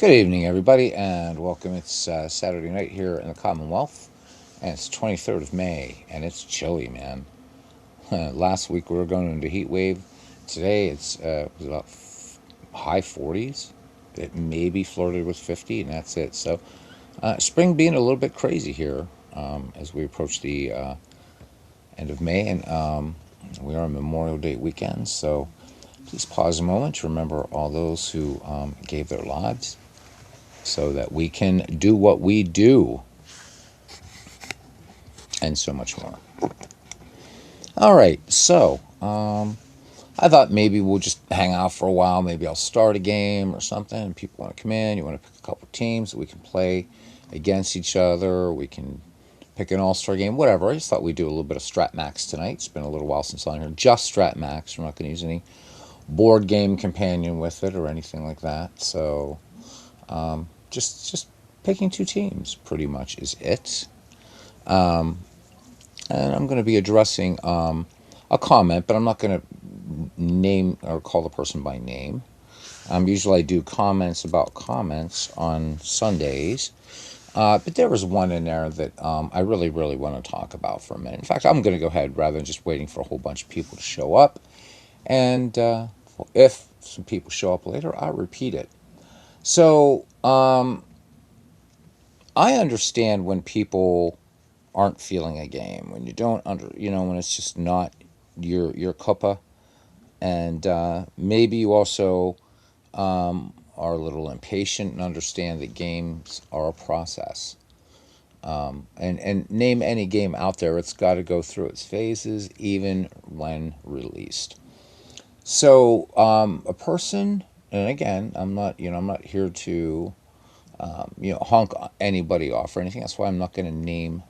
Good evening, everybody, and welcome. It's Saturday night here in the Commonwealth, and it's 23rd of May, and it's chilly, man. Last week we were going into heat wave. Today it was about high 40s. It maybe flirted with 50, and that's it. So, spring being a little bit crazy here as we approach the end of May, and we are on Memorial Day weekend. So, please pause a moment to remember all those who gave their lives so that we can do what we do and so much more. All right, so I thought maybe we'll just hang out for a while. Maybe I'll start a game or something, and people want to come in. You want to pick a couple teams that we can play against each other. We can pick an all-star game, whatever. I just thought we'd do a little bit of Strat Max tonight. It's been a little while since I'm here. Just Strat Max. We're not going to use any board game companion with it or anything like that. So just picking two teams pretty much is it. And I'm going to be addressing a comment, but I'm not going to name or call the person by name. Usually I do comments about comments on Sundays, but there was one in there that I really want to talk about for a minute. In fact, I'm going to go ahead rather than just waiting for a whole bunch of people to show up. And if some people show up later, I'll repeat it. So I understand when people aren't feeling a game, when you don't when it's just not your cuppa, and maybe you also are a little impatient and understand that games are a process. And name any game out there, it's got to go through its phases, even when released. So a person, and again, I'm not here to honk anybody off or anything. That's why I'm not going to name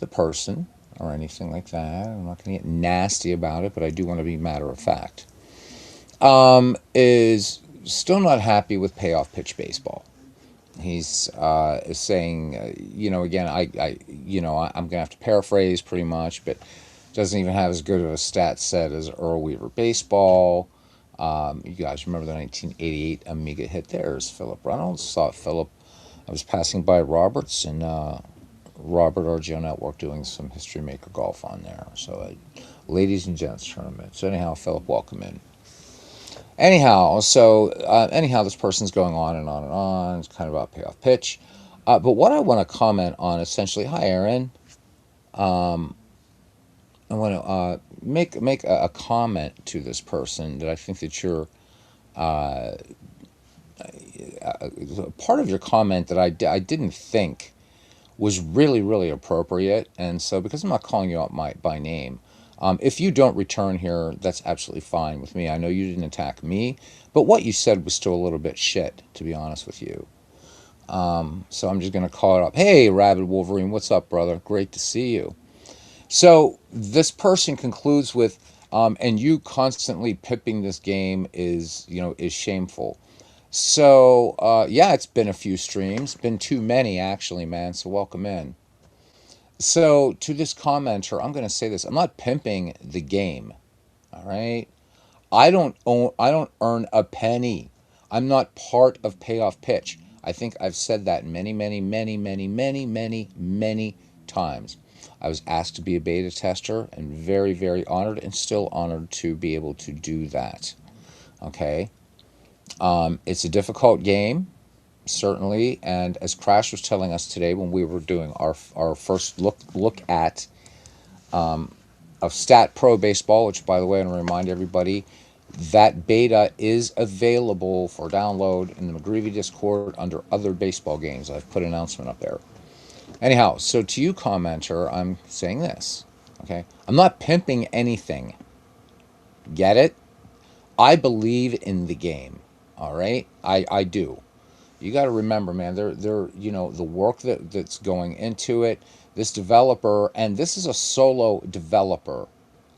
the person or anything like that. I'm not going to get nasty about it, but I do want to be matter of fact. Is still not happy with payoff pitch baseball. He's is saying, again, I'm going to have to paraphrase pretty much, but doesn't even have as good of a stat set as Earl Weaver baseball. You guys remember the 1988 Amiga hit? There's Philip Reynolds. Saw Philip. I was passing by Roberts and Robert RGO Network doing some History Maker golf on there. So, ladies and gents tournament. So anyhow, Philip, welcome in. Anyhow, this person's going on and on and on. It's kind of about payoff pitch. But what I want to comment on essentially, hi Aaron. I want to make a comment to this person that I think that you're part of your comment that I didn't think was really appropriate, and so because I'm not calling you out by name, if you don't return here, that's absolutely fine with me. I know you didn't attack me, but what you said was still a little bit shit, to be honest with you. So I'm just going to call it up. Hey, Rabid Wolverine, what's up, brother? Great to see you. So this person concludes with, and you constantly pipping this game is shameful. So, yeah, it's been a few streams, been too many actually, man. So welcome in. So to this commenter, I'm going to say this: I'm not pimping the game. All right, I don't earn a penny. I'm not part of payoff pitch. I think I've said that many times. I was asked to be a beta tester, and very honored, and still honored to be able to do that. Okay. It's a difficult game, certainly, and as Crash was telling us today when we were doing our first look at of Stat Pro Baseball, which, by the way, I want to remind everybody, that beta is available for download in the McGreevy Discord under other baseball games. I've put an announcement up there. Anyhow, so to you, commenter, I'm saying this, okay? I'm not pimping anything. Get it? I believe in the game, all right? I do. You got to remember, man, they're the work that's going into it. This developer, and this is a solo developer.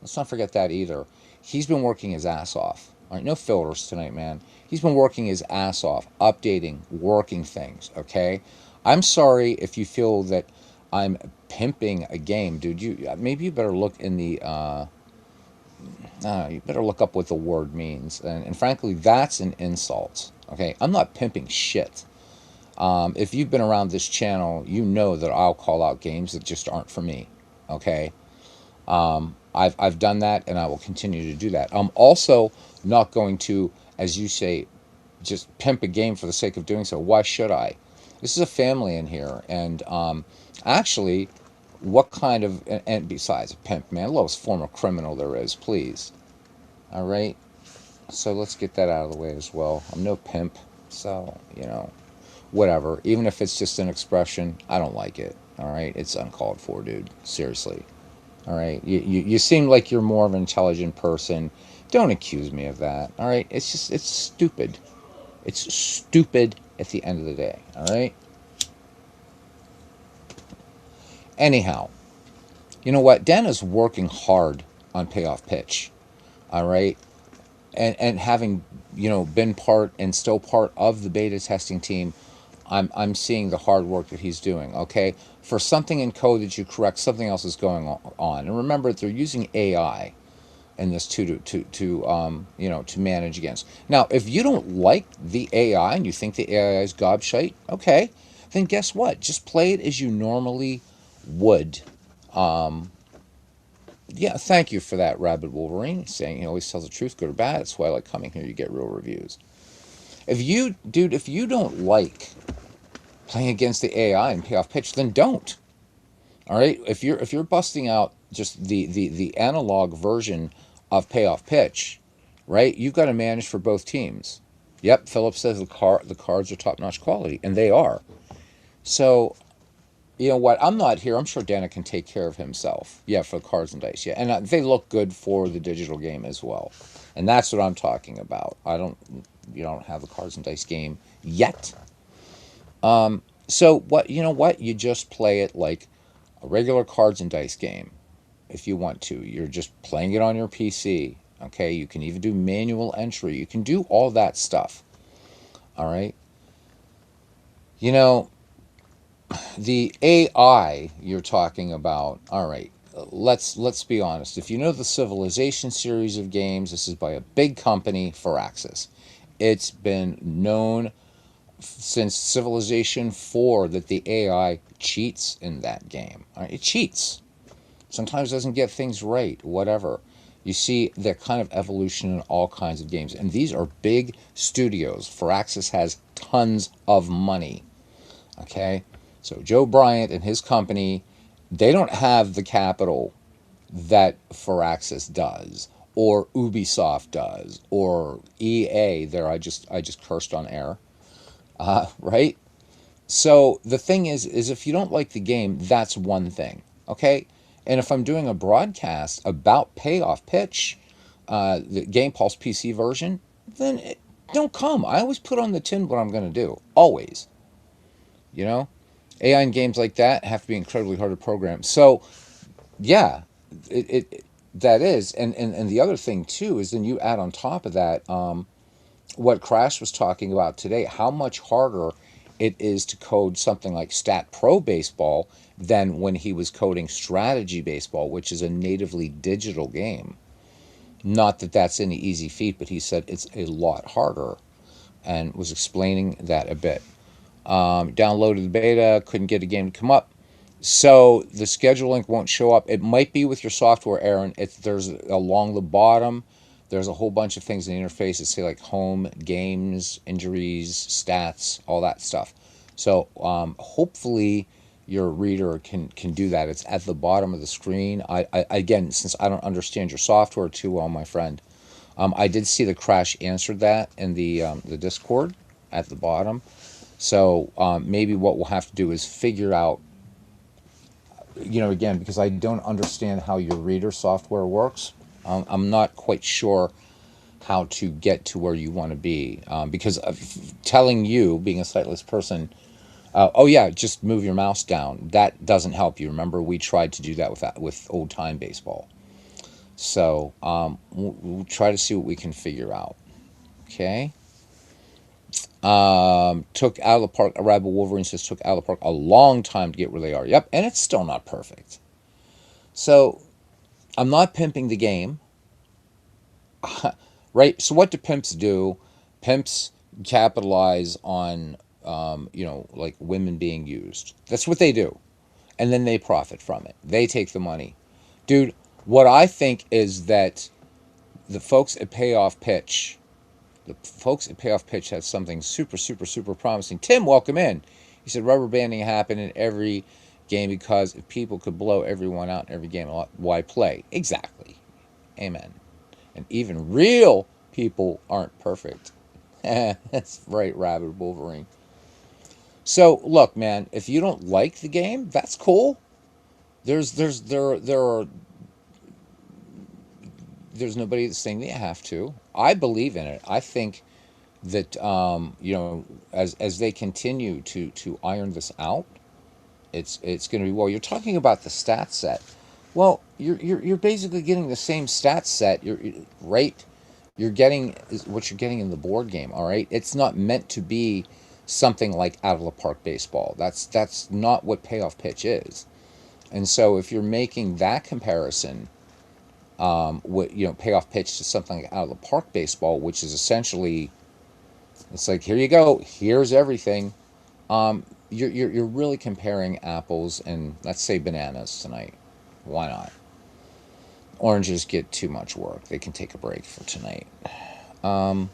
Let's not forget that either. He's been working his ass off. All right, no filters tonight, man. He's been working his ass off, updating, working things, okay? I'm sorry if you feel that I'm pimping a game, dude. Maybe you better look in the you better look up what the word means. And frankly, that's an insult. Okay, I'm not pimping shit. If you've been around this channel, you know that I'll call out games that just aren't for me. Okay. I've done that, and I will continue to do that. I'm also not going to, as you say, just pimp a game for the sake of doing so. Why should I? This is a family in here, and actually, what kind of, and besides a pimp, man, lowest form of criminal there is, please. All right. So let's get that out of the way as well. I'm no pimp, so whatever. Even if it's just an expression, I don't like it. All right, it's uncalled for, dude. Seriously. All right, you seem like you're more of an intelligent person. Don't accuse me of that. All right, it's stupid. It's stupid at the end of the day. All right. Anyhow, you know what? Dan is working hard on payoff pitch. All right, and having been part and still part of the beta testing team, I'm seeing the hard work that he's doing. Okay, for something in code that you correct, something else is going on. And remember, they're using AI in this to manage against. Now, if you don't like the AI and you think the AI is gobshite, okay, then guess what? Just play it as you normally would. Yeah, thank you for that, Rabid Wolverine, saying he always tells the truth, good or bad. That's why I like coming here. You get real reviews. If you don't like playing against the AI and payoff pitch, then don't. All right. If you're busting out just the analog version of payoff pitch, right? You've got to manage for both teams. Yep, Philip says the cards are top notch quality, and they are. So you know what? I'm not here. I'm sure Dana can take care of himself. Yeah, for the cards and dice. Yeah, and they look good for the digital game as well, and that's what I'm talking about. I don't, you don't have the cards and dice game yet. So what? You know what? You just play it like a regular cards and dice game if you want to. You're just playing it on your PC. Okay, you can even do manual entry. You can do all that stuff. All right. You know, the AI you're talking about. All right. Let's be honest. If you know the Civilization series of games, this is by a big company, Firaxis. It's been known since Civilization 4 that the AI cheats in that game. All right, it cheats. Sometimes doesn't get things right, whatever. You see that kind of evolution in all kinds of games. And these are big studios. Firaxis has tons of money. Okay? So Joe Bryant and his company, they don't have the capital that Firaxis does, or Ubisoft does, or EA. There, I just cursed on air, right? So the thing is if you don't like the game, that's one thing, okay? And if I'm doing a broadcast about payoff pitch, the Game Pulse PC version, then don't come. I always put on the tin what I'm going to do, always. You know, AI in games like that have to be incredibly hard to program. So yeah, that is, and the other thing too is then you add on top of that what Crash was talking about today, how much harder it is to code something like Stat Pro Baseball than when he was coding Strategy Baseball, which is a natively digital game. Not that that's any easy feat, but he said it's a lot harder and was explaining that a bit. Downloaded the beta, couldn't get a game to come up. So the schedule link won't show up. It might be with your software, Aaron. There's along the bottom. There's a whole bunch of things in the interface that say like home, games, injuries, stats, all that stuff. So hopefully your reader can do that. It's at the bottom of the screen. I again, since I don't understand your software too well, my friend, I did see the Crash answered that in the Discord at the bottom. So maybe what we'll have to do is figure out, again, because I don't understand how your reader software works. I'm not quite sure how to get to where you want to be, because of telling you, being a sightless person, oh yeah, just move your mouse down, that doesn't help you. Remember, we tried to do that with old time baseball. So we'll try to see what we can figure out. Okay. Took out of the park. A Rabble Wolverine says took out of the park a long time to get where they are. Yep, and it's still not perfect. So I'm not pimping the game. Right? So what do pimps do? Pimps capitalize on like women being used. That's what they do. And then they profit from it. They take the money. Dude, what I think is that the folks at Payoff Pitch, the folks at Payoff Pitch had something super, super, super promising. Tim, welcome in. He said rubber banding happened in every game because if people could blow everyone out in every game, why play? Exactly. Amen. And even real people aren't perfect. That's right, Rabid Wolverine. So look, man, if you don't like the game, that's cool. There are there's nobody that's saying that you have to. I believe in it. I think that as they continue to iron this out, it's going to be, well. You're talking about the stat set. Well, you're basically getting the same stat set. Right. You're getting what you're getting in the board game. All right. It's not meant to be something like out of the park baseball. That's not what payoff pitch is. And so if you're making that comparison, what payoff pitch to something like out of the park baseball, which is essentially, it's like, here you go, here's everything. You're really comparing apples and, let's say, bananas tonight. Why not? Oranges get too much work. They can take a break for tonight. Um,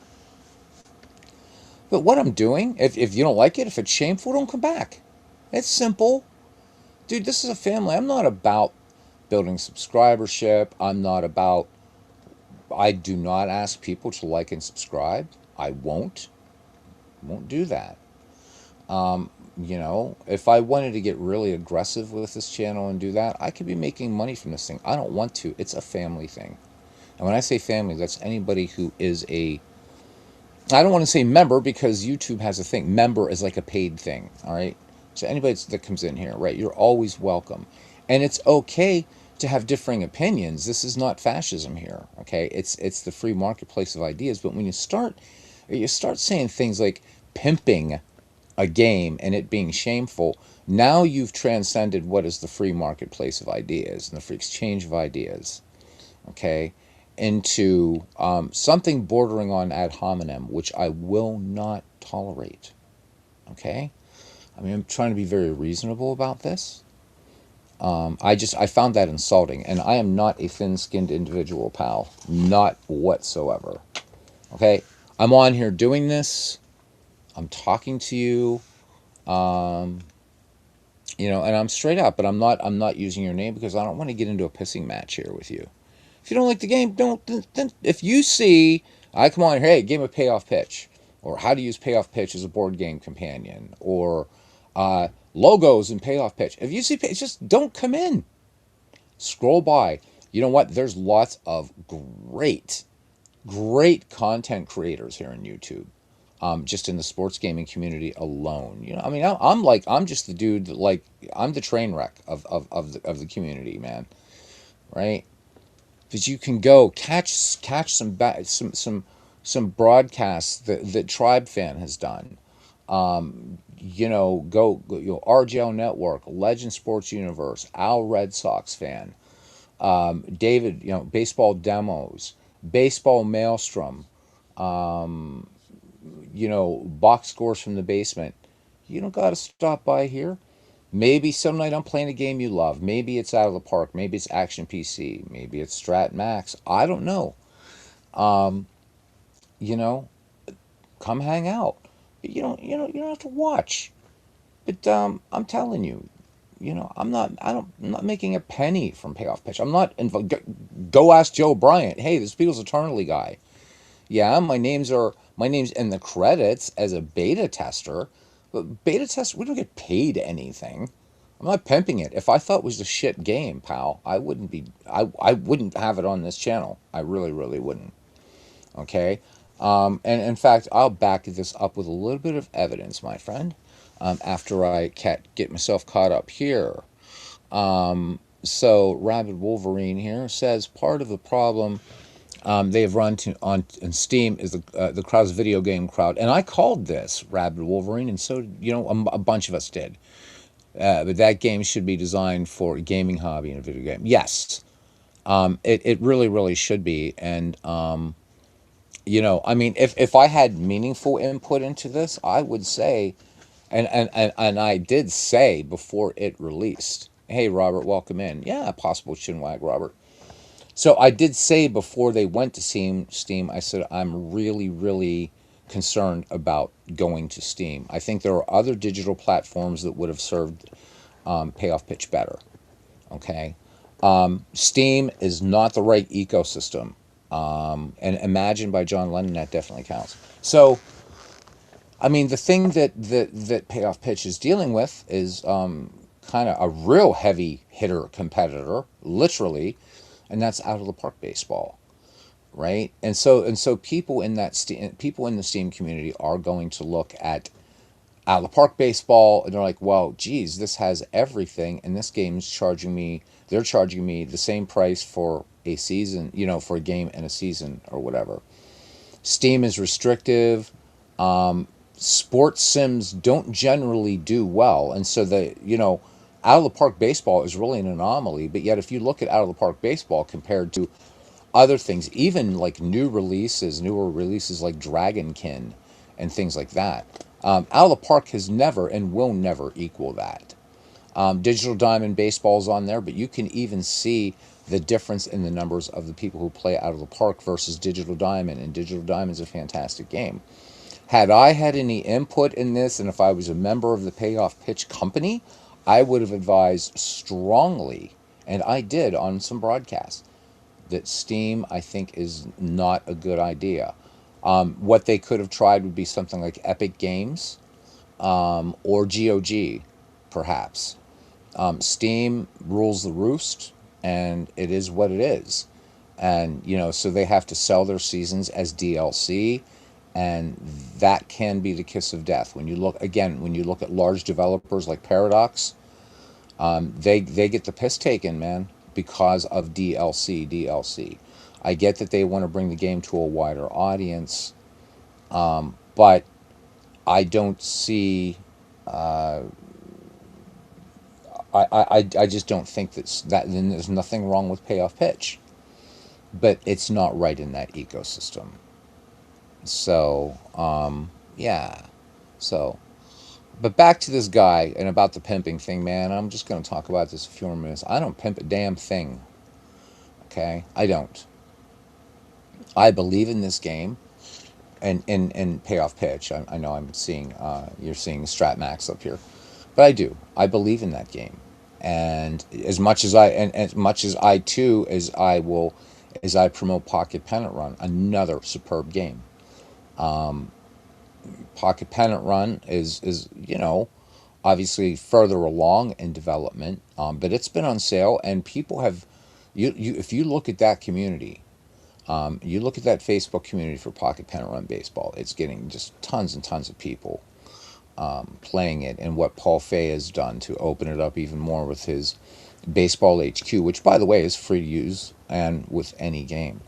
but what I'm doing, if you don't like it, if it's shameful, don't come back. It's simple. Dude, this is a family. I'm not about building subscribership. I do not ask people to like and subscribe. I won't do that. If I wanted to get really aggressive with this channel and do that, I could be making money from this thing. I don't want to. It's a family thing. And when I say family, that's anybody who is I don't want to say member, because YouTube has a thing. Member is like a paid thing, all right? So anybody that comes in here, right, you're always welcome. And it's okay to have differing opinions. This is not fascism here, okay? It's the free marketplace of ideas. But when you start saying things like pimping a game and it being shameful, now you've transcended what is the free marketplace of ideas and the free exchange of ideas, okay, into something bordering on ad hominem, which I will not tolerate, okay? I mean, I'm trying to be very reasonable about this. I found that insulting, and I am not a thin-skinned individual, pal. Not whatsoever. Okay? I'm on here doing this. I'm talking to you. Um, and I'm straight up, but I'm not using your name because I don't want to get into a pissing match here with you. If you don't like the game, don't. Then if you see, I come on, hey, game of payoff pitch, or how to use payoff pitch as a board game companion, or logos and payoff pitch. If you see, just don't come in. Scroll by. You know what? There's lots of great content creators here on YouTube. Just in the sports gaming community alone, I mean, I'm just the dude that, like, I'm the train wreck of the community, man. Right? That you can go catch some broadcasts that Tribe Fan has done. RGL Network, Legend Sports Universe, Al Red Sox Fan, David, Baseball Demos, Baseball Maelstrom, box scores from the basement. You don't got to stop by here. Maybe some night I'm playing a game you love. Maybe it's out of the park. Maybe it's Action PC. Maybe it's Strat Max. I don't know. Um, you know, Come hang out. You don't have to watch. But I'm telling you, I'm not making a penny from payoff pitch. I'm not. Go ask Joe Bryant. Hey, this Beatles Eternally guy. Yeah, my name's in the credits as a beta tester, but beta test, we don't get paid anything. I'm not pimping it. If I thought it was a shit game, pal, I wouldn't have it on this channel. I really, really wouldn't. Okay? And in fact, I'll back this up with a little bit of evidence, my friend, after I get myself caught up here. So Rabid Wolverine here says part of the problem they have run on Steam is the crowd's video game crowd, and I called this Rabid Wolverine, and so a bunch of us did. But that game should be designed for a gaming hobby and a video game. Yes, it really really should be, and I mean, if I had meaningful input into this, I would say And I did say before it released, hey Robert, welcome in. Yeah, possible Chinwag, Robert. So I did say before they went to Steam, I said I'm really, really concerned about going to Steam. I think there are other digital platforms that would have served Payoff Pitch better. Okay, Steam is not the right ecosystem. And Imagine by John Lennon, that definitely counts. So I mean, the thing that Payoff Pitch is dealing with is kind of a real heavy hitter competitor, literally, and that's out of the park baseball, right? And so people in the Steam community are going to look at out of the park baseball and they're like, well, geez, this has everything, and this game's charging me. They're charging me the same price for a season, for a game and a season or whatever. Steam is restrictive. Sports sims don't generally do well, and so out of the park baseball is really an anomaly. But yet, if you look at out of the park baseball compared to other things, even like newer releases like Dragonkin and things like that, out of the park has never and will never equal that. Digital Diamond Baseball's on there, but you can even see the difference in the numbers of the people who play out of the park versus Digital Diamond, and Digital Diamond's a fantastic game. Had I had any input in this, and if I was a member of the Payoff Pitch company, I would have advised strongly, and I did on some broadcasts, that Steam, I think, is not a good idea. What they could have tried would be something like Epic Games or GOG, perhaps. Steam rules the roost, and it is what it is. And, so they have to sell their seasons as DLC, and that can be the kiss of death. When you look at large developers like Paradox, they get the piss taken, man, because of DLC. I get that they want to bring the game to a wider audience, but I don't see. I just don't think that. Then there's nothing wrong with Payoff Pitch, but it's not right in that ecosystem. So, yeah. So, but back to this guy and about the pimping thing, man. I'm just going to talk about this a few more minutes. I don't pimp a damn thing. Okay? I don't. I believe in this game and Payoff Pitch. I know you're seeing Strat Max up here. But I do. I believe in that game. And as much as I too, as I promote Pocket Pennant Run, another superb game. Pocket Pennant Run is obviously further along in development, but it's been on sale, and people have you if you look at that community, you look at that Facebook community for Pocket Pennant Run Baseball, it's getting just tons and tons of people playing it, and what Paul Fay has done to open it up even more with his Baseball HQ, which by the way is free to use and with any game.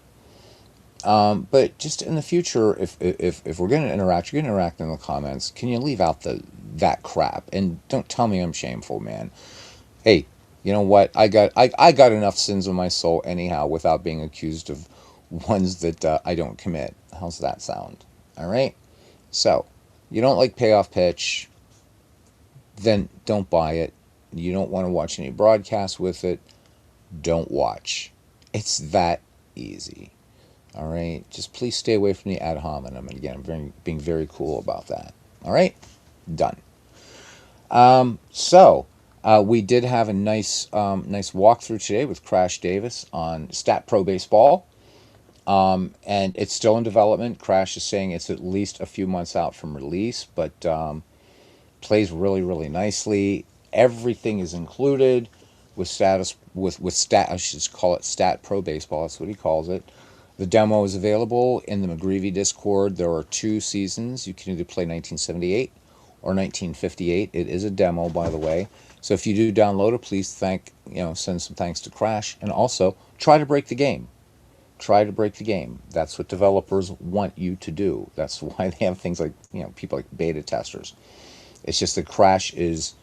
But just in the future, if we're going to interact, you're going to interact in the comments. Can you leave out that crap and don't tell me I'm shameful, man? Hey, you know what? I got enough sins on my soul anyhow without being accused of ones that I don't commit. How's that sound? All right. So you don't like Payoff Pitch, then don't buy it. You don't want to watch any broadcasts with it, don't watch. It's that easy. All right, just please stay away from the ad hominem. And again, being very cool about that. All right, done. We did have a nice walkthrough today with Crash Davis on Stat Pro Baseball, and it's still in development. Crash is saying it's at least a few months out from release, but plays really, really nicely. Everything is included with stat. I should call it Stat Pro Baseball. That's what he calls it. The demo is available in the McGreevy Discord. There are 2 seasons. You can either play 1978 or 1958. It is a demo, by the way. So if you do download it, please send some thanks to Crash, and also try to break the game. Try to break the game. That's what developers want you to do. That's why they have things like people like beta testers. It's just that Crash is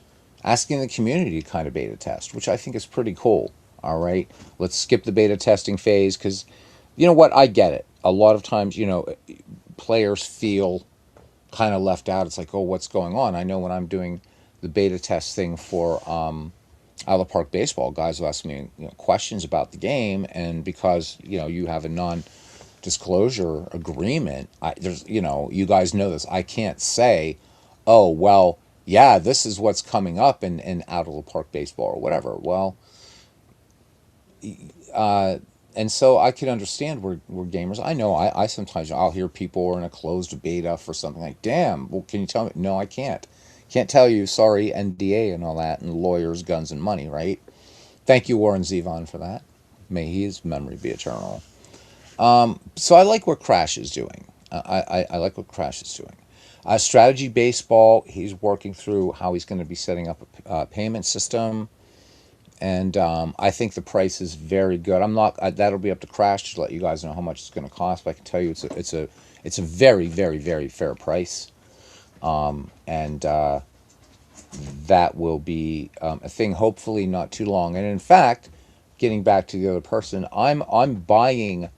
asking the community to kind of beta test, which I think is pretty cool. All right, let's skip the beta testing phase because you know what? I get it. A lot of times, players feel kind of left out. It's like, oh, what's going on? I know when I'm doing the beta test thing for Isle Park baseball, guys will ask me, questions about the game, and because you have a non-disclosure agreement, there's you guys know this. I can't say, oh well, yeah, this is what's coming up in Isle Park baseball or whatever. Well, uh, and so I can understand we're gamers. I know I sometimes I'll hear people are in a closed beta for something like, damn, well, can you tell me? No, I can't. Can't tell you. Sorry, NDA and all that, and lawyers, guns, and money, right? Thank you, Warren Zevon, for that. May his memory be eternal. So I like what Crash is doing. I like what Crash is doing. Strategy Baseball, he's working through how he's going to be setting up a payment system, and I think the price is very good. I'm not. That'll be up to Crash to let you guys know how much it's going to cost. But I can tell you, it's a very very very fair price, and that will be a thing. Hopefully, not too long. And in fact, getting back to the other person, I'm buying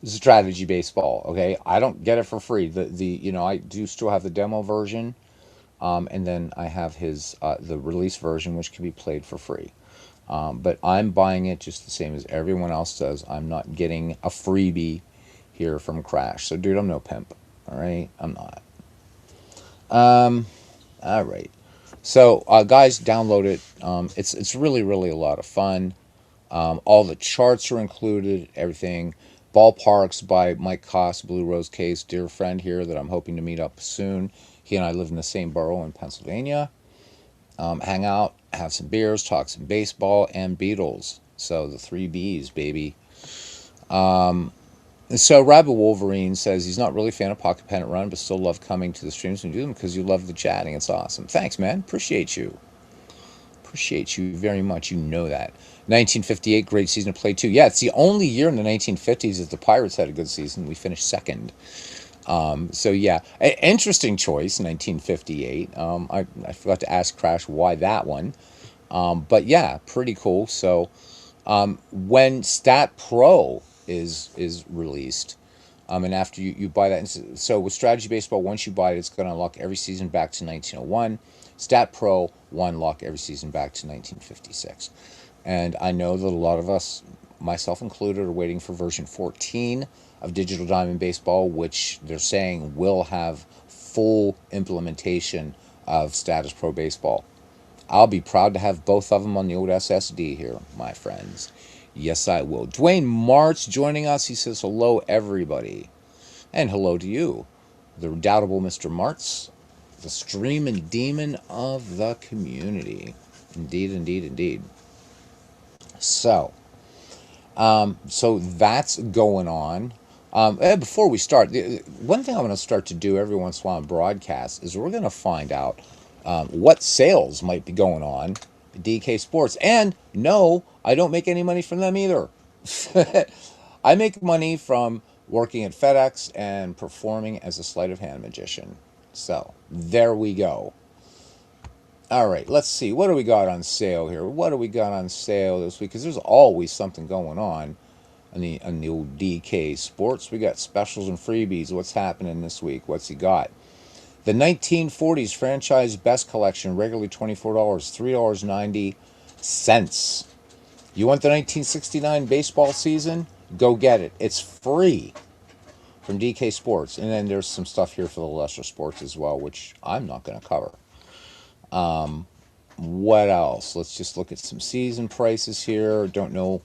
Strategy Baseball. Okay, I don't get it for free. I do still have the demo version, and then I have his the release version, which can be played for free. But I'm buying it just the same as everyone else does. I'm not getting a freebie here from Crash. So, dude, I'm no pimp. All right, I'm not. All right. So, guys, download it. It's really really a lot of fun. All the charts are included. Everything. Ballparks by Mike Koss, Blue Rose Case, dear friend here that I'm hoping to meet up soon. He and I live in the same borough in Pennsylvania. Hang out, have some beers, talk some baseball and Beatles. So the three B's, baby. So Rabbit Wolverine says he's not really a fan of Pocket Pennant Run, but still love coming to the streams and do them because you love the chatting. It's awesome. Thanks, man. Appreciate you. Appreciate you very much. You know that. 1958, great season to play too. Yeah, it's the only year in the 1950s that the Pirates had a good season. We finished second. So yeah, interesting choice, 1958. I forgot to ask Crash why that one. But yeah, pretty cool. So when Stat Pro is released, and after you buy that, so with Strategy Baseball, once you buy it, it's going to unlock every season back to 1901. Stat Pro will unlock every season back to 1956. And I know that a lot of us, myself included, are waiting for version 14 of Digital Diamond Baseball, which they're saying will have full implementation of Status Pro Baseball. I'll be proud to have both of them on the old SSD here, my friends. Yes, I will. Dwayne Martz joining us. He says, hello, everybody. And hello to you, the redoubtable Mr. Martz, the streaming demon of the community. Indeed, indeed, indeed. So, so that's going on. Before we start, one thing I'm going to start to do every once in a while on broadcasts is we're going to find out what sales might be going on at DK Sports. And no, I don't make any money from them either. I make money from working at FedEx and performing as a sleight of hand magician. So there we go. All right, let's see. What do we got on sale here? What do we got on sale this week? Because there's always something going on the old DK Sports. We got specials and freebies. What's happening this week? What's he got? The 1940s franchise best collection, regularly $24, $3.90. You want the 1969 baseball season? Go get it. It's free from DK Sports. And then there's some stuff here for the lesser sports as well, which I'm not going to cover. What else? Let's just look at some season prices here. Don't know.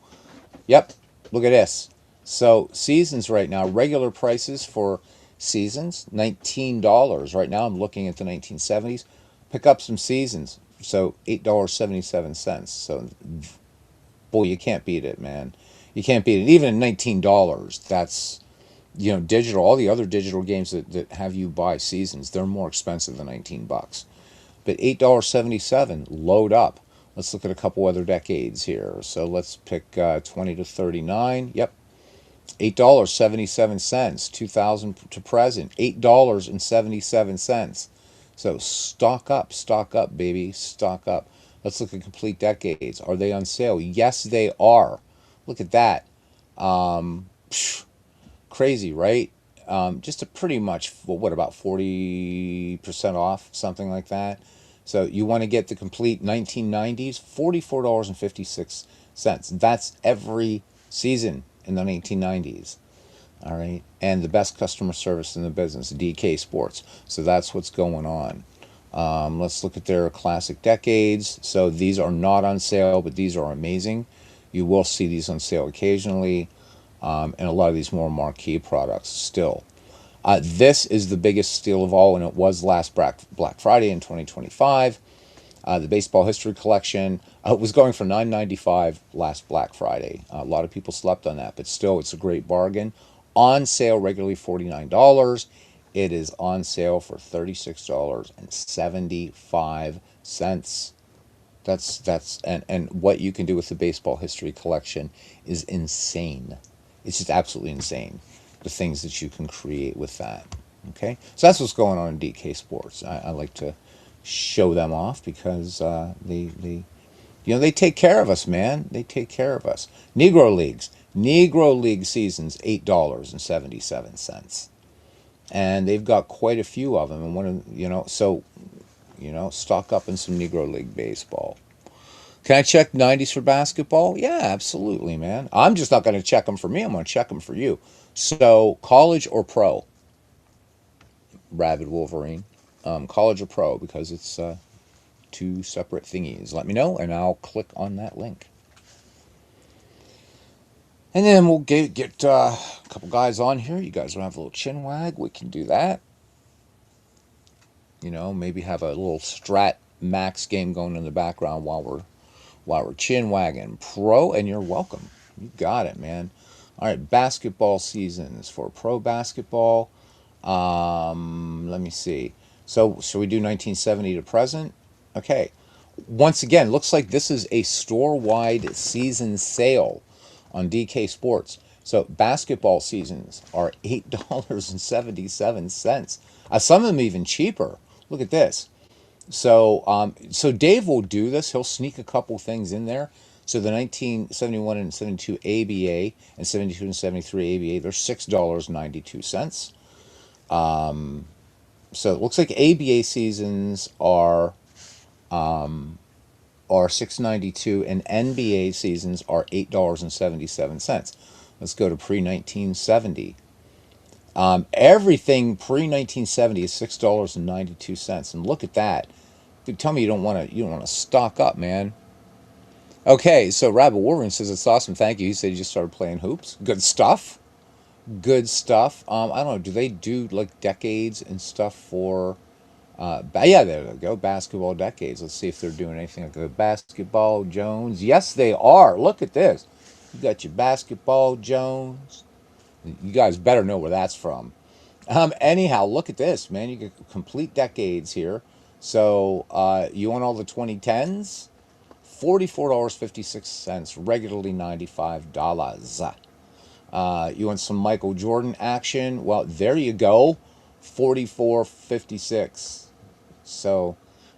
Yep, look at this. So seasons right now, regular prices for seasons, $19. Right now I'm looking at the 1970s. Pick up some seasons. So $8.77. So boy, you can't beat it, man. You can't beat it. Even at $19, that's digital. All the other digital games that have you buy seasons, they're more expensive than $19. But $8.77, load up. Let's look at a couple other decades here. So let's pick 20 to 39. Yep. $8.77, 2000 to present. $8.77. So stock up, baby. Stock up. Let's look at complete decades. Are they on sale? Yes, they are. Look at that. Crazy, right? just a pretty much, well, what, about 40% off, something like that. So you want to get the complete 1990s, $44.56. That's every season in the 1990s. All right. And the best customer service in the business, DK Sports. So that's what's going on. Let's look at their classic decades. So these are not on sale, but these are amazing. You will see these on sale occasionally, and a lot of these more marquee products still. This is the biggest steal of all, and it was last Black Friday in 2025. The Baseball History Collection was going for $9.95 last Black Friday. A lot of people slept on that, but still, it's a great bargain. On sale regularly $49. It is on sale for $36.75. And what you can do with the Baseball History Collection is insane. It's just absolutely insane, the things that you can create with that. Okay, so that's what's going on in DK Sports. I like to show them off because they take care of us, man. They take care of us. Negro League seasons, $8.77, and they've got quite a few of them. And one of stock up in some Negro League baseball. Can I check 90s for basketball? Yeah, absolutely, man. I'm just not going to check them for me. I'm going to check them for you. So, college or pro? Rabid Wolverine. College or pro, because it's two separate thingies. Let me know, and I'll click on that link. And then we'll get a couple guys on here. You guys want to have a little chin wag? We can do that. Maybe have a little Strat Max game going in the background while we're chin wagging. Pro, and you're welcome. You got it, man. All right, basketball seasons for pro basketball. Let me see. So, shall we do 1970 to present? Okay. Once again, looks like this is a store-wide season sale on DK Sports. So, basketball seasons are $8.77. Some of them even cheaper. Look at this. So Dave will do this. He'll sneak a couple things in there. So the 1971 and 72 ABA and 72 and 73 ABA, they're $6.92. So it looks like ABA seasons are $6.92 and NBA seasons are $8.77. Let's go to pre-1970. Everything pre-1970 is $6.92, and look at that. Dude, tell me you don't want to stock up, man. Okay, so Rabbit Wolverine says it's awesome. Thank you. He said he just started playing hoops. Good stuff. Good stuff. I don't know. Do they do like decades and stuff for? Yeah, there we go. Basketball decades. Let's see if they're doing anything like a basketball Jones. Yes, they are. Look at this. You got your basketball Jones. You guys better know where that's from. Anyhow, look at this, man. You get complete decades here. So you want all the 2010s? $44.56, regularly $95. You want some Michael Jordan action? Well, there you go. $44.56. So,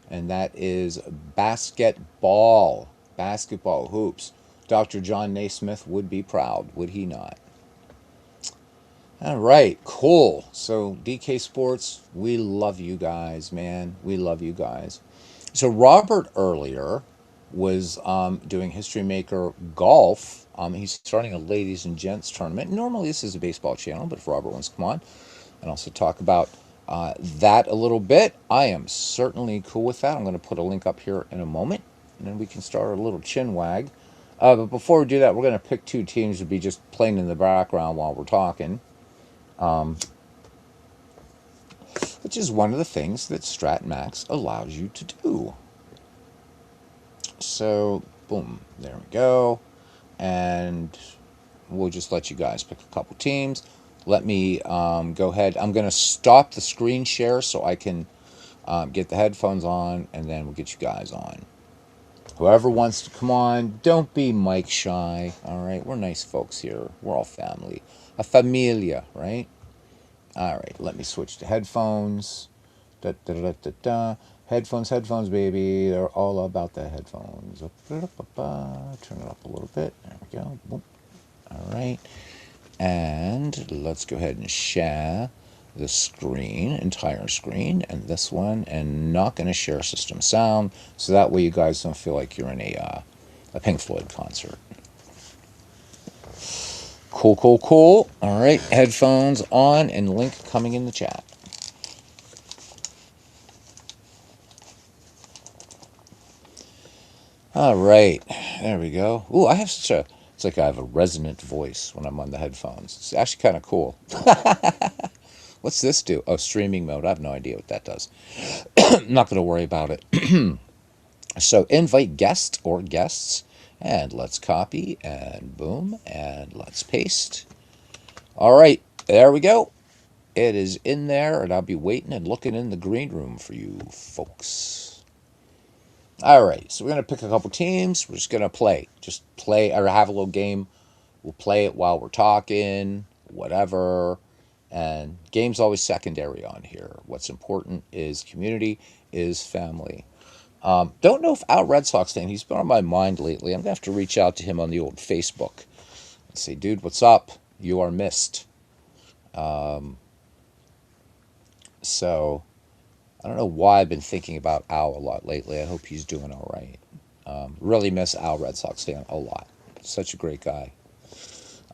and that is basketball hoops. Dr. John Naismith would be proud, would he not? All right, cool. So DK Sports, we love you guys, man. We love you guys. So Robert earlier was doing History Maker Golf. He's starting a ladies and gents tournament. Normally this is a baseball channel, but if Robert wants to come on and also talk about that a little bit, I am certainly cool with that. I'm going to put a link up here in a moment, and then we can start a little chin wag. But before we do that, we're going to pick two teams to be just playing in the background while we're talking. Which is one of the things that Strat Max allows you to do. So, boom, there we go. And we'll just let you guys pick a couple teams. Let me go ahead. I'm going to stop the screen share so I can get the headphones on, and then we'll get you guys on. Whoever wants to come on, don't be mic shy, all right? We're nice folks here. We're all family. A familia, right? All right, let me switch to headphones. Da, da, da, da, da. Headphones, baby. They're all about the headphones. Turn it up a little bit. There we go. Boom. All right. And let's go ahead and share the screen, entire screen, and this one, and not going to share system sound, so that way you guys don't feel like you're in a Pink Floyd concert. Cool, cool, cool. All right, headphones on, and link coming in the chat. All right, there we go. Ooh, I have such a, it's like I have a resonant voice when I'm on the headphones. It's actually kind of cool. What's this do? Oh, streaming mode. I have no idea what that does. I'm not going to worry about it. So invite guest or guests, and let's copy, and boom, and let's paste. All right, there we go. It is in there, and I'll be waiting and looking in the green room for you folks. All right, so we're going to pick a couple teams. We're just going to play. Just play or have a little game. We'll play it while we're talking, whatever. And game's always secondary on here. What's important is community, is family. Don't know if Al Red Sox fan, he's been on my mind lately. I'm going to have to reach out to him on the old Facebook and say, dude, what's up? You are missed. So I don't know why I've been thinking about Al a lot lately. I hope he's doing all right. Really miss Al Red Sox fan a lot. Such a great guy.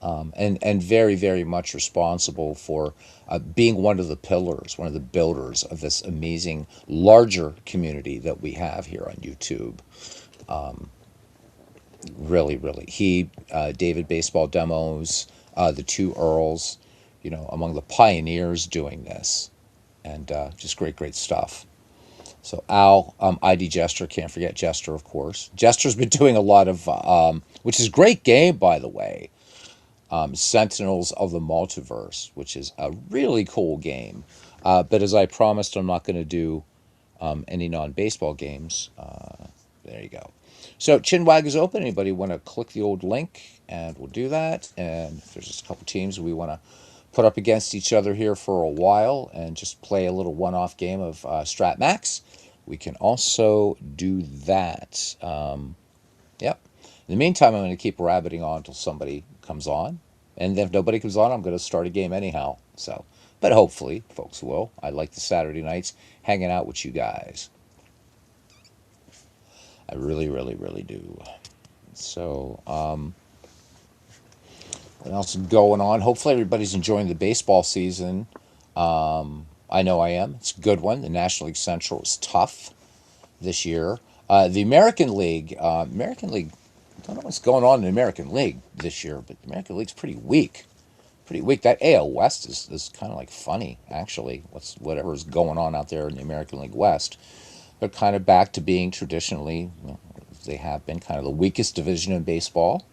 And very, very much responsible for being one of the pillars, one of the builders of this amazing larger community that we have here on YouTube. Really, really. He, David Baseball Demos, the two Earls, among the pioneers doing this. And just great, great stuff. So Al, ID Jester, can't forget Jester, of course. Jester's been doing a lot of, which is a great game, by the way. Sentinels of the Multiverse, which is a really cool game. But as I promised, I'm not going to do any non-baseball games. There you go. So Chinwag is open. Anybody want to click the old link, and we'll do that. And if there's just a couple teams we want to put up against each other here for a while and just play a little one-off game of Strat Max, we can also do that. Yep. In the meantime, I'm going to keep rabbiting on until somebody comes on. And if nobody comes on, I'm going to start a game anyhow. So, but hopefully, folks will. I like the Saturday nights hanging out with you guys. I really, really, really do. So, what else is going on? Hopefully, everybody's enjoying the baseball season. I know I am. It's a good one. The National League Central is tough this year. The American League, I don't know what's going on in the American League this year, but the American League's pretty weak. Pretty weak. That AL West is kind of like funny, actually. Whatever's going on out there in the American League West. They're kind of back to being traditionally, they have been kind of the weakest division in baseball.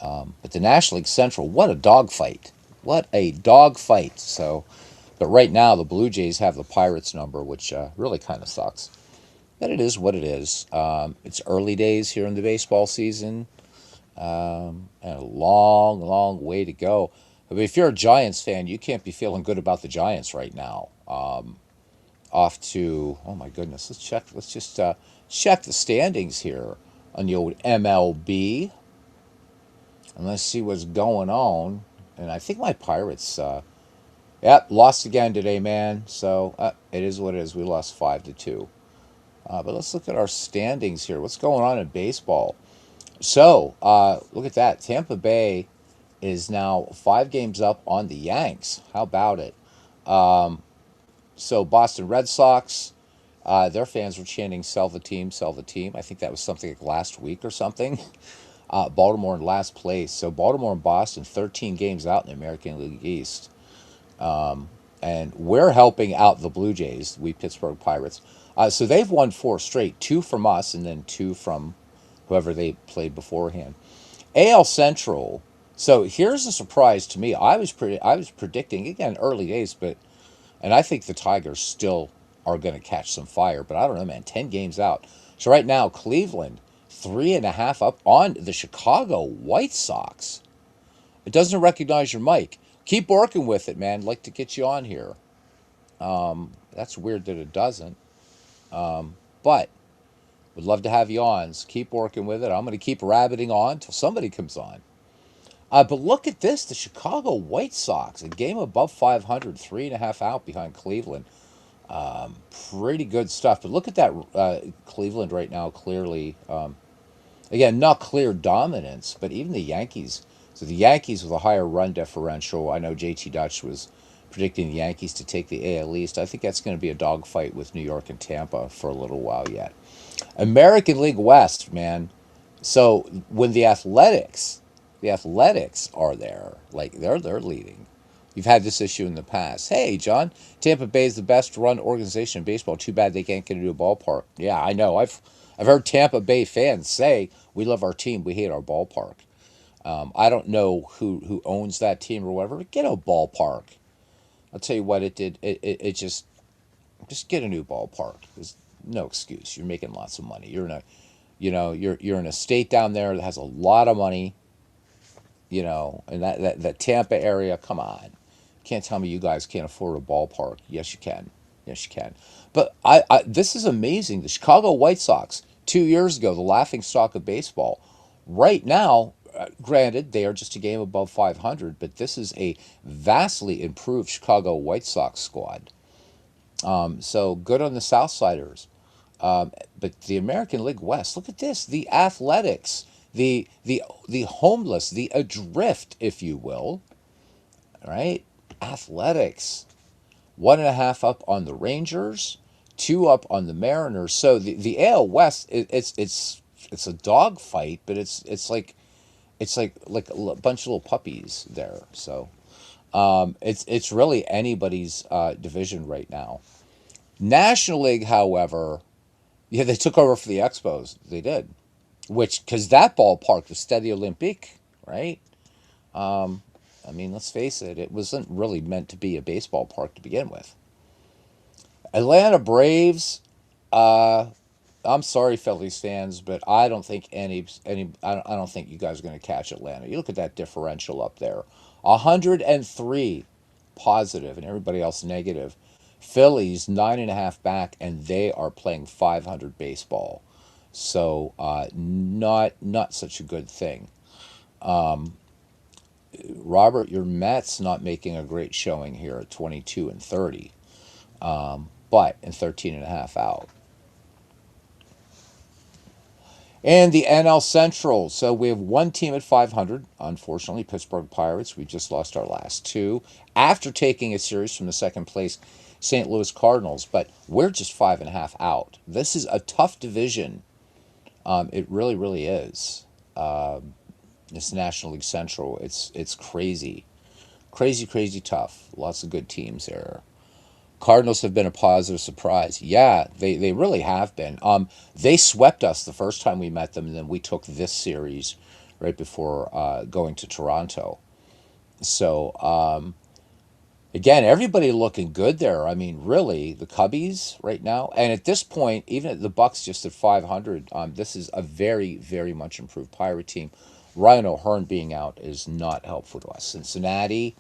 But the National League Central, what a dogfight. What a dogfight. So, but right now the Blue Jays have the Pirates number, which really kind of sucks. But it is what it is. It's early days here in the baseball season. And a long, long way to go. I mean, if you're a Giants fan, you can't be feeling good about the Giants right now. Off to, oh my goodness, let's check. Let's just check the standings here on the old MLB, and let's see what's going on. And I think my Pirates, yep, lost again today, man. So it is what it is. We lost 5-2. But let's look at our standings here. What's going on in baseball? So look at that. Tampa Bay is now 5 games up on the Yanks. How about it? So Boston Red Sox, their fans were chanting "Sell the team, sell the team." I think that was something like last week or something. Baltimore in last place. So Baltimore and Boston, 13 games out in the American League East. And we're helping out the Blue Jays, we Pittsburgh Pirates. So they've won 4 straight, 2 from us and then 2 from whoever they played beforehand. AL Central. So here's a surprise to me. I was predicting, again, early days, and I think the Tigers still are going to catch some fire, but I don't know, man. 10 games out. So right now, Cleveland 3.5 up on the Chicago White Sox. It doesn't recognize your mic. Keep working with it, man. I'd like to get you on here. That's weird that it doesn't. But would love to have you on. So keep working with it. I'm going to keep rabbiting on until somebody comes on. But look at this: the Chicago White Sox, a game above 500, 3.5 out behind Cleveland. Pretty good stuff. But look at that, Cleveland right now. Clearly, again, not clear dominance, but even the Yankees. So the Yankees with a higher run differential. I know JT Dutch was predicting the Yankees to take the AL East. I think that's going to be a dogfight with New York and Tampa for a little while yet. American League West, man. So when the Athletics are there, like they're leading. You've had this issue in the past. Hey, John, Tampa Bay is the best run organization in baseball. Too bad they can't get into a ballpark. Yeah, I know. I've heard Tampa Bay fans say we love our team, we hate our ballpark. I don't know who owns that team or whatever, but get a ballpark. I'll tell you what it did. It just get a new ballpark. There's no excuse. You're making lots of money. You're in a state down there that has a lot of money. And that Tampa area. Come on, can't tell me you guys can't afford a ballpark. Yes, you can. Yes, you can. But this is amazing. The Chicago White Sox 2 years ago, the laughing stock of baseball. Right now, granted, they are just a game above 500, but this is a vastly improved Chicago White Sox squad. So good on the Southsiders. But the American League West, look at this: the Athletics, the homeless, the adrift, if you will, right? Athletics, 1.5 up on the Rangers, 2 up on the Mariners. So the AL West, it's a dog fight, but it's like a bunch of little puppies there. So it's really anybody's division right now. National League, however, yeah, they took over for the Expos. They did, which because that ballpark was Stade Olympique, right? Um, I mean, let's face it, it wasn't really meant to be a baseball park to begin with. Atlanta Braves. Uh, I'm sorry, Phillies fans, but I don't think I don't think you guys are going to catch Atlanta. You look at that differential up there, 103 positive, and everybody else negative. Phillies 9.5 back, and they are playing 500 baseball. So not such a good thing. Robert, your Mets not making a great showing here at 22-30, but in 13.5 out. And the NL Central. So we have one team at 500. Unfortunately, Pittsburgh Pirates. We just lost our last two after taking a series from the second place St. Louis Cardinals. But we're just 5.5 out. This is a tough division. It really, really is. This National League Central. It's crazy, crazy, crazy tough. Lots of good teams there. Cardinals have been a positive surprise. Yeah, they really have been. They swept us the first time we met them, and then we took this series right before going to Toronto. So again, everybody looking good there. I mean, really, the Cubbies right now, and at this point, even at the Bucks just at 500, this is a very, very much improved Pirate team. Ryan O'Hearn being out is not helpful to us. Cincinnati,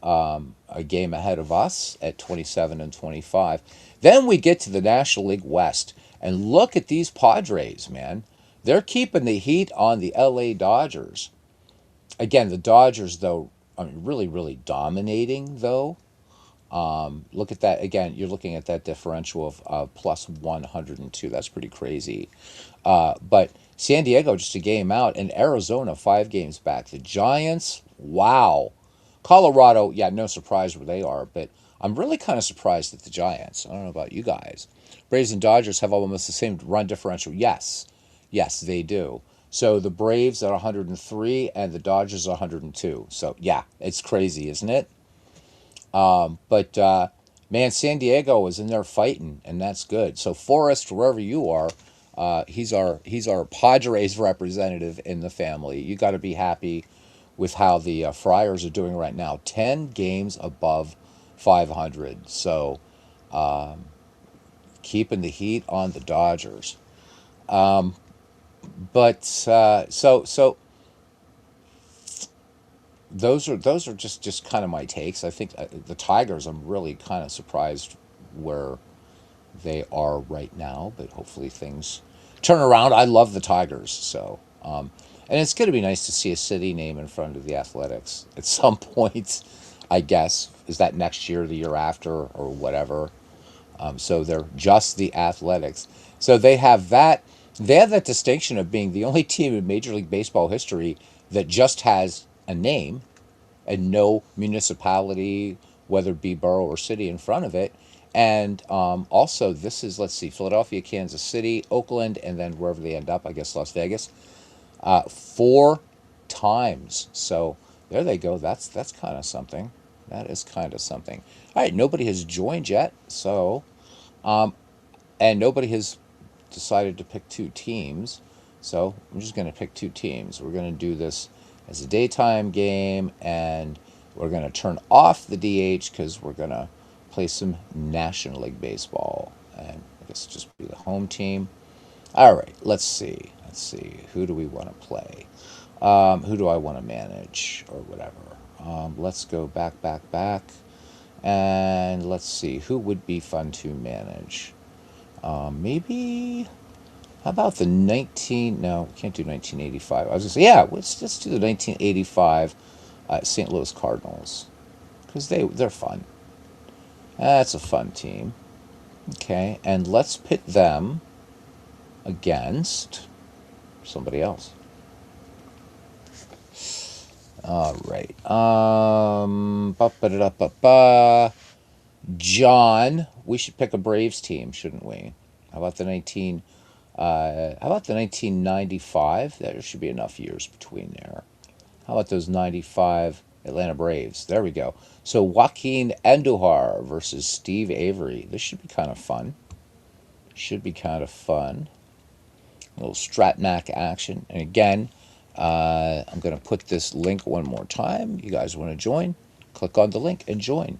a game ahead of us at 27-25. Then we get to the National League West, and look at these Padres, man. They're keeping the heat on the LA Dodgers. Again, the Dodgers, though, I mean, really, really dominating, though. Look at that. Again, you're looking at that differential of plus 102. That's pretty crazy. But San Diego just a game out, and Arizona 5 games back. The Giants, wow. Colorado, yeah, no surprise where they are, but I'm really kind of surprised at the Giants. I don't know about you guys. Braves and Dodgers have almost the same run differential. Yes, yes, they do. So the Braves at 103 and the Dodgers 102. So yeah, it's crazy, isn't it? But man, San Diego is in there fighting, and that's good. So Forrest, wherever you are, he's our Padres representative in the family. You got to be happy with how the Friars are doing right now. 10 games above 500. So keeping the heat on the Dodgers. But so those are just kind of my takes. I think the Tigers. I'm really kind of surprised where they are right now, but hopefully things turn around. I love the Tigers. So And it's going to be nice to see a city name in front of the Athletics at some point, I guess. Is that next year, the year after, or whatever? So they're just the Athletics. So they have that. They have that distinction of being the only team in Major League Baseball history that just has a name and no municipality, whether it be borough or city, in front of it. And also, this is, let's see, Philadelphia, Kansas City, Oakland, and then wherever they end up, I guess Las Vegas, 4 times. So there they go. That's kind of something. That is kind of something. All right, nobody has joined yet, so and nobody has decided to pick two teams. So I'm just going to pick two teams. We're going to do this as a daytime game, and we're going to turn off the DH because we're going to play some National League Baseball. And I guess just be the home team. All right, let's see. Let's see. Who do we want to play? Who do I want to manage or whatever? Let's go back, back, back. And let's see. Who would be fun to manage? Maybe. How about the 19? No, we can't do 1985. I was going to say, yeah, let's do the 1985 St. Louis Cardinals because they're fun. That's a fun team. Okay, and let's pit them against somebody else. All right. John, we should pick a Braves team, shouldn't we? How about the 1995? There should be enough years between there. How about those 95 Atlanta Braves? There we go. So Joaquin Andujar versus Steve Avery. This should be kind of fun. Should be kind of fun. A little Strat action. And again, I'm going to put this link one more time. You guys want to join? Click on the link and join.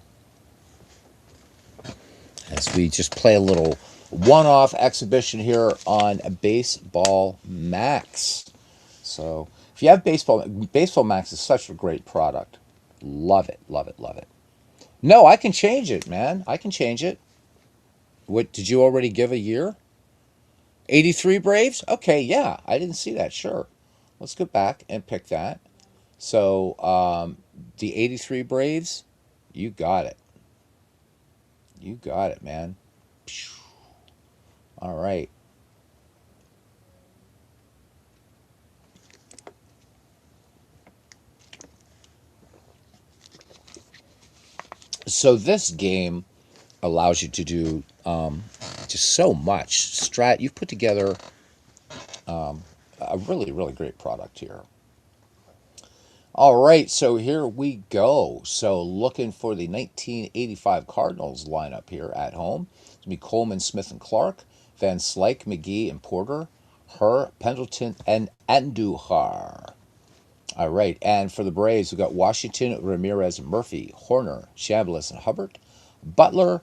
As we just play a little one-off exhibition here on Baseball Max. So if you have Baseball Max is such a great product. Love it, love it, love it. No, I can change it, man. I can change it. What did you already give a year? 83 Braves? Okay, yeah. I didn't see that. Sure. Let's go back and pick that. So, the 83 Braves, you got it. You got it, man. All right. So this game allows you to do just so much. Strat, you've put together a really, really great product here. All right, so here we go. So looking for the 1985 Cardinals lineup here at home. It's going to be Coleman, Smith, and Clark, Van Slyke, McGee, and Porter, Herr, Pendleton, and Andujar. All right, and for the Braves, we've got Washington, Ramirez, Murphy, Horner, Chambliss, and Hubbard, Butler,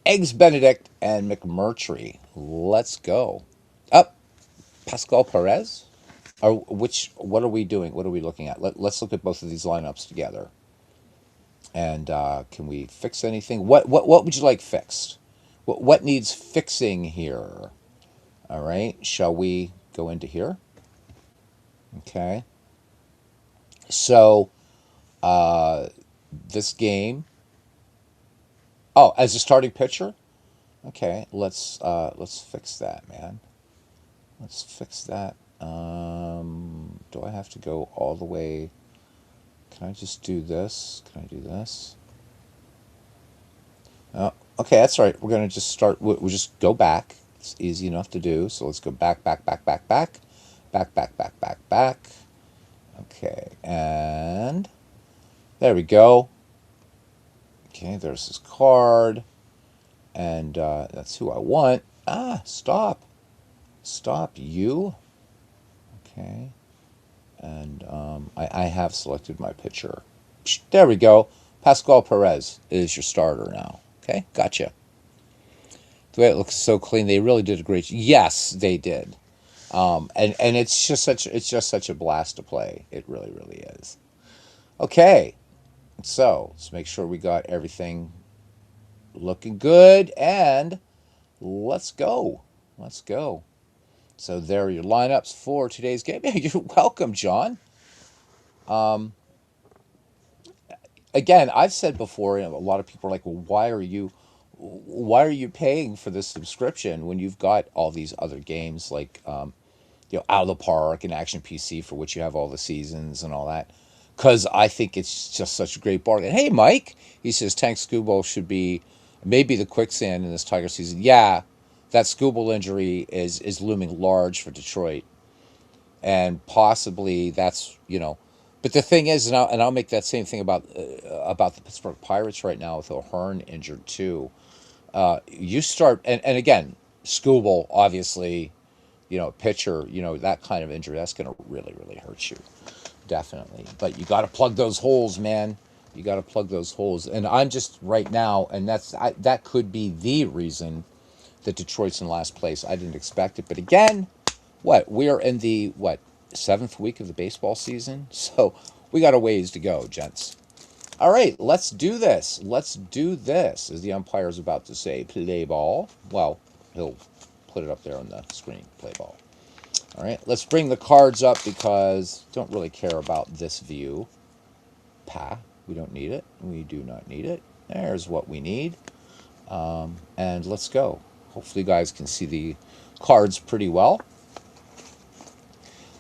Eggs Benedict, and McMurtry. Let's go. Up, Pascal Perez. Or which? What are we doing? What are we looking at? Let's look at both of these lineups together. And can we fix anything? What would you like fixed? What needs fixing here? All right. Shall we go into here? Okay. So this game. Oh, as a starting pitcher. Okay. Let's fix that, man. Let's fix that. Do I have to go all the way? Can I just do this? Can I do this? Oh, okay, that's right. We're going to just start. We'll just go back. It's easy enough to do. So let's go back, back, back, back, back, back, back, back, back, back. Okay, and there we go. Okay, there's his card. And that's who I want. Ah, stop. Stop, you. Okay. And I have selected my pitcher. There we go. Pascal Perez is your starter now. Okay, gotcha. The way it looks so clean, they really did a great job. Yes, they did. And it's just such a blast to play. It really, really is. Okay, so let's make sure we got everything looking good, and let's go. Let's go. So there are your lineups for today's game. Yeah, you're welcome, John. Um, Again, I've said before, a lot of people are like, "Well, why are you paying for this subscription when you've got all these other games like Out of the Park and Action PC for which you have all the seasons and all that?" Because I think it's just such a great bargain. Hey, Mike, he says Tank Scooble should be maybe the quicksand in this Tiger season. Yeah, that Scooble injury is looming large for Detroit, and possibly that's. But the thing is, and I'll make that same thing about the Pittsburgh Pirates right now with O'Hearn injured too. You start and again, Scooble obviously, pitcher, that kind of injury that's going to really really hurt you, definitely. But you got to plug those holes, man. You got to plug those holes, and I'm just right now, and that could be the reason that Detroit's in last place. I didn't expect it, but again, we are in the seventh week of the baseball season, so we got a ways to go, gents. All right, let's do this. Let's do this. As the umpire is about to say, play ball. Well, he'll put it up there on the screen, play ball. All right, let's bring the cards up because don't really care about this view. We don't need it. We do not need it. There's what we need. And let's go. Hopefully you guys can see the cards pretty well.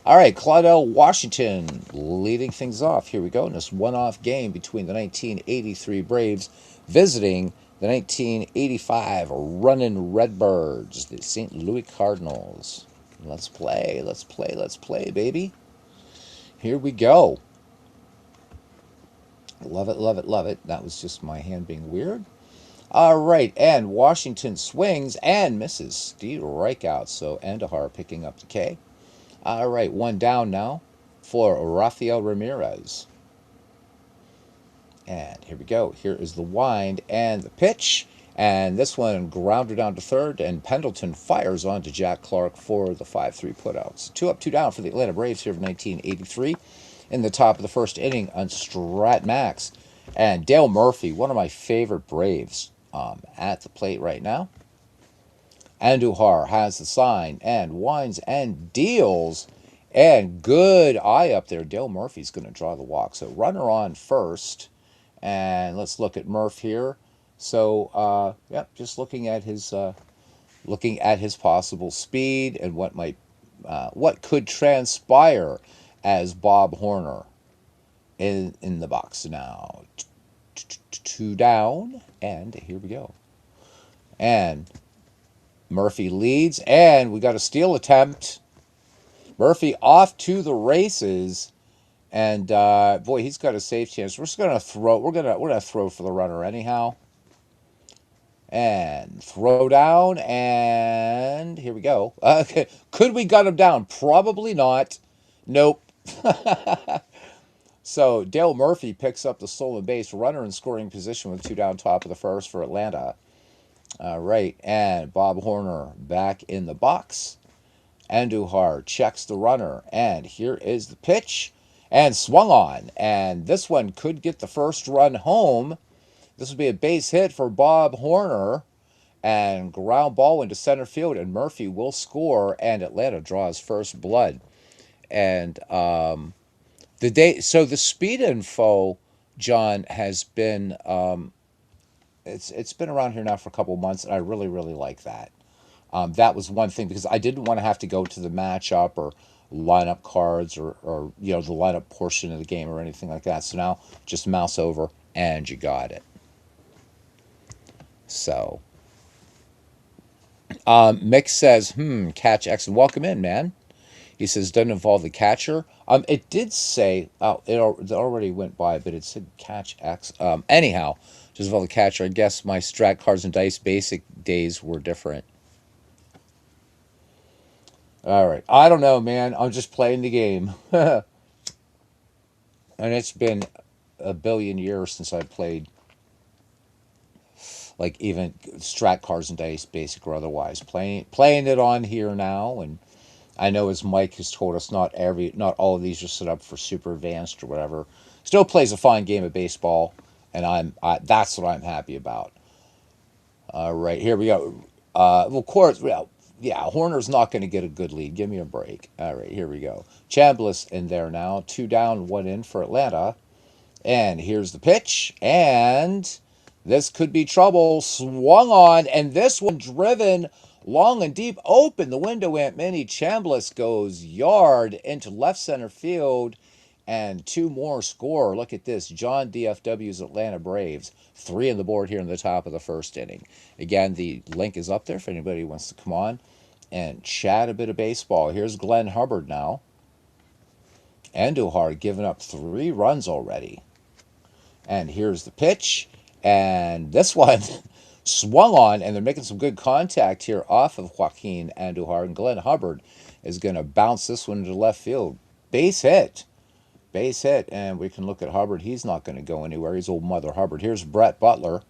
All right, Claudel Washington leading things off. Here we go in this one-off game between the 1983 Braves visiting the 1985 running Redbirds, the St. Louis Cardinals. Let's play, let's play, let's play, baby. Here we go. Love it, love it, love it. That was just my hand being weird. All right, and Washington swings and misses. Strikeout, so Andahar picking up the K. All right, one down now for Rafael Ramirez. And here we go. Here is the wind and the pitch. And this one grounded down to third, and Pendleton fires on to Jack Clark for the 5-3 putouts. 2 up, 2 down for the Atlanta Braves here of 1983 in the top of the first inning on Strat Max. And Dale Murphy, one of my favorite Braves, at the plate right now. Andujar has the sign and winds and deals. And good eye up there. Dale Murphy's going to draw the walk. So runner on first. And let's look at Murph here. So, just looking at his possible speed and what could transpire as Bob Horner in the box now. 2 down, and here we go. And Murphy leads, and we got a steal attempt. Murphy off to the races, and boy, he's got a safe chance. We're just gonna throw. We're gonna throw for the runner anyhow, and throw down, and here we go. Okay, could we got him down? Probably not. Nope. So Dale Murphy picks up the stolen base, runner in scoring position with 2 down, top of the first for Atlanta. All right, and Bob Horner back in the box. Andujar checks the runner, and here is the pitch, and swung on. And this one could get the first run home. This would be a base hit for Bob Horner, and ground ball into center field, and Murphy will score, and Atlanta draws first blood. And so the speed info, John, has been it's been around here now for a couple of months, and I really really like that. That was one thing because I didn't want to have to go to the matchup or lineup cards or the lineup portion of the game or anything like that. So now just mouse over and you got it. So Mick says, catch X and welcome in, man. He says doesn't involve the catcher. It did say it already went by, but it said catch X. Anyhow, just involve the catcher. I guess my Strat cards and dice basic days were different. All right. I don't know, man. I'm just playing the game. And it's been a billion years since I played, like, even Strat cards and dice, basic or otherwise. Playing it on here now, and I know as Mike has told us, not all of these are set up for super advanced or whatever. Still plays a fine game of baseball, and that's what I'm happy about. All right, here we go. Of course, Yeah, Horner's not going to get a good lead. Give me a break. All right, here we go. Chambliss in there now. 2 down, 1 in for Atlanta. And here's the pitch. And this could be trouble. Swung on. And this one driven long and deep. Open. The window went mini. Chambliss goes yard into left center field. And 2 more score. Look at this. John DFW's Atlanta Braves. 3 on the board here in the top of the first inning. Again, the link is up there if anybody wants to come on and chat a bit of baseball. Here's Glenn Hubbard now. Andujar giving up 3 runs already. And here's the pitch. And this one swung on, and they're making some good contact here off of Joaquin Andujar. And Glenn Hubbard is going to bounce this one into left field. Base hit. Base hit. And we can look at Hubbard. He's not going to go anywhere. He's old Mother Hubbard. Here's Brett Butler.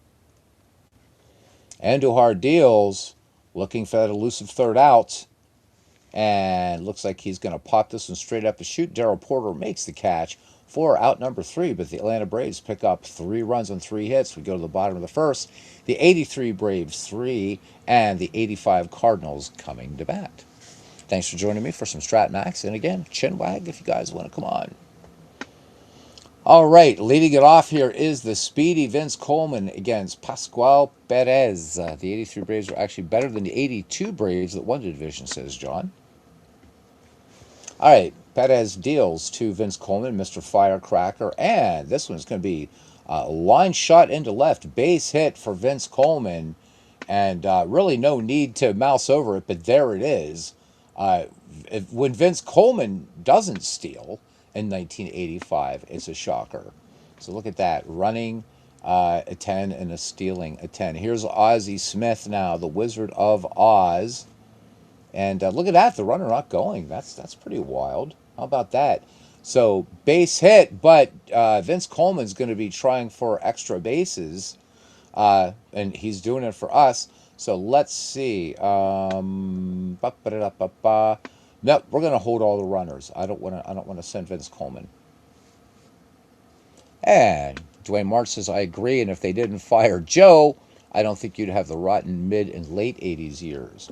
Andujar deals, looking for that elusive third out. And looks like he's going to pop this one straight up the chute. Darrell Porter makes the catch for out number 3, but the Atlanta Braves pick up 3 runs on 3 hits. We go to the bottom of the first. The 83 Braves 3 and the 85 Cardinals coming to bat. Thanks for joining me for some Strat Max. And again, Chinwag if you guys want to come on. All right, leading it off here is the speedy Vince Coleman against Pascual Perez. The 83 Braves are actually better than the 82 Braves that won the division, says John. All right, Perez deals to Vince Coleman, Mr. Firecracker, and this one's going to be a line shot into left, base hit for Vince Coleman, and really no need to mouse over it, but there it is. When Vince Coleman doesn't steal in 1985, it's a shocker. So look at that, running a 10 and a stealing a 10. Here's Ozzie Smith now, the Wizard of Oz. And look at that, the runner not going. That's pretty wild. How about that? So base hit, but Vince Coleman's going to be trying for extra bases, and he's doing it for us. So let's see. No, we're going to hold all the runners. I don't want to send Vince Coleman. And Dwayne March says I agree. And if they didn't fire Joe, I don't think you'd have the rotten mid and late '80s years.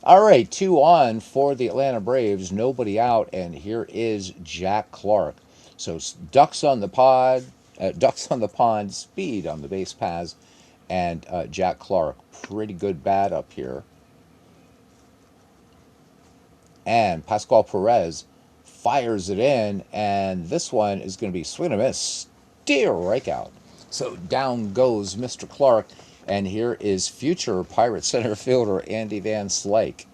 All right, 2 on for the Atlanta Braves. Nobody out, and here is Jack Clark. So ducks on the pond, speed on the base paths, and Jack Clark, pretty good bat up here. And Pascual Perez fires it in, and this one is going to be swing and a miss, steer right out. So down goes Mr. Clark. And here is future Pirate center fielder Andy Van Slyke.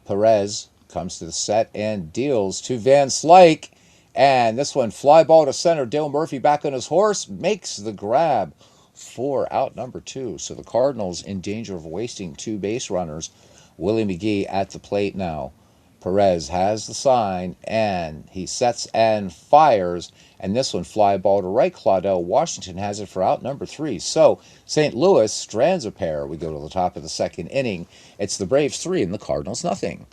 Perez comes to the set and deals to Van Slyke. And this one, fly ball to center. Dale Murphy back on his horse, makes the grab for out number 2. So the Cardinals in danger of wasting 2 base runners. Willie McGee at the plate now. Perez has the sign, and he sets and fires. And this one, fly ball to right. Claudell Washington has it for out number 3. So St. Louis strands a pair. We go to the top of the second inning. It's the Braves 3 and the Cardinals nothing.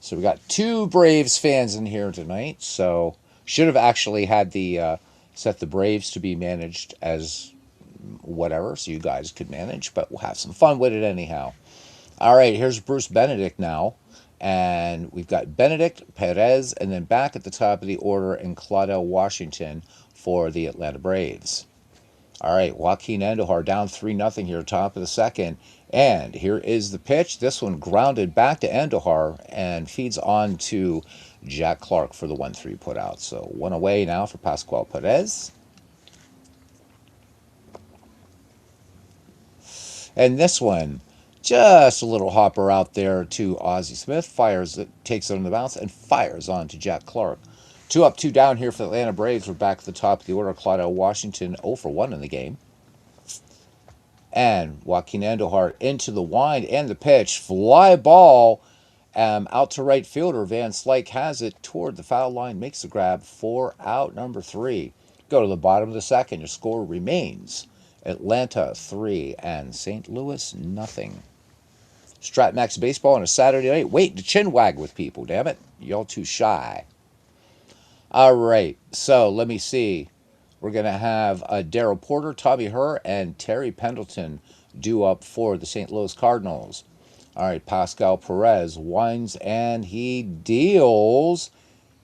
So we got 2 Braves fans in here tonight. So should have actually had the set the Braves to be managed as whatever, so you guys could manage. But we'll have some fun with it anyhow. All right, here's Bruce Benedict now. And we've got Benedict, Perez, and then back at the top of the order in Claudell Washington for the Atlanta Braves. All right, Joaquin Andujar down 3-0 here, top of the second. And here is the pitch. This one grounded back to Andujar and feeds on to Jack Clark for the 1-3 put out. So 1 away now for Pascual Perez. And this one, just a little hopper out there to Ozzie Smith. Fires it, takes it on the bounce, and fires on to Jack Clark. 2 up, 2 down here for the Atlanta Braves. We're back at the top of the order. Claudell Washington 0 for 1 in the game. And Joaquin Andujar into the wind and the pitch. Fly ball out to right fielder. Van Slyke has it toward the foul line. Makes the grab for out number 3. Go to the bottom of the second. Your score remains Atlanta 3 and St. Louis nothing. Strat Max Baseball on a Saturday night. Wait to chin wag with people, damn it. Y'all too shy. All right, so let me see. We're going to have Darrell Porter, Tommy Herr, and Terry Pendleton due up for the St. Louis Cardinals. All right, Pascal Perez winds and he deals.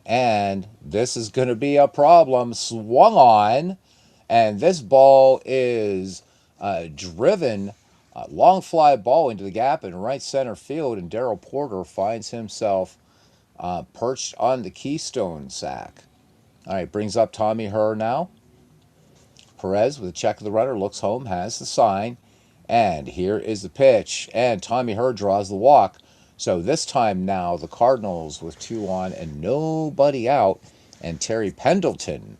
And this is going to be a problem. Swung on. And this ball is driven, long fly ball into the gap in right center field. And Darrell Porter finds himself perched on the Keystone sack. All right, brings up Tommy Herr now. Perez with a check of the runner, looks home, has the sign. And here is the pitch. And Tommy Herr draws the walk. So this time now, the Cardinals with 2 on and nobody out. And Terry Pendleton.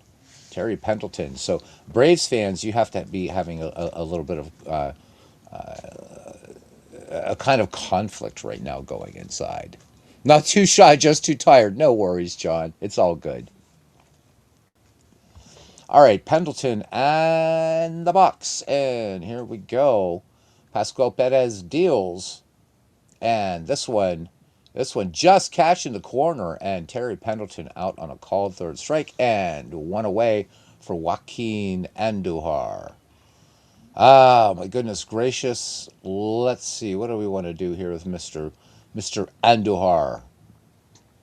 So Braves fans, you have to be having a little bit of a kind of conflict right now going inside. Not too shy, just too tired. No worries, John. It's all good. All right, Pendleton and the box. And here we go. Pascual Perez deals. And this one just catching the corner. And Terry Pendleton out on a called third strike. And one away for Joaquin Andujar. Ah, my goodness gracious. Let's see. What do we want to do here with Mr. Andujar?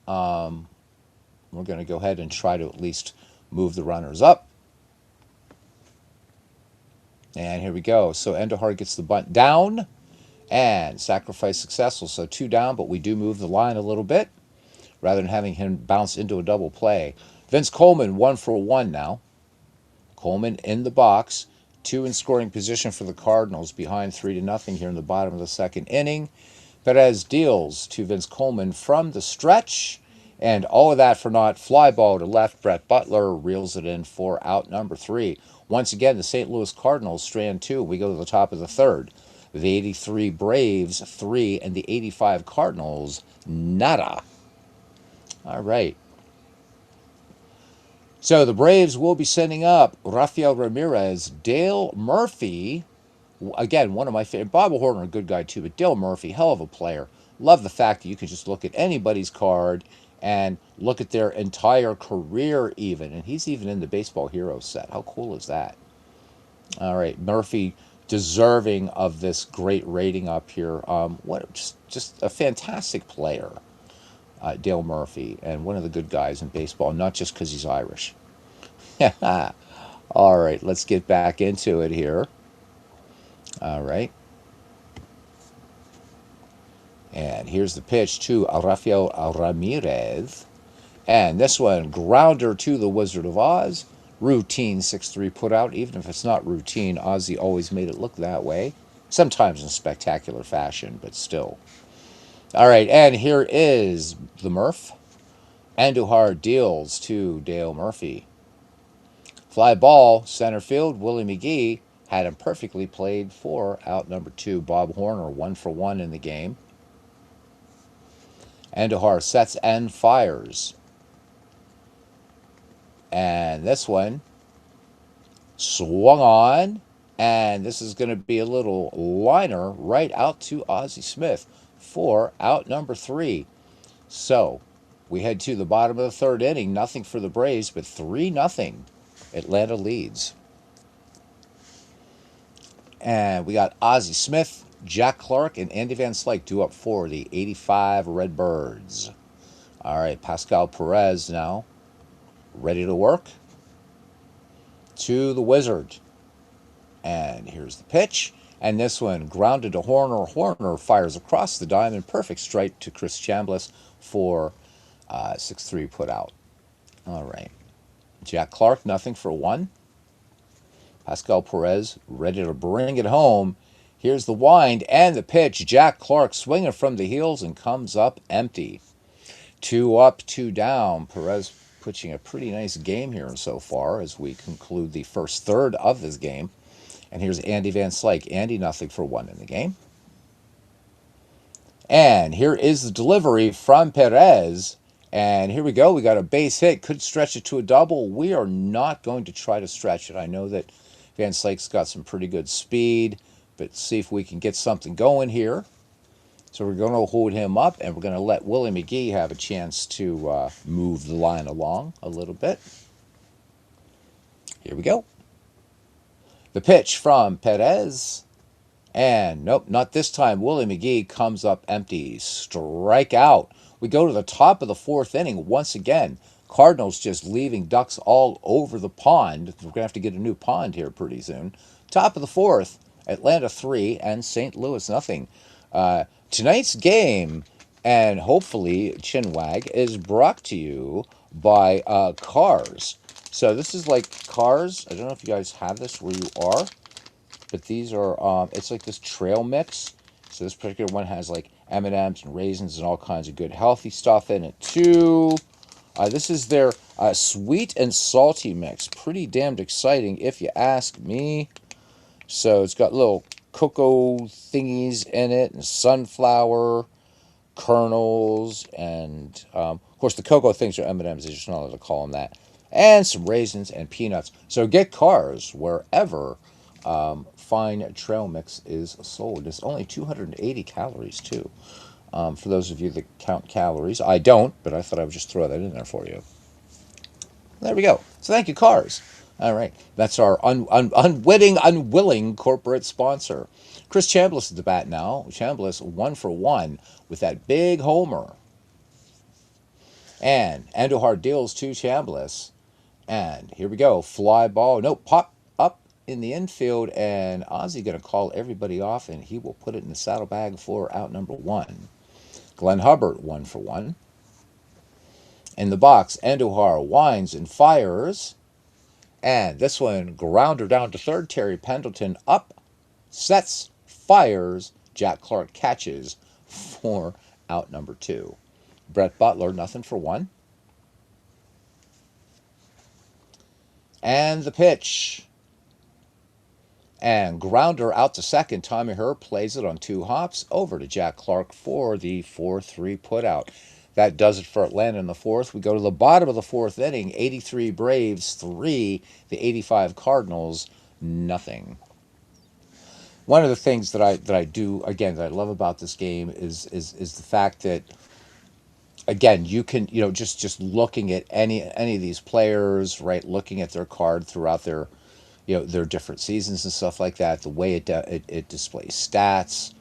We're going to go ahead and try to at least move the runners up. And here we go. So Andujar gets the bunt down and sacrifice successful. So 2 down, but we do move the line a little bit rather than having him bounce into a double play. Vince Coleman 1 for 1 now. Coleman in the box. 2 in scoring position for the Cardinals, behind 3-0 here in the bottom of the second inning. Perez deals to Vince Coleman from the stretch. And all of that for naught. Fly ball to left. Brett Butler reels it in for out number 3. Once again, the St. Louis Cardinals strand 2. We go to the top of the third. The 83 Braves 3 and the 85 Cardinals nada. All right. So the Braves will be sending up Rafael Ramirez, Dale Murphy. Again, one of my favorite. Bob Horner, a good guy too, but Dale Murphy, hell of a player. Love the fact that you can just look at anybody's card and look at their entire career even. And he's even in the Baseball Heroes set. How cool is that? All right, Murphy deserving of this great rating up here. What just a fantastic player, Dale Murphy, and one of the good guys in baseball, not just because he's Irish. All right, let's get back into it here. All right. And here's the pitch to Rafael Ramirez. And this one, grounder to the Wizard of Oz. Routine 6-3 put out. Even if it's not routine, Ozzy always made it look that way. Sometimes in spectacular fashion, but still. All right, and here is the Murph. Andujar deals to Dale Murphy. Fly ball, center field. Willie McGee had him perfectly played for out number 2. Bob Horner 1 for 1 in the game. Andujar sets and fires. And this one swung on. And this is going to be a little liner right out to Ozzie Smith for out number 3. So we head to the bottom of the third inning. Nothing for the Braves, but 3-0. Atlanta leads. And we got Ozzie Smith, Jack Clark, and Andy Van Slyke due up for the 85 Redbirds. All right, Pascal Perez now ready to work to the Wizard. And here's the pitch. And this one grounded to Horner. Horner fires across the diamond. Perfect strike to Chris Chambliss for 6-3 put out. All right. Jack Clark, nothing for 1. Pascal Perez ready to bring it home. Here's the wind and the pitch. Jack Clark swinging from the heels and comes up empty. 2 up, 2 down. Perez pitching a pretty nice game here so far as we conclude the first third of this game. And here's Andy Van Slyke. Andy, nothing for 1 in the game. And here is the delivery from Perez. And here we go. We got a base hit. Could stretch it to a double. We are not going to try to stretch it. I know that Van Slyke's got some pretty good speed, but see if we can get something going here. So we're going to hold him up, and we're going to let Willie McGee have a chance to move the line along a little bit. Here we go. The pitch from Perez. And nope, not this time. Willie McGee comes up empty. Strike out. We go to the top of the fourth inning once again. Cardinals just leaving ducks all over the pond. We're going to have to get a new pond here pretty soon. Top of the fourth, Atlanta 3 and St. Louis nothing. Tonight's game, and hopefully Chinwag, is brought to you by Cars. So this is like Cars. I don't know if you guys have this where you are, but these are it's like this trail mix. So this particular one has like M&Ms and raisins and all kinds of good healthy stuff in it too. This is their sweet and salty mix. Pretty damned exciting if you ask me. So it's got little cocoa thingies in it and sunflower kernels and of course the cocoa things are M&Ms. They're just not allowed to call them that. And some raisins and peanuts. So get Cars wherever fine trail mix is sold. It's only 280 calories too. For those of you that count calories, I don't, but I thought I would just throw that in there for you. There we go. So thank you, Cars. All right, that's our unwilling corporate sponsor. Chris Chambliss at the bat now. Chambliss 1-for-1 with that big homer. And Andujar deals to Chambliss. And here we go. Fly ball. No, pop up in the infield. And Ozzy going to call everybody off, and he will put it in the saddlebag for out number 1. Glenn Hubbard 1-for-1. In the box, Andujar winds and fires. And this one, grounder down to third. Terry Pendleton up, sets, fires. Jack Clark catches for out number 2. Brett Butler, 0-for-1. And the pitch. And grounder out to second. Tommy Herr plays it on 2 hops over to Jack Clark for the 4-3 putout. That does it for Atlanta in the fourth. We go to the bottom of the fourth inning. 83 Braves, 3. The 85 Cardinals, nothing. One of the things that I do, again, that I love about this game is the fact that, again, you can, just looking at any of these players, right, looking at their card throughout their different seasons and stuff like that, the way it displays stats,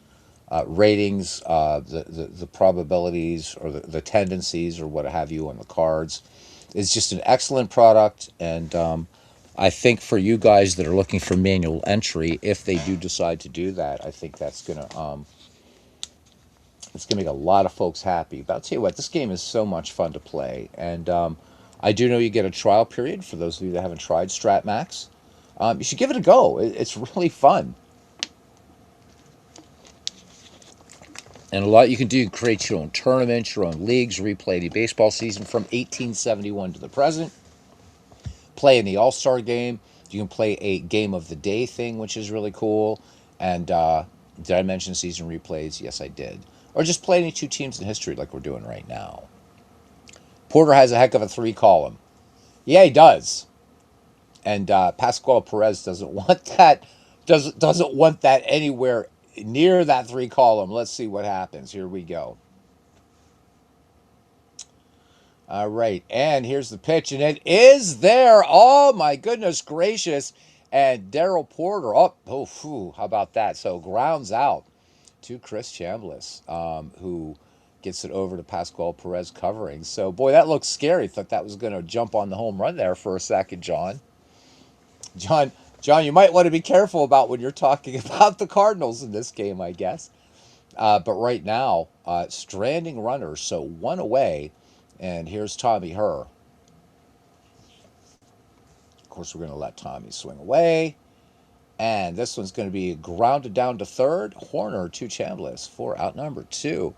ratings, the probabilities or the tendencies or what have you on the cards. It's just an excellent product, and I think for you guys that are looking for manual entry, if they do decide to do that, I think that's gonna it's gonna make a lot of folks happy. But I'll tell you what, this game is so much fun to play, and I do know you get a trial period for those of you that haven't tried Strat Max. You should give it a go. It's really fun. And a lot you can do. You can create your own tournaments, your own leagues, replay the baseball season from 1871 to the present. Play in the All-Star game. You can play a game of the day thing, which is really cool. And did I mention season replays? Yes, I did. Or just play any 2 teams in history like we're doing right now. Porter has a heck of a 3 column. Yeah, he does. And Pascual Perez doesn't want that. Doesn't want that anywhere near that 3 column. Let's see what happens. Here we go. All right, and here's the pitch, and it is there. Oh my goodness gracious! And Daryl Porter. How about that? So grounds out to Chris Chambliss, who gets it over to Pascual Perez covering. So boy, that looks scary. Thought that was going to jump on the home run there for a second, John. John, you might want to be careful about when you're talking about the Cardinals in this game, I guess. But right now, stranding runners, so 1 away, and here's Tommy Herr. Of course, we're going to let Tommy swing away. And this one's going to be grounded down to third. Horner to Chambliss for out number 2.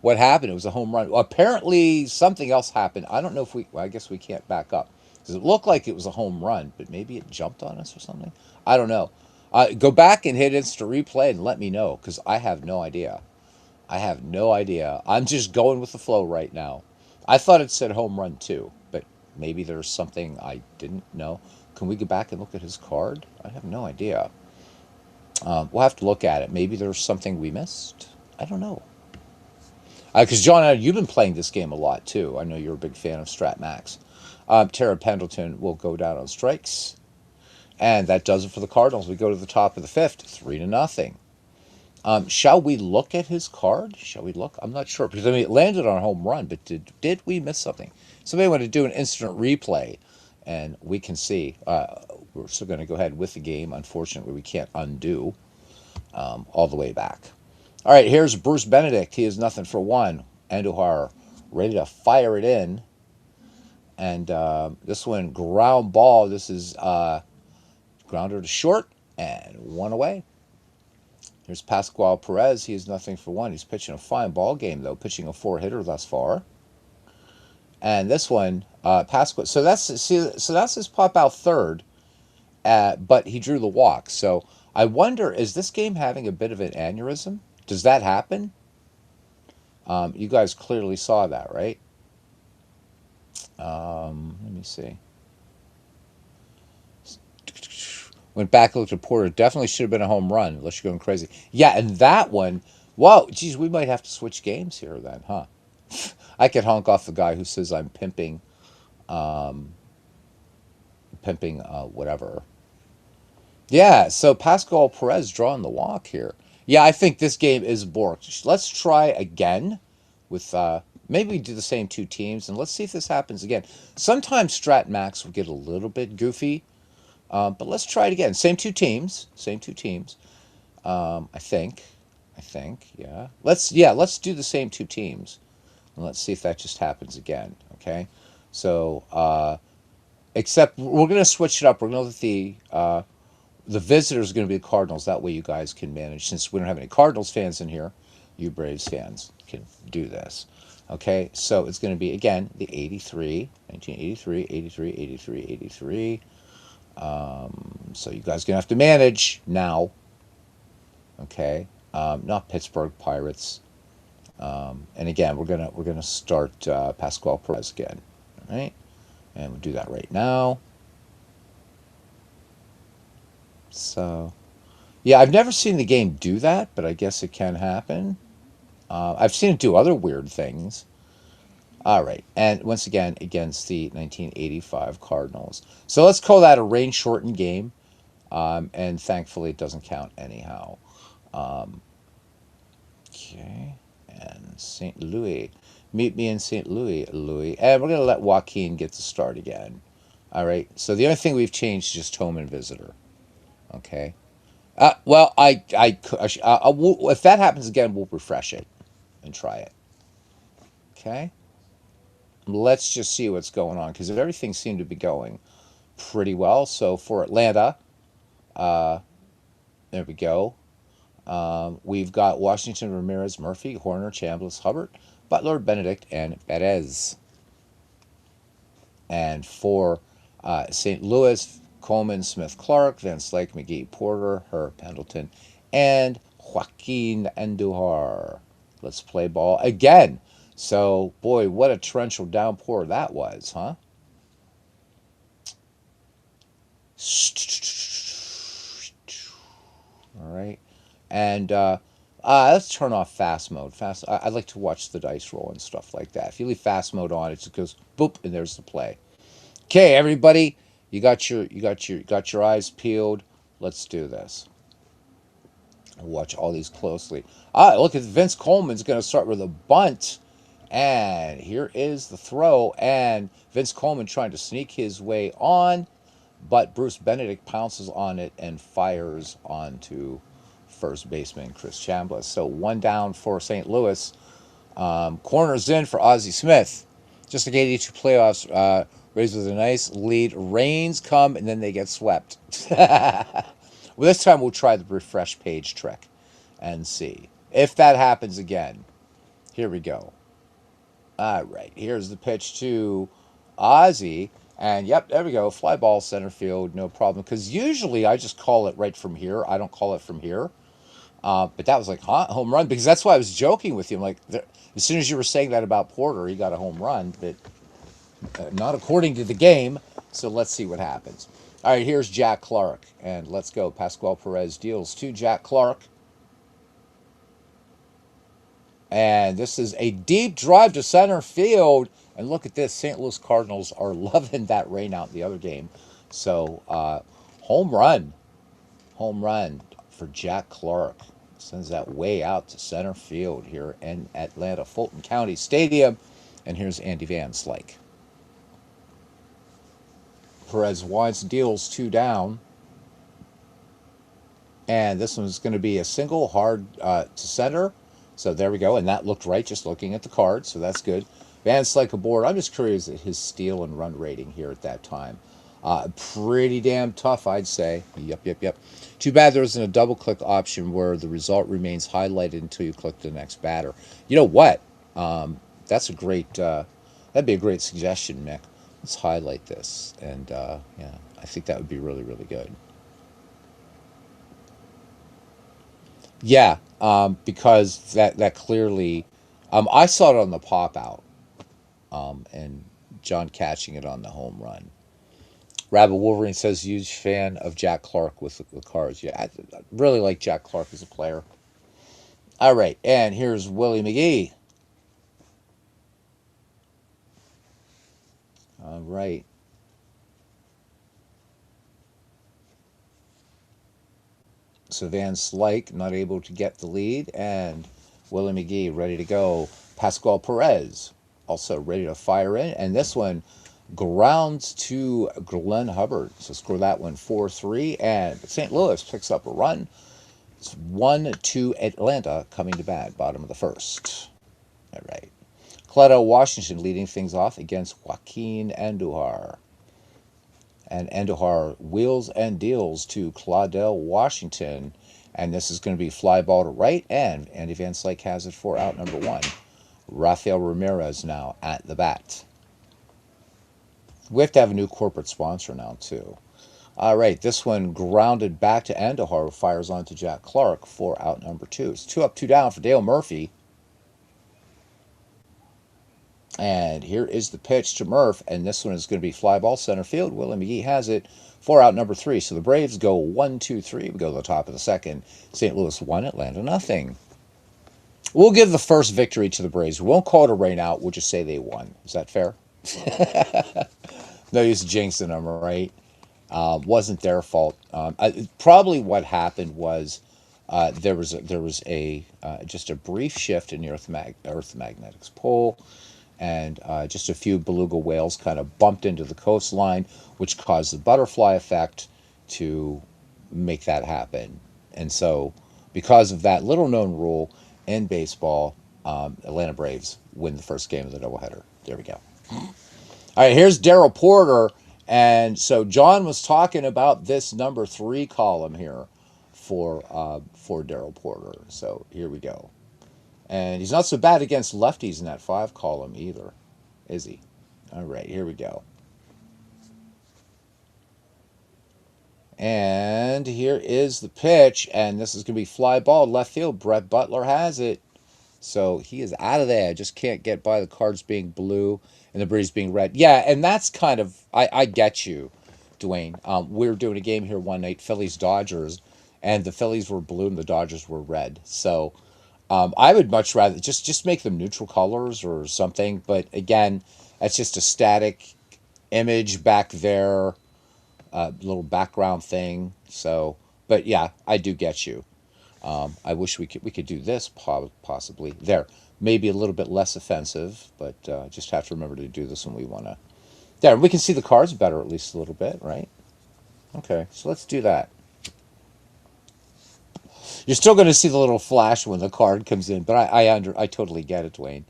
What happened? It was a home run. Well, apparently, something else happened. I don't know if I guess we can't back up. Because it looked like it was a home run, but maybe it jumped on us or something. I don't know. Go back and hit instant replay and let me know, because I have no idea. I have no idea. I'm just going with the flow right now. I thought it said home run too, but maybe there's something I didn't know. Can we go back and look at his card? I have no idea. We'll have to look at it. Maybe there's something we missed. I don't know. Because John, you've been playing this game a lot too. I know you're a big fan of Strat Max. Terry Pendleton will go down on strikes. And that does it for the Cardinals. We go to the top of the 5th, 3-0. Shall we look at his card? Shall we look? I'm not sure because I mean it landed on a home run, but did we miss something? Somebody want to do an instant replay, and we can see. We're still going to go ahead with the game. Unfortunately, we can't undo all the way back. All right, here's Bruce Benedict. He is nothing for one. Andujar ready to fire it in, and this one ground ball. This is grounder to short and one away. Here's Pascual Perez. He is nothing for one. He's pitching a fine ball game, though, pitching a four-hitter thus far. And this one, Pascual. So that's his pop out third, but he drew the walk. So I wonder, is this game having a bit of an aneurysm? Does that happen? You guys clearly saw that, right? Let me see. Went back, looked at Porter. Definitely should have been a home run, unless you're going crazy. Yeah, and that one, whoa, geez, we might have to switch games here then, huh? I could honk off the guy who says I'm pimping whatever. Yeah, so Pascal Perez drawing the walk here. Yeah, I think this game is borked. Let's try again with maybe we do the same two teams and let's see if this happens again. Sometimes Strat Max will get a little bit goofy, but let's try it again. Same two teams. Same two teams. I think. Let's do the same two teams. And let's see if that just happens again. Okay. So except we're gonna switch it up. We're gonna let the visitor is going to be the Cardinals. That way you guys can manage. Since we don't have any Cardinals fans in here, you Braves fans can do this. Okay, so it's going to be, again, the 83, 1983, 83, 83, 83. So you guys are going to have to manage now. Okay, not Pittsburgh Pirates. And again, we're gonna start Pascual Perez again. All right, and we'll do that right now. So, yeah, I've never seen the game do that, but I guess it can happen. I've seen it do other weird things. All right, and once again against the 1985 Cardinals. So let's call that a rain shortened game, and thankfully it doesn't count anyhow. Um, okay, and St. Louis. Meet me in St. Louis, Louis. And we're going to let Joaquin get to start again. All right, so the only thing we've changed is just home and visitor. Okay. Well, if that happens again, we'll refresh it and try it. Okay. Let's just see what's going on because everything seemed to be going pretty well. So for Atlanta, uh, there we go. We've got Washington, Ramirez, Murphy, Horner, Chambliss, Hubbard, Butler, Benedict, and Perez. And for St. Louis, Coleman, Smith, Clark, Van Slyke, McGee, Porter, Herb, Pendleton, and Joaquin Andujar. Let's play ball again. So, boy, what a torrential downpour that was, huh? All right. And let's turn off fast mode. I'd like to watch the dice roll and stuff like that. If you leave fast mode on, it just goes boop, and there's the play. Okay, everybody, you got your eyes peeled. Let's do this. Watch all these closely. Look at Vince Coleman's going to start with a bunt. And here is the throw. And Vince Coleman trying to sneak his way on. But Bruce Benedict pounces on it and fires onto first baseman Chris Chambliss. So one down for St. Louis. Corners in for Ozzie Smith. Just like 82 playoffs, Rays with a nice lead. Rains come and then they get swept. Well, this time we'll try the refresh page trick and see if that happens again. Here we go. All right, here's the pitch to Ozzie. And yep, there we go. Fly ball center field, no problem. Because usually I just call it right from here. I don't call it from here. But that was like home run because that's why I was joking with you. I'm like, as soon as you were saying that about Porter, he got a home run, but not according to the game. So let's see what happens. All right, here's Jack Clark, and let's go. Pascual Perez deals to Jack Clark. And this is a deep drive to center field. And look at this. St. Louis Cardinals are loving that rain out in the other game. So home run. Home run for Jack Clark. Sends that way out to center field here in Atlanta, Fulton County Stadium. And here's Andy Van Slyke. Perez winds deals 2 down. And this one's going to be a single hard to center. So there we go. And that looked right just looking at the card. So that's good. Van Slyke aboard. I'm just curious at his steal and run rating here at that time. Pretty damn tough, I'd say. Yep. Too bad there isn't a double click option where the result remains highlighted until you click the next batter. You know what? That's a great, that'd be a great suggestion, Mick. Let's highlight this. And yeah, I think that would be really, really good. Yeah, because that clearly, I saw it on the pop out, and John catching it on the home run. Rabbit Wolverine says huge fan of Jack Clark with the Cards. Yeah, I really like Jack Clark as a player. All right, and here's Willie McGee. All right. So Van Slyke not able to get the lead, and Willie McGee ready to go. Pascual Perez also ready to fire in, and this one grounds to Glenn Hubbard. So score that one 4-3, and St. Louis picks up a run. It's 1-2 Atlanta coming to bat, bottom of the first. All right. Cleto Washington leading things off against Joaquin Andujar. And Andujar wheels and deals to Claudel Washington. And this is going to be fly ball to right, and Andy Van Slyke has it for out number one. Rafael Ramirez now at the bat. We have to have a new corporate sponsor now, too. All right, this one grounded back to Andujar, who fires on to Jack Clark for out number two. It's 2 up, 2 down for Dale Murphy. And here is the pitch to Murph, and this one is going to be fly ball center field. Willie McGee has it for out number three. So the Braves go 1-2-3. We go to the top of the second. St. Louis 1, Atlanta nothing. We'll give the first victory to the Braves. We won't call it a rain out. We'll just say they won. Is that fair? No use jinxing them, right? Wasn't their fault. Probably what happened was there was a just a brief shift in the Earth magnetics pole, and just a few beluga whales kind of bumped into the coastline, which caused the butterfly effect to make that happen. And so, because of that little known rule in baseball, Atlanta Braves win the first game of the doubleheader. There we go. All right, here's Darrell Porter. And so John was talking about this number 3 column here for Darrell Porter. So here we go. And he's not so bad against lefties in that 5 column either, is he? All right, here we go. And here is the pitch, and this is going to be fly ball left field. Brett Butler has it. So he is out of there. Just can't get by the Cards being blue and the breeze being red. Yeah, and that's kind of, I get you, Dwayne. We were doing a game here one night, Phillies-Dodgers, and the Phillies were blue and the Dodgers were red. So I would much rather just make them neutral colors or something. But again, that's just a static image back there, little background thing. So, but yeah, I do get you. I wish we could do this possibly there. Maybe a little bit less offensive, but just have to remember to do this when we want to. There, we can see the cards better at least a little bit, right? Okay, so let's do that. You're still going to see the little flash when the card comes in, but I totally get it, Dwayne.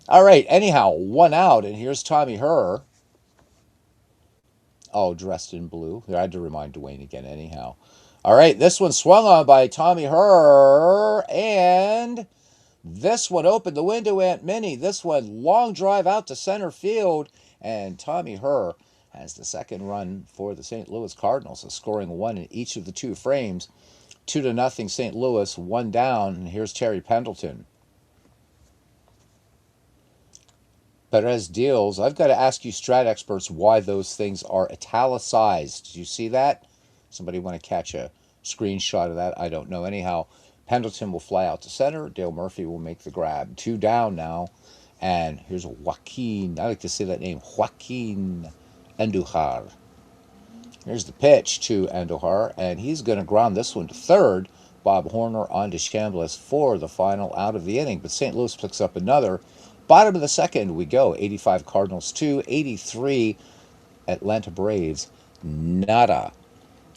All right, anyhow, 1 out, and here's Tommy Herr. Oh, dressed in blue. I had to remind Dwayne again, anyhow. All right, this one swung on by Tommy Herr, and this one opened the window, Aunt Minnie. This one long drive out to center field, and Tommy Herr has the second run for the St. Louis Cardinals, so scoring 1 in each of the 2 frames. 2-0 St. Louis, 1 down, and here's Terry Pendleton. Perez deals. I've got to ask you Strat experts why those things are italicized. Did you see that? Somebody want to catch a screenshot of that? I don't know. Anyhow, Pendleton will fly out to center. Dale Murphy will make the grab. 2 down now. And here's Joaquin. I like to say that name. Joaquin Andujar. Here's the pitch to Andujar. And he's going to ground this one to third. Bob Horner on to Chambliss for the final out of the inning. But St. Louis picks up another. Bottom of the second, we go. 85 Cardinals 2, 83 Atlanta Braves. Nada.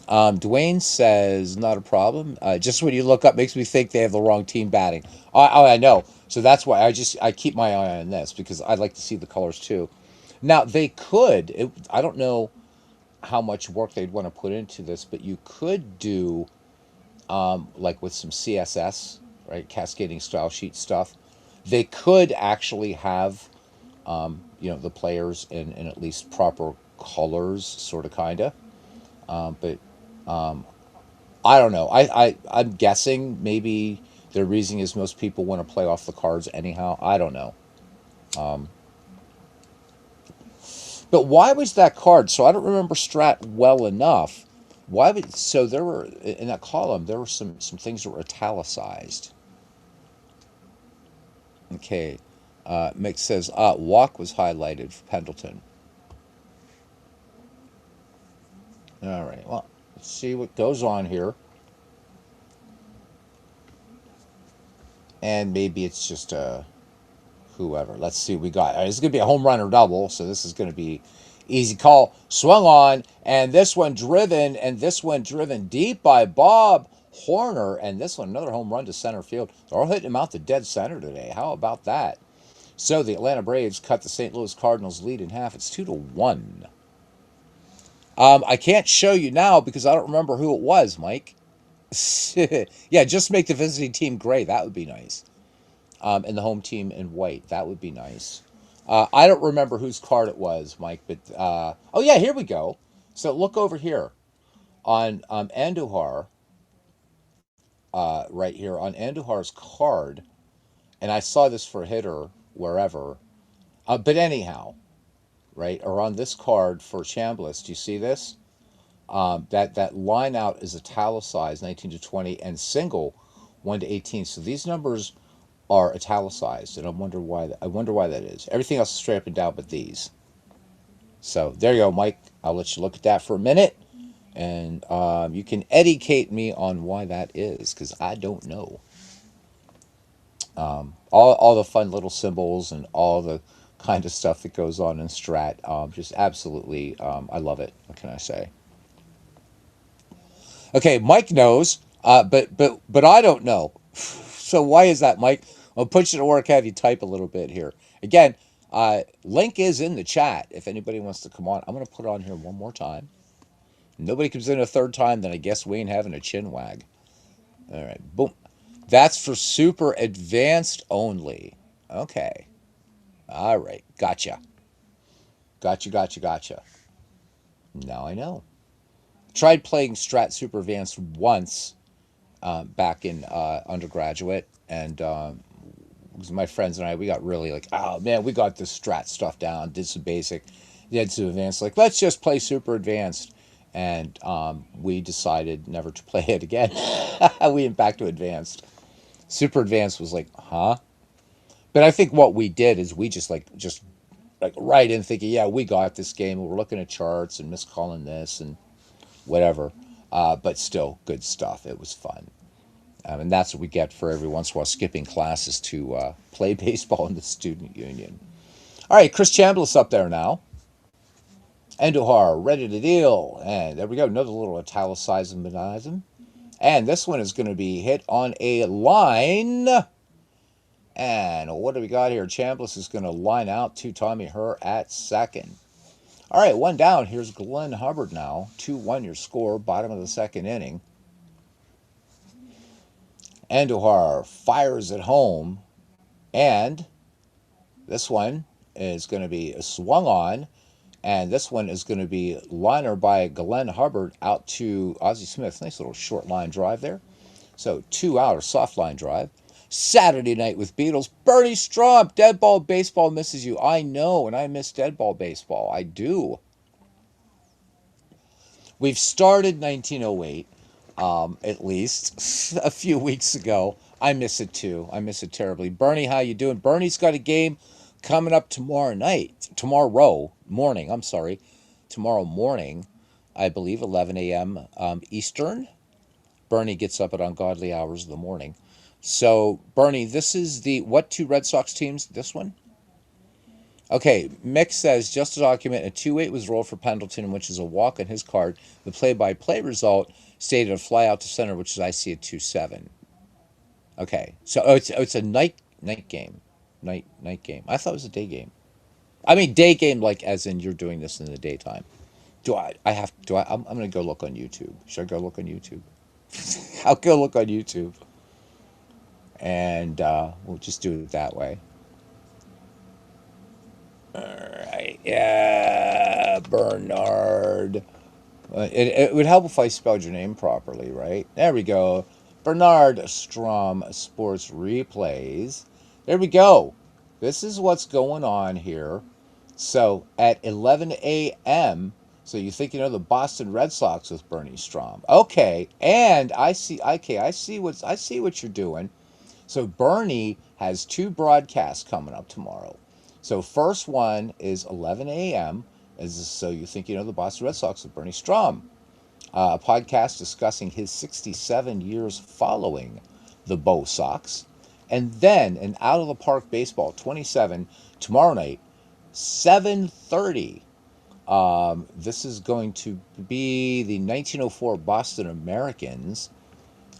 Dwayne says, not a problem. Just when you look up, makes me think they have the wrong team batting. I know. So that's why I keep my eye on this because I'd like to see the colors too. Now they could. I don't know how much work they'd want to put into this, but you could do like with some CSS, right, cascading style sheet stuff. They could actually have the players in at least proper colors, sort of, kind of. But I don't know. I'm guessing maybe their reasoning is most people want to play off the cards anyhow. I don't know. Um, but why was that card? So I don't remember Strat well enough. Why would so there were in that column there were some things that were italicized. Okay, Mick says walk was highlighted for Pendleton. All right. Well, let's see what goes on here. And maybe it's just whoever. Let's see what we got. It's going to be a home run or double, so this is going to be easy call. Swung on, and this one driven deep by Bob Horner, and this one another home run to center field. They're all hitting him out to dead center today. How about that? So the Atlanta Braves cut the St. Louis Cardinals lead in half. It's 2-1. I can't show you now because I don't remember who it was, Mike. Yeah, just make the visiting team gray. That would be nice. And the home team in white. That would be nice. I don't remember whose card it was, Mike, but oh yeah, here we go. So look over here on Andujar, right here on Andujar's card, and I saw this for hitter wherever. But anyhow, right, or on this card for Chambliss, do you see this? That line out is italicized 19 to 20 and single 1 to 18. So these numbers are italicized, and I wonder why that is. Everything else is straight up and down, but these. So there you go, Mike. I'll let you look at that for a minute, and you can educate me on why that is, because I don't know. All the fun little symbols and all the kind of stuff that goes on in Strat, just absolutely, I love it. What can I say? Okay, Mike knows, but I don't know. So why is that, Mike? I'll put you to work, have you type a little bit here. Again, link is in the chat if anybody wants to come on. I'm going to put it on here one more time. Nobody comes in a third time, then I guess we ain't having a chin wag. All right, boom. That's for super advanced only. Okay. All right, gotcha. Gotcha. Now I know. Tried playing Strat Super Advanced once back in undergraduate, and my friends and I, we got really like, oh man, we got this Strat stuff down. Did some basic, did some advanced. Like, let's just play Super Advanced, and we decided never to play it again. We went back to Advanced. Super Advanced was like, huh? But I think what we did is we just like right in thinking, yeah, we got this game. We're looking at charts and miscalling this and whatever. But still, good stuff. It was fun. And that's what we get for every once in a while skipping classes to play baseball in the student union. All right, Chris Chambliss up there now. Andujar, ready to deal. And there we go, another little italicizing. And this one is going to be hit on a line. And what do we got here? Chambliss is going to line out to Tommy Herr at second. All right, one down. Here's Glenn Hubbard now. 2-1 your score, bottom of the second inning. Andujar fires at home, and this one is going to be swung on, and this one is going to be liner by Glenn Hubbard out to Ozzie Smith. Nice little short line drive there. So 2 out or soft line drive. Saturday night with Beatles. Bernie Strom, dead ball baseball misses you. I know, and I miss dead ball baseball. I do. We've started 1908, at least a few weeks ago. I miss it too. I miss it terribly. Bernie, how you doing? Bernie's got a game coming up tomorrow morning. I'm sorry, tomorrow morning, I believe 11 a.m. Eastern. Bernie gets up at ungodly hours of the morning. So, Bernie, this is the what two Red Sox teams? This one? Okay, Mick says just to document a 2-8 was rolled for Pendleton, which is a walk on his card. The play-by-play result stated a fly out to center, which is I see a 2-7. Okay, so it's a night game, night game. I thought it was a day game. I mean day game, like as in you're doing this in the daytime. Do I have do I I'm gonna go look on YouTube. Should I go look on YouTube? I'll go look on YouTube, and we'll just do it that way. All right, yeah, Bernard. It would help if I spelled your name properly, right? There we go. Bernard Strom Sports Replays. There we go. This is what's going on here. So at 11 a.m., so you think you know the Boston Red Sox with Bernie Strom. Okay, and I see. Okay, I see what you're doing. So Bernie has two broadcasts coming up tomorrow. So first one is 11 a.m. Is so you think you know the Boston Red Sox with Bernie Strom, a podcast discussing his 67 years following the Bo Sox, and then an out of the park baseball 27 tomorrow night, 7:30. This is going to be the 1904 Boston Americans,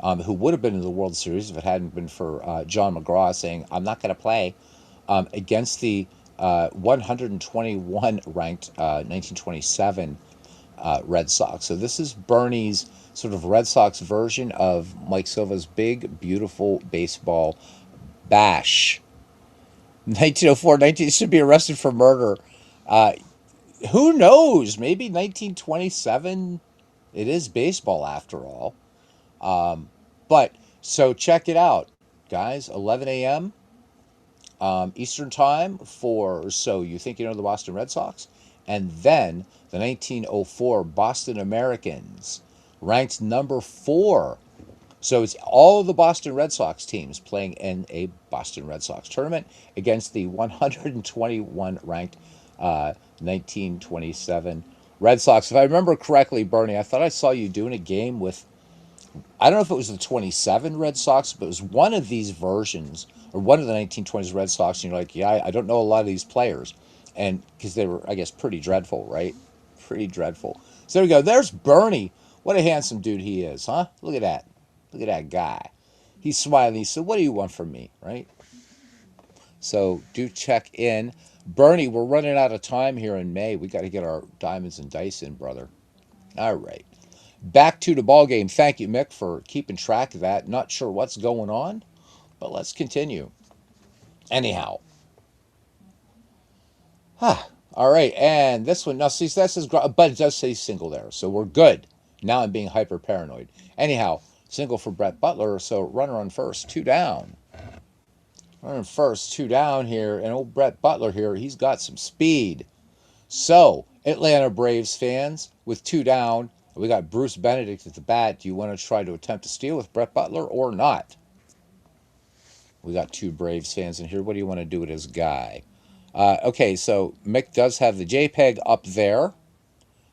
who would have been in the World Series if it hadn't been for John McGraw saying, I'm not going to play, against the 121 ranked 1927 Red Sox. So this is Bernie's sort of Red Sox version of Mike Silva's big, beautiful baseball bash. 1904, 19 should be arrested for murder. Uh, who knows? Maybe 1927. It is baseball after all. But so check it out, guys. 11 a.m. Eastern time for so you think you know the Boston Red Sox, and then the 1904 Boston Americans, ranked number 4. So it's all the Boston Red Sox teams playing in a Boston Red Sox tournament against the 121 ranked 1927 Red Sox. If I remember correctly, Bernie, I thought I saw you doing a game with, I don't know if it was the 27 Red Sox, but it was one of these versions or one of the 1920s Red Sox. And you're like, yeah, I don't know a lot of these players. And because they were, I guess, pretty dreadful, right? Pretty dreadful. So there we go. There's Bernie. What a handsome dude he is, huh? Look at that. Look at that guy. He's smiling. He said, what do you want from me, right? So do check in. Bernie, we're running out of time here in May. We got to get our diamonds and dice in, brother. All right. Back to the ball game. Thank you, Mick, for keeping track of that. Not sure what's going on, but let's continue. Anyhow. All right, and this one, now see, that says, but it does say single there, so we're good. Now I'm being hyper paranoid. Anyhow, single for Brett Butler, so runner on first, 2 down. Runner on first, 2 down here, and old Brett Butler here, he's got some speed. So, Atlanta Braves fans, with 2 down, we got Bruce Benedict at the bat. Do you want to try to attempt to steal with Brett Butler or not? We got 2 Braves fans in here. What do you want to do with this guy? Okay, so Mick does have the JPEG up there.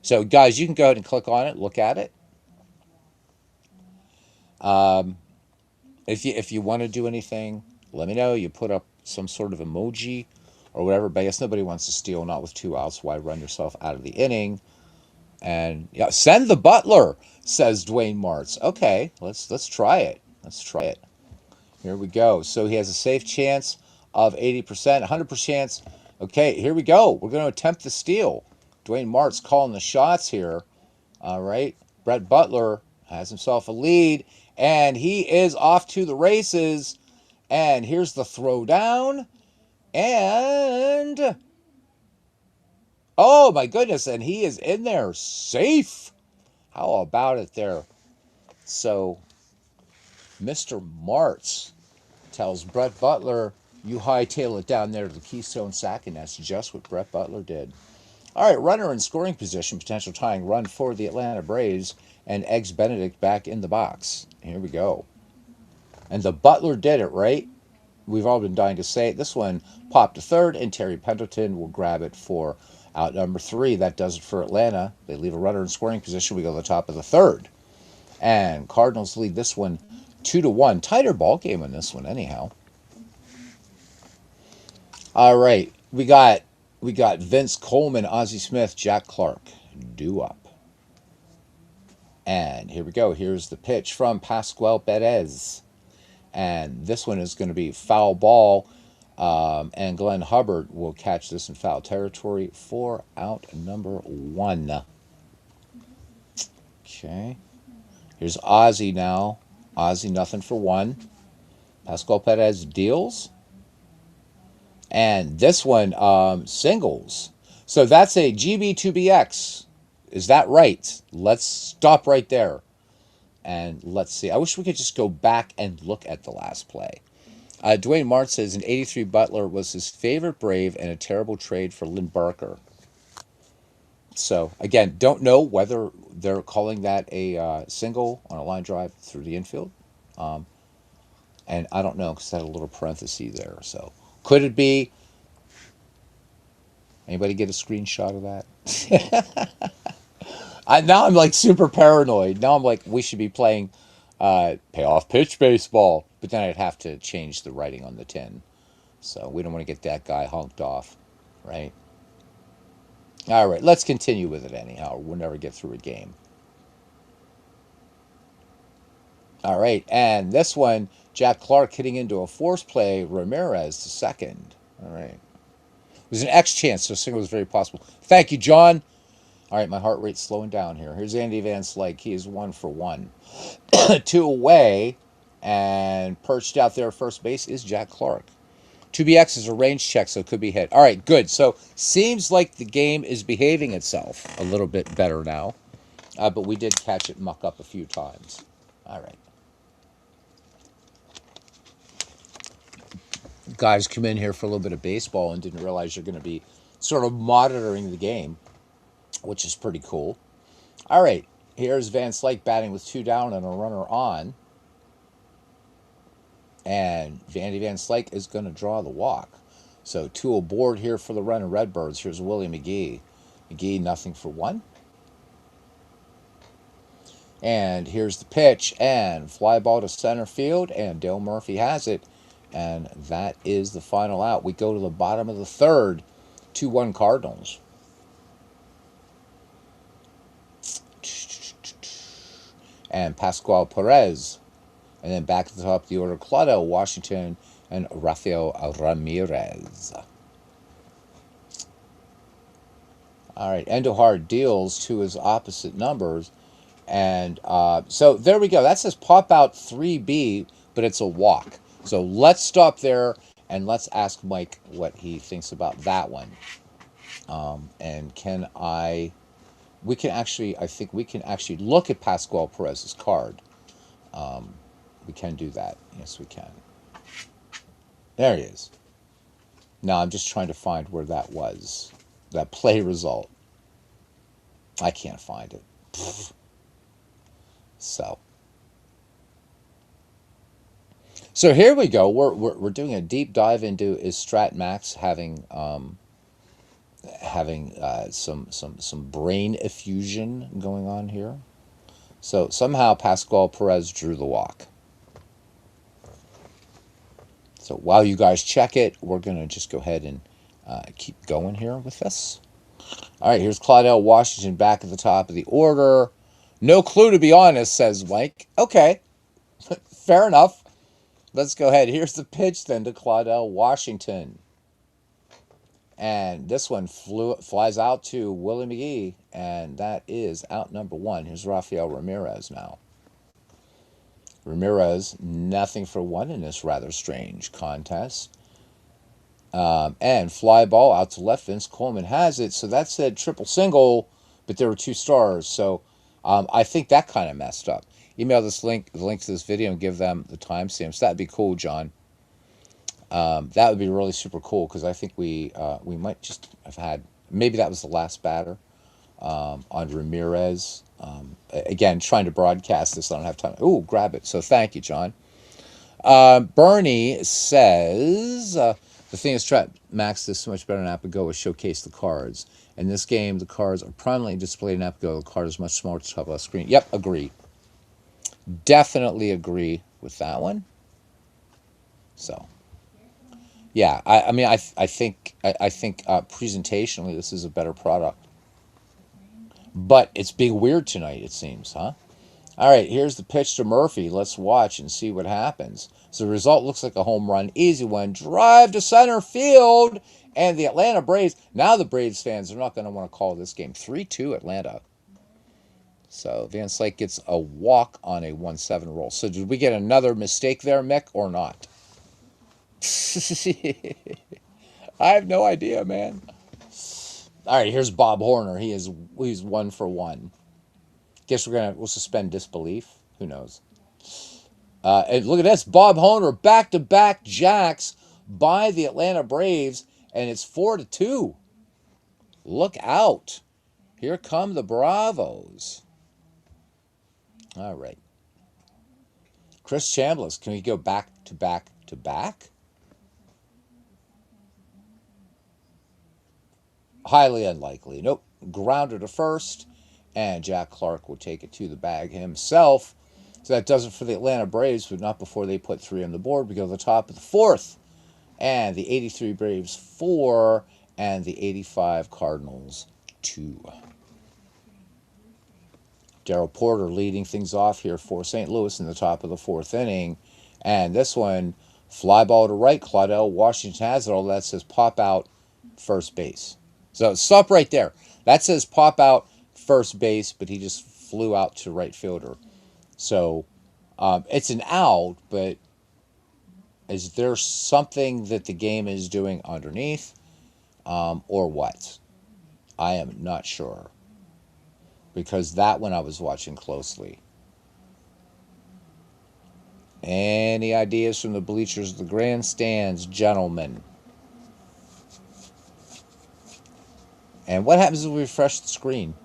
So, guys, you can go ahead and click on it, look at it. If you want to do anything, let me know. You put up some sort of emoji or whatever. But I guess nobody wants to steal, not with 2 outs. Why run yourself out of the inning? And yeah, send the Butler, says Dwayne Martz. Okay, let's try it. Let's try it. Here we go. So he has a safe chance of 80%, 100% chance. Okay, here we go. We're going to attempt the steal. Dwayne Martz calling the shots here. All right. Brett Butler has himself a lead, and he is off to the races. And here's the throw down. And oh, my goodness. And he is in there safe. How about it there? So Mr. Martz tells Brett Butler, you hightail it down there to the Keystone Sack, and that's just what Brett Butler did. All right, runner in scoring position, potential tying run for the Atlanta Braves, and Eggs Benedict back in the box. Here we go. And the Butler did it, right? We've all been dying to say it. This one popped to third, and Terry Pendleton will grab it for out number 3. That does it for Atlanta. They leave a runner in scoring position. We go to the top of the third. And Cardinals lead this one 2-1. Tighter ball game in this one, anyhow. All right, we got Vince Coleman, Ozzie Smith, Jack Clark, due up. And here we go. Here's the pitch from Pascual Perez. And this one is going to be foul ball. And Glenn Hubbard will catch this in foul territory for out number one. Okay. Here's Ozzie now. Ozzie, nothing for one. Pascual Perez deals. And this one, singles. So that's a GB2BX. Is that right? Let's stop right there. And let's see. I wish we could just go back and look at the last play. Dwayne Mart says in '83 Butler was his favorite Brave and a terrible trade for Lynn Barker. So, again, don't know whether they're calling that a single on a line drive through the infield. Um, and I don't know because I had a little parenthesis there. So, could it be? Anybody get a screenshot of that? Now I'm like super paranoid. Now I'm like, we should be playing payoff pitch baseball. But then I'd have to change the writing on the tin. So we don't want to get that guy honked off, right? All right, let's continue with it anyhow. We'll never get through a game. All right, and this one, Jack Clark hitting into a force play, Ramirez to second. All right. It was an X chance, so a single was very possible. Thank you, John. All right, my heart rate's slowing down here. Here's Andy Van Slyke. He is 1 for 1. 2 away, and perched out there at first base is Jack Clark. 2BX is a range check, so it could be hit. All right, good. So seems like the game is behaving itself a little bit better now, but we did catch it muck up a few times. All right. Guys come in here for a little bit of baseball and didn't realize you're going to be sort of monitoring the game, which is pretty cool. All right, here's Van Slyke batting with 2 down and a runner on. And Vandy Van Slyke is going to draw the walk. So 2 aboard here for the running Redbirds. Here's Willie McGee. McGee, nothing for 1. And here's the pitch. And fly ball to center field. And Dale Murphy has it. And that is the final out. We go to the bottom of the third. 2-1 Cardinals. And Pascual Perez. And then back at the top of the order, Claudel Washington and Rafael Ramirez. All right, Endohard deals to his opposite numbers. And so there we go. That says pop out 3B, but it's a walk. So let's stop there and let's ask Mike what he thinks about that one. And I think we can actually look at Pascual Perez's card. We can do that. Yes, we can. There he is. Now I'm just trying to find where that was. That play result. I can't find it. So here we go. We're doing a deep dive into is Strat Max having some brain effusion going on here. So somehow Pascual Perez drew the walk. So while you guys check it, we're going to just go ahead and keep going here with this. All right, here's Claudel Washington back at the top of the order. No clue, to be honest, says Mike. Okay, fair enough. Let's go ahead. Here's the pitch then to Claudel Washington. And this one flies out to Willie McGee, and that is out number 1. Here's Rafael Ramirez now. Ramirez, nothing for 1 in this rather strange contest. And fly ball out to left. Vince Coleman has it. So that said triple single, but there were 2 stars. So I think that kind of messed up. Email the link to this video and give them the timestamps. That'd be cool, John. That would be really super cool because I think we might just have had, maybe that was the last batter on Ramirez. Again, trying to broadcast this, I don't have time. Ooh, grab it. So thank you, John. Bernie says, the thing is, Strat Max does so much better than Apigo is showcase the cards. In this game, the cards are prominently displayed in Apigo. The card is much smaller to the top of the screen. Yep, agree. Definitely agree with that one. So yeah, I mean I think presentationally this is a better product, but it's being weird tonight. It seems, huh? All right, here's the pitch to Murphy. Let's watch and see what happens. So the result looks like a home run, easy one, drive to center field, and the Atlanta Braves. Now the Braves fans are not going to want to call this game 3-2 Atlanta. So Van Slyke gets a walk on a 1-7 roll. So did we get another mistake there, Mick, or not? I have no idea, man. All right, here's Bob Horner. He's 1 for 1. Guess we'll suspend disbelief. Who knows? And look at this, Bob Horner back-to-back jacks by the Atlanta Braves, and it's 4-2. Look out! Here come the Bravos. All right, Chris Chambliss. Can we go back to back to back? Highly unlikely. Nope. Grounder to first, and Jack Clark will take it to the bag himself. So that does it for the Atlanta Braves, but not before they put 3 on the board. We go to the top of the 4th, and the 83 Braves 4, and the 85 Cardinals 2. Darrell Porter leading things off here for St. Louis in the top of the 4th inning. And this one, fly ball to right. Claudell Washington has it. All that says pop out first base. So stop right there. That says pop out first base, but he just flew out to right fielder. So it's an out, but is there something that the game is doing underneath or what? I am not sure. Because that one I was watching closely. Any ideas from the bleachers of the grandstands, gentlemen? And what happens if we refresh the screen?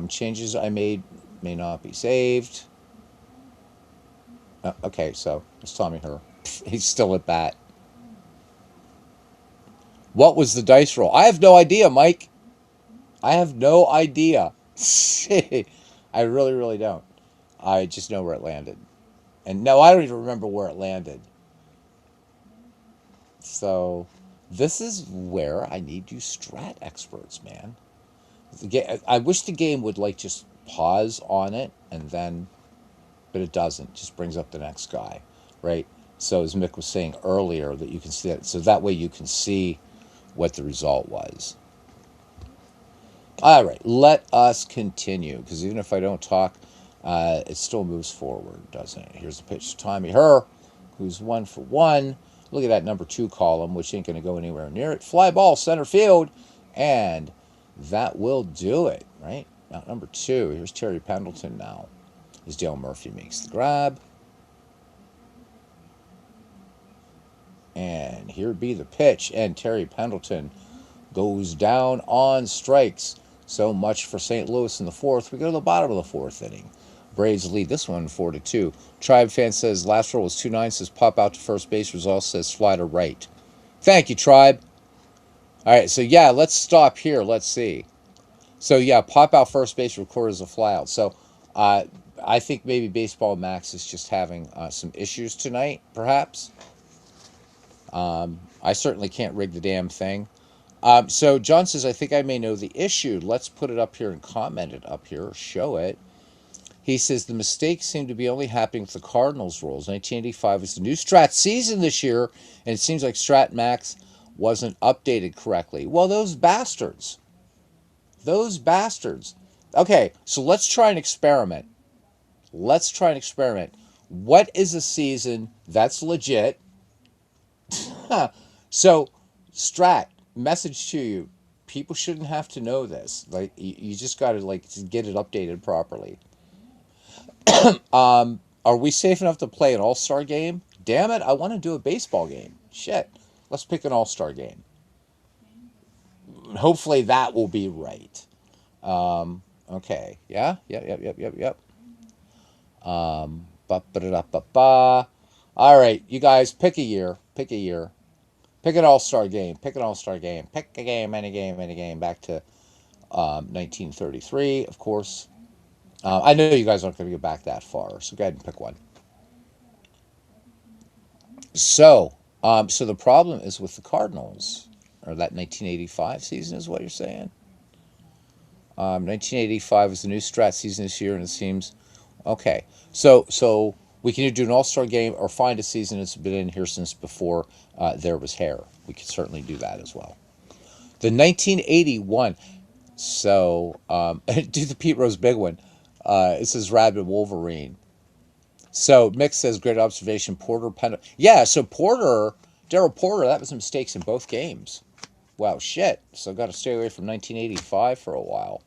Changes I made may not be saved. Okay, so it's Tommy Herr. He's still at bat. What was the dice roll? I have no idea, Mike. I have no idea. I really, really don't. I just know where it landed. And no, I don't even remember where it landed. So this is where I need you strat experts, man. I wish the game would like just pause on it and then, but it doesn't. It just brings up the next guy, right? So as Mick was saying earlier, that you can see that. So that way you can see what the result was. All right, let us continue, because even if I don't talk, it still moves forward, doesn't it? Here's the pitch to Tommy Herr, who's 1 for 1. Look at that number 2 column, which ain't going to go anywhere near it. Fly ball, center field, and that will do it, right? Now, number 2, here's Terry Pendleton now, as Dale Murphy makes the grab. And here be the pitch, and Terry Pendleton goes down on strikes. So much for St. Louis in the 4th. We go to the bottom of the 4th inning. Braves lead this one 4-2. Tribe fan says last roll was 2-9. Says pop out to first base. Result says fly to right. Thank you, Tribe. All right, so yeah, let's stop here. Let's see. So yeah, pop out first base recorded as a fly out. So I think maybe Baseball Max is just having some issues tonight, perhaps. I certainly can't rig the damn thing. So John says, I think I may know the issue. Let's put it up here and comment it up here, or show it. He says, the mistakes seem to be only happening with the Cardinals rules. 1985 is the new Strat season this year, and it seems like Strat Max wasn't updated correctly. Well, those bastards. Those bastards. Okay, so let's try an experiment. Let's try an experiment. What is a season that's legit? So, Strat, message to you. People shouldn't have to know this. Like, you just got to, like, get it updated properly. Are we safe enough to play an all-star game? Damn it, I want to do a baseball game. Shit. Let's pick an all-star game. Hopefully that will be right. Okay. Yeah? Yep. Ba-ba-da-da-ba-ba. All right, you guys, pick a year. Pick a year. Pick an all-star game. Pick an all-star game. Pick a game, any game, any game. Back to 1933, of course. I know you guys aren't going to go back that far, so go ahead and pick one. So the problem is with the Cardinals, or that 1985 season is what you're saying. 1985 was the new Strat season this year, and it seems okay. So we can either do an All Star game or find a season that's been in here since before there was hair. We could certainly do that as well. The 1981. So do the Pete Rose big one. This is Rabid Wolverine. So Mick says great observation. Porter, yeah. So Porter, Daryl Porter, that was mistakes in both games. Wow, shit. So got to stay away from 1985 for a while.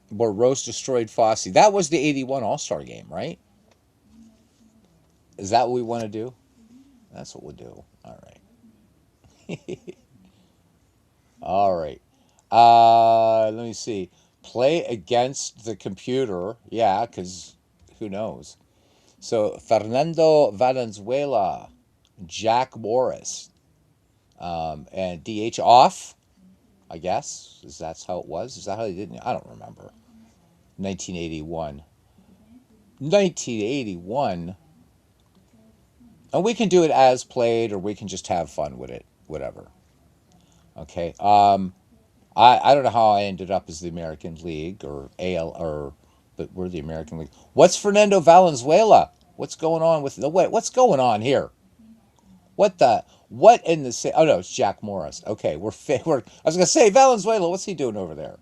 Where Rose destroyed Fosse. That was the 81 All Star game, right? Is that what we want to do? That's what we'll do. All right. All right. Let me see. Play against the computer. Yeah, because who knows? So Fernando Valenzuela, Jack Morris, and DH off. I guess is that's how it was. Is that how they did it? I don't remember. 1981. 1981. And we can do it as played, or we can just have fun with it. Whatever. Okay. I don't know how I ended up as the American League or AL or, but we're the American League. What's Fernando Valenzuela? What's going on with the wait? What's going on here? What in the oh no, it's Jack Morris. Okay, we're I was gonna say Valenzuela. What's he doing over there?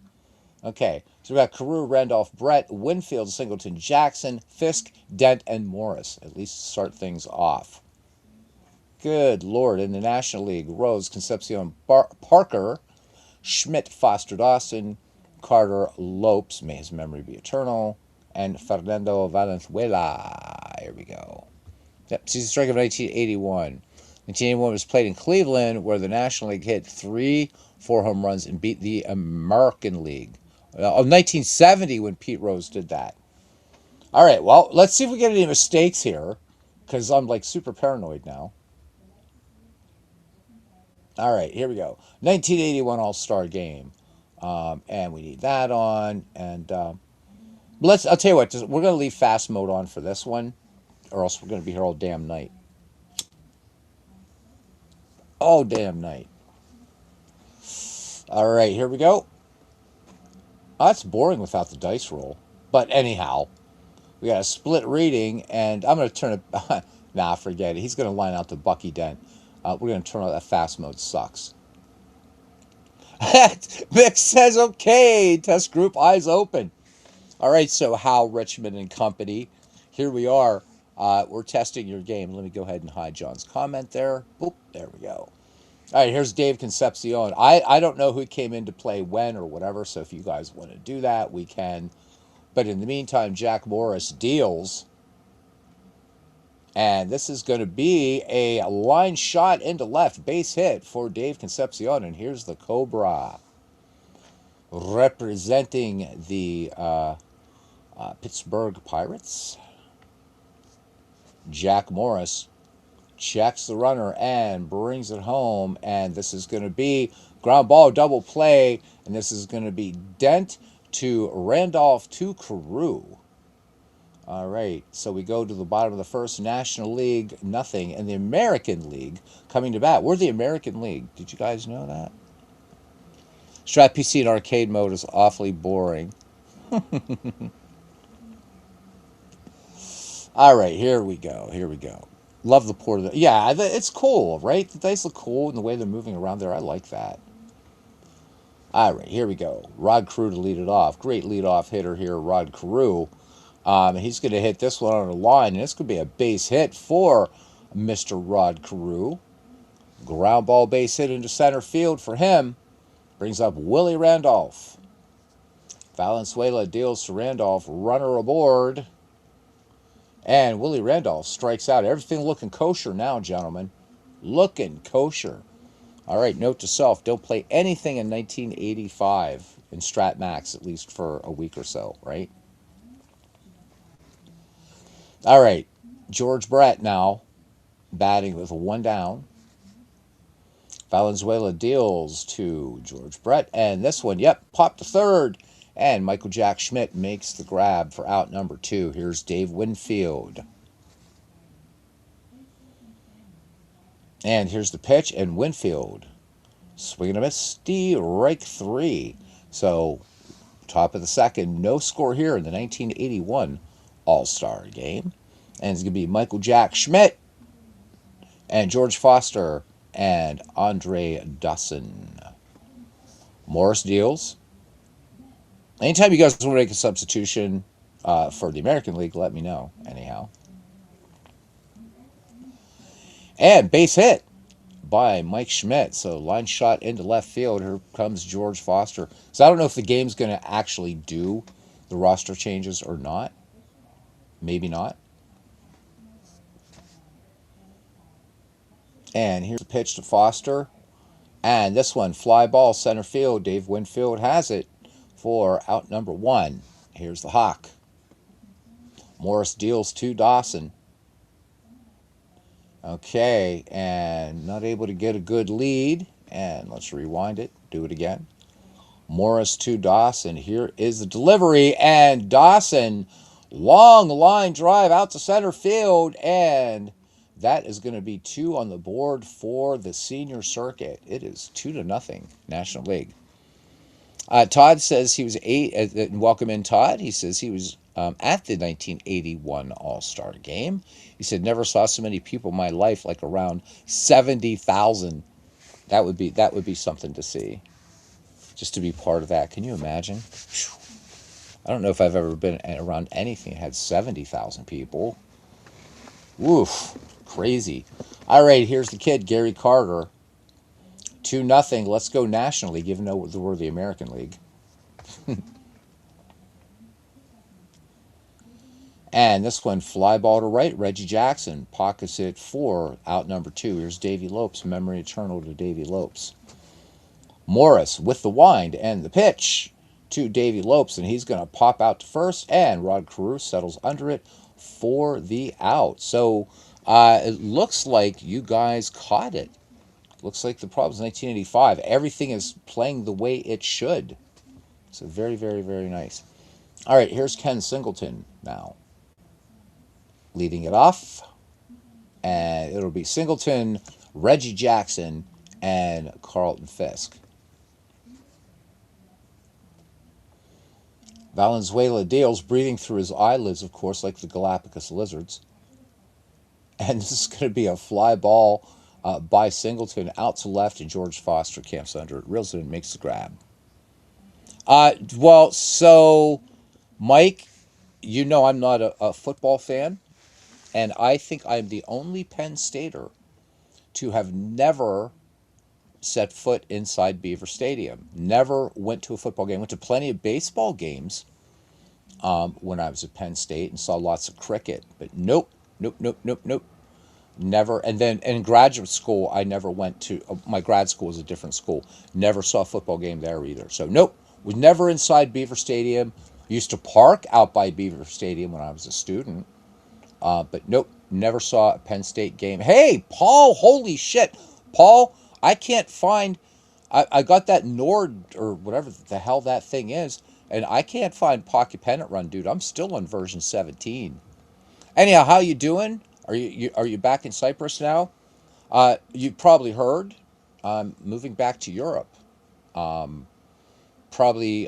Okay, so we got Carew, Randolph, Brett, Winfield, Singleton, Jackson, Fisk, Dent, and Morris. At least start things off. Good Lord, in the National League, Rose, Concepcion, Parker, Schmidt, Foster Dawson, Carter Lopes, may his memory be eternal, and Fernando Valenzuela. Here we go. Yep, season strike of 1981. 1981 was played in Cleveland, where the National League hit 4 home runs and beat the American League. Of 1970 when Pete Rose did that. All right, well, let's see if we get any mistakes here, because I'm like super paranoid now. All right, here we go. 1981 All Star Game, and we need that on. And let's. I'll tell you what. We're gonna leave fast mode on for this one, or else we're gonna be here all damn night. All damn night. All right, here we go. Oh, that's boring without the dice roll. But anyhow, we got a split reading, and I'm gonna turn it. Nah, forget it. He's gonna line out the Bucky Dent. We're gonna turn on that fast mode. Sucks. Vic says, okay, test group, eyes open. All right, so Hal, Richmond, and company, here we are. We're testing your game. Let me go ahead and hide John's comment there. Boop, there we go. All right, here's Dave Concepcion. I don't know who came in to play when or whatever, so if you guys want to do that, we can. But in the meantime, Jack Morris deals. And this is going to be a line shot into left, base hit for Dave Concepcion. And here's the Cobra representing the Pittsburgh Pirates. Jack Morris checks the runner and brings it home. And this is going to be ground ball double play. And this is going to be Dent to Randolph to Carew. All right, so we go to the bottom of the first. National League, nothing. And the American League coming to bat. We're the American League. Did you guys know that? Strat PC in arcade mode is awfully boring. All right, here we go. Here we go. Love the port. Yeah, it's cool, right? The dice look cool and the way they're moving around there. I like that. All right, here we go. Rod Carew to lead it off. Great leadoff hitter here, Rod Carew. He's going to hit this one on the line, and this could be a base hit for Mr. Rod Carew. Ground ball base hit into center field for him. Brings up Willie Randolph. Valenzuela deals to Randolph. Runner aboard. And Willie Randolph strikes out. Everything looking kosher now, gentlemen. Looking kosher. All right, note to self, don't play anything in 1985 in Strat Max, at least for a week or so, right? All right, George Brett now batting with 1 down. Valenzuela deals to George Brett. And this one, yep, popped to third. And Michael Jack Schmidt makes the grab for out number 2. Here's Dave Winfield. And here's the pitch, and Winfield swing and a miss, strike 3. So, top of the second, no score here in the 1981 All-Star game. And it's going to be Michael Jack Schmidt and George Foster and Andre Dawson. Morris deals. Anytime you guys want to make a substitution for the American League, let me know, anyhow. And base hit by Mike Schmidt. So line shot into left field. Here comes George Foster. So I don't know if the game's going to actually do the roster changes or not. Maybe not. And here's a pitch to Foster. And this one, fly ball, center field. Dave Winfield has it for out number 1. Here's the Hawk. Morris deals to Dawson. Okay, and not able to get a good lead. And let's rewind it. Do it again. Morris to Dawson. Here is the delivery. And Dawson, long line drive out to center field. And that is going to be 2 on the board for the senior circuit. It is 2-0, National League. Todd says he was 8. Welcome in, Todd. He says he was at the 1981 All-Star Game. He said, never saw so many people in my life, like around 70,000. That would be something to see. Just to be part of that. Can you imagine? I don't know if I've ever been around anything that had 70,000 people. Woof. Crazy. All right, here's the kid, Gary Carter. 2-0. Let's go National League, even though we're the American League. And this one, fly ball to right. Reggie Jackson pockets it for out number 2. Here's Davey Lopes. Memory eternal to Davey Lopes. Morris with the wind and the pitch to Davey Lopes, and he's going to pop out to first, and Rod Carew settles under it for the out. So it looks like you guys caught it. Looks like the problem's 1985. Everything is playing the way it should. So very, very, very nice. All right, here's Ken Singleton now. Leading it off. And it'll be Singleton, Reggie Jackson, and Carlton Fisk. Valenzuela deals, breathing through his eyelids, of course, like the Galapagos lizards. And this is going to be a fly ball by Singleton out to left, and George Foster camps under it. Reels in, makes the grab. Well, so, Mike, you know I'm not a football fan, and I think I'm the only Penn Stater to have never set foot inside Beaver Stadium. Never went to a football game. Went to plenty of baseball games when I was at Penn State and saw lots of cricket. But nope. Never. And then in graduate school, I never went to, my grad school was a different school. Never saw a football game there either. So nope, was never inside Beaver Stadium. Used to park out by Beaver Stadium when I was a student. But nope, never saw a Penn State game. Hey, Paul, holy shit. Paul, I can't find, I got that Nord or whatever the hell that thing is, and I can't find Pocket Pennant Run, dude. I'm still on version 17. Anyhow, how you doing? Are you back in Cyprus now? You've probably heard. Moving back to Europe. Probably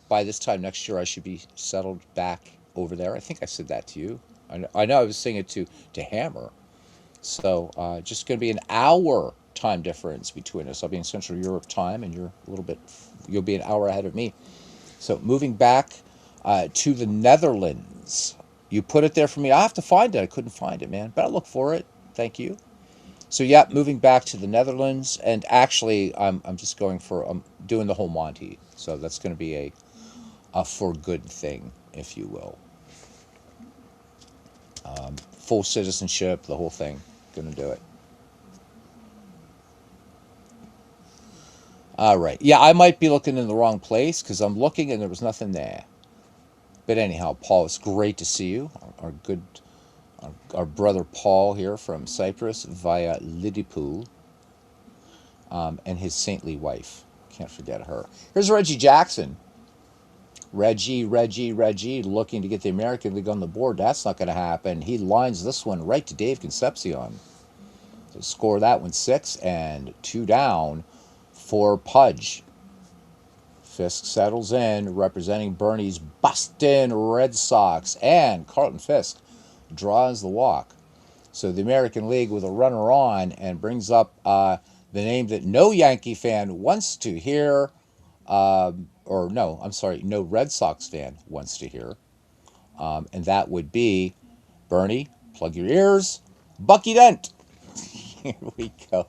by this time next year, I should be settled back over there. I think I said that to you. I know I was saying it to Hammer. So just going to be an hour time difference between us. I'll be in Central Europe time, and you'll be an hour ahead of me. So moving back to the Netherlands. You put it there for me. I have to find it. I couldn't find it, man. But I'll look for it. Thank you. So yeah, moving back to the Netherlands, and actually, I'm just going for doing the whole Monty. So that's going to be a for good thing, if you will. Full citizenship, the whole thing. Going to do it. All right. Yeah, I might be looking in the wrong place because I'm looking and there was nothing there. But anyhow, Paul, it's great to see you. Our brother Paul here from Cyprus via Liverpool. and his saintly wife. Can't forget her. Here's Reggie Jackson. Reggie, looking to get the American League on the board. That's not going to happen. He lines this one right to Dave Concepcion. So score that one 6 and 2 down for Pudge. Fisk settles in, representing Bernie's Boston Red Sox, and Carlton Fisk draws the walk. So the American League with a runner on and brings up the name that no Yankee fan wants to hear, or no, I'm sorry, no Red Sox fan wants to hear, and that would be Bernie. Plug your ears, Bucky Dent. Here we go.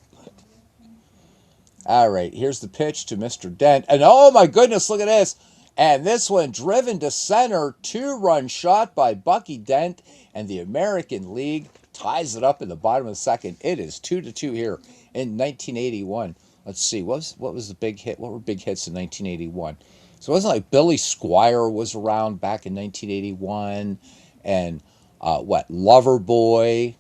All right, here's the pitch to Mr. Dent. And oh my goodness, look at this. And this one driven to center, 2-run shot by Bucky Dent, and the American League ties it up in the bottom of the second. It is 2-2 here in 1981. Let's see, what was the big hit? What were big hits in 1981? So it wasn't like Billy Squire was around back in 1981, and Loverboy.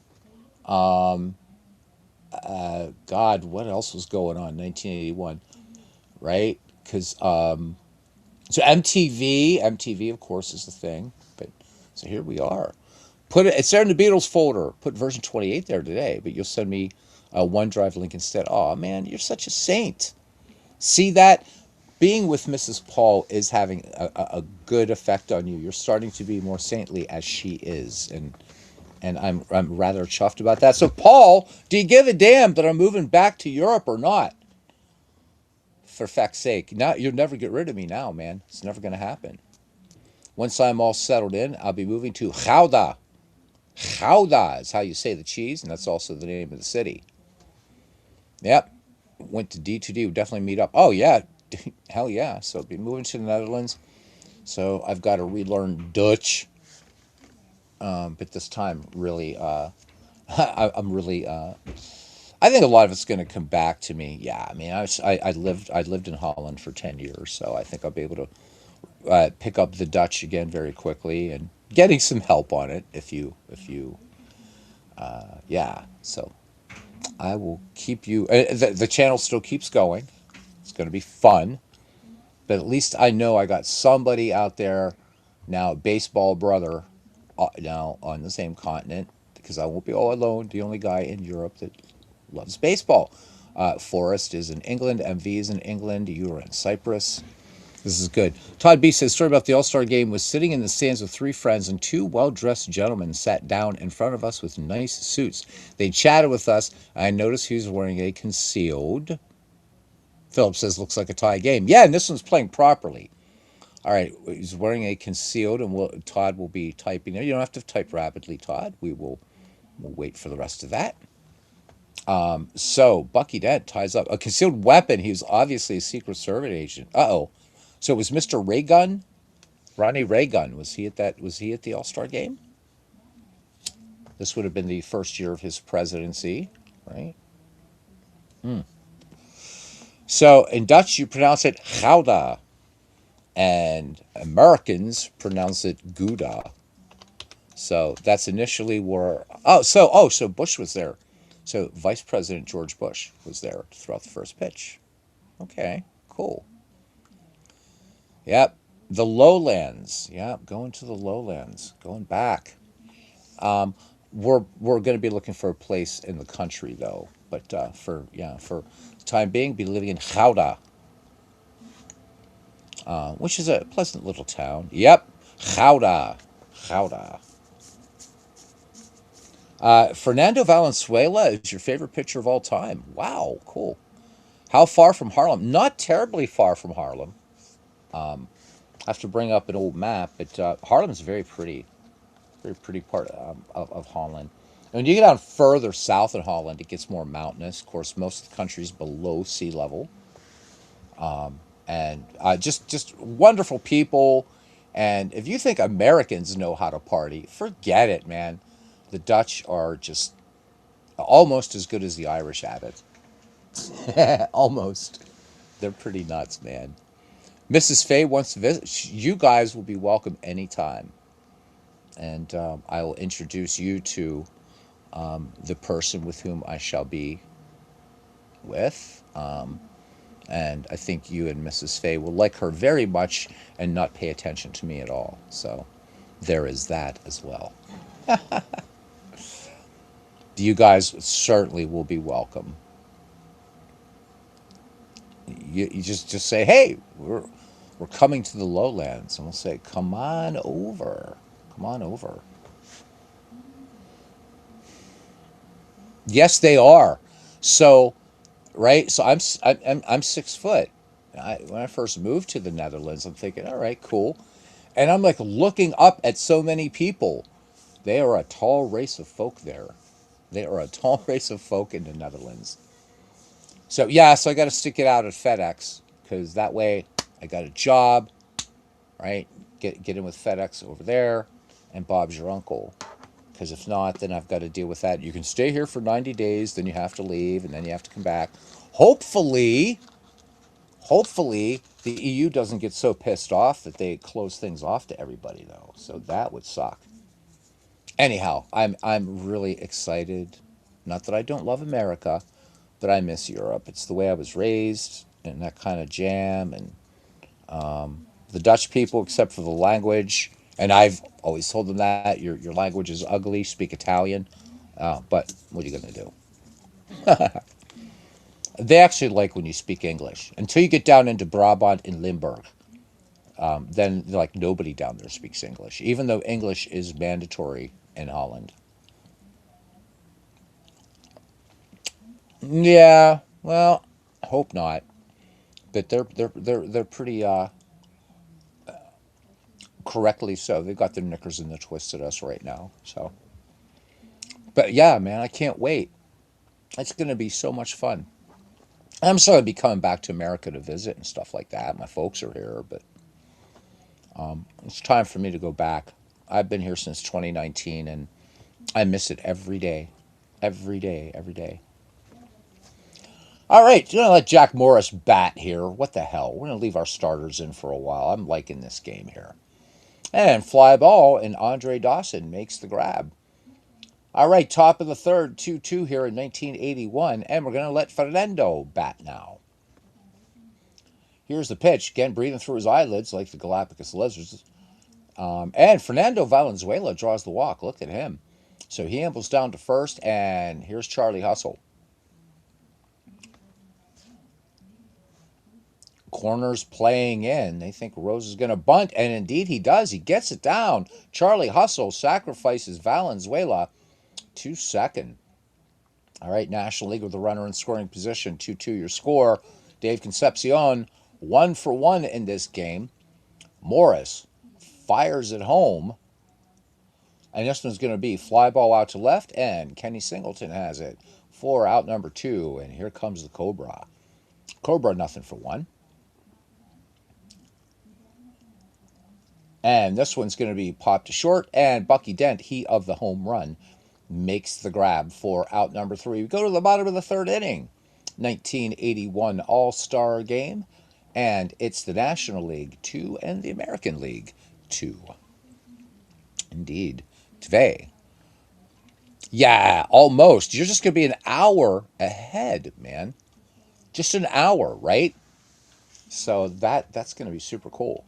God, what else was going on in 1981, right? Because so MTV, of course, is the thing. But so here we are. It's there in the Beatles folder. Put version 28 there today, but you'll send me a OneDrive link instead. Oh man, you're such a saint. See that? Being with Mrs. Paul is having a good effect on you. You're starting to be more saintly as she is, and I'm rather chuffed about that. So, Paul, do you give a damn that I'm moving back to Europe or not? For feck's sake, now you'll never get rid of me now, man. It's never going to happen. Once I'm all settled in, I'll be moving to Gouda. Gouda is how you say the cheese, and that's also the name of the city. Yep. Went to D2D. We'll definitely meet up. Oh, yeah. Hell yeah. So, I'll be moving to the Netherlands. So, I've got to relearn Dutch. But this time, really, I'm really I think a lot of it's going to come back to me. Yeah, I mean, I lived in Holland for 10 years, so I think I'll be able to pick up the Dutch again very quickly, and getting some help on it if you yeah. So I will keep you. The channel still keeps going. It's going to be fun, but at least I know I got somebody out there now, baseball brother, now on the same continent, because I won't be all alone. The only guy in Europe that loves baseball. Forrest is in England. MV is in England. You are in Cyprus. This is good. Todd B says, story about the All-Star game was sitting in the stands with 3 friends, and 2 well-dressed gentlemen sat down in front of us with nice suits. They chatted with us. I noticed he was wearing a concealed. Philip says, looks like a tie game. Yeah, and this one's playing properly. All right, he's wearing a concealed, and Todd will be typing there. You don't have to type rapidly, Todd. We'll wait for the rest of that. So Bucky Dent ties up a concealed weapon. He was obviously a Secret Service agent. Uh-oh. So it was Mr. Raygun? Ronnie Raygun. Was he at that? Was he at the All-Star game? This would have been the first year of his presidency, right? So in Dutch, you pronounce it Gouda, and Americans pronounce it Gouda. So that's initially where. So Bush was there. So Vice President George Bush was there throughout the first pitch. Okay, cool. Yep, the lowlands. Yep, going to the lowlands, going back. We're going to be looking for a place in the country though, but for the time being, be living in Gouda, which is a pleasant little town. Yep, Gouda, Gouda. Fernando Valenzuela is your favorite pitcher of all time. Wow, cool. How far from Harlem? Not terribly far from Harlem. I have to bring up an old map, but Harlem's very pretty part of Holland. And when you get down further south in Holland, it gets more mountainous. Of course, most of the country is below sea level, and just wonderful people. And if you think Americans know how to party, forget it, man. The Dutch are just almost as good as the Irish at it. Almost. They're pretty nuts, man. Mrs. Faye wants to visit. You guys will be welcome anytime. And I will introduce you to the person with whom I shall be with. And I think you and Mrs. Fay will like her very much and not pay attention to me at all. So there is that as well. You guys certainly will be welcome. You just say, hey, we're coming to the lowlands, and we'll say, come on over, come on over. Yes, they are. So right, so I'm 6 foot. When I first moved to the Netherlands, I'm thinking, all right, cool, and I'm like looking up at so many people. They are a tall race of folk there. They are a tall race of folk in the Netherlands. So yeah, so I got to stick it out at FedEx because that way I got a job, right? Get in with FedEx over there, and Bob's your uncle. Because if not, then I've got to deal with that. You can stay here for 90 days, then you have to leave, and then you have to come back. Hopefully, hopefully the EU doesn't get so pissed off that they close things off to everybody, though. So that would suck. Anyhow, I'm really excited. Not that I don't love America, but I miss Europe. It's the way I was raised, and that kind of jam, and the Dutch people, except for the language. And I've always told them that your language is ugly. Speak Italian, but what are you going to do? They actually like when you speak English until you get down into Brabant and Limburg. Then like nobody down there speaks English, even though English is mandatory in Holland. Yeah, well, hope not. But they're pretty correctly so. They've got their knickers in the twist at us right now. So, but yeah, man, I can't wait. It's going to be so much fun. I'm sure I'll be coming back to America to visit and stuff like that. My folks are here, but it's time for me to go back. I've been here since 2019, and I miss it every day, every day, every day. All right, gonna let Jack Morris bat here. What the hell? We're gonna leave our starters in for a while. I'm liking this game here. And fly ball, and Andre Dawson makes the grab. All right, top of the third, 2-2 here in 1981, and we're gonna let Fernando bat now. Here's the pitch, again breathing through his eyelids like the Galapagos lizards. And Fernando Valenzuela draws the walk. Look at him. So he ambles down to first, and here's Charlie Hustle. Corners playing in. They think Rose is going to bunt, and indeed he does. He gets it down. Charlie Hustle sacrifices Valenzuela to second. All right, National League with the runner in scoring position. 2-2 your score. Dave Concepcion, 1 for 1 in this game. Morris fires it home. And this one's going to be fly ball out to left, and Kenny Singleton has it for out number 2. And here comes the Cobra. Cobra, nothing for 1. And this one's going to be popped to short, and Bucky Dent, he of the home run, makes the grab for out number 3. We go to the bottom of the third inning. 1981 All-Star Game, and it's the National League 2 and the American League 2. Indeed. Tvei. Yeah, almost. You're just going to be an hour ahead, man. Just an hour, right? So that's going to be super cool.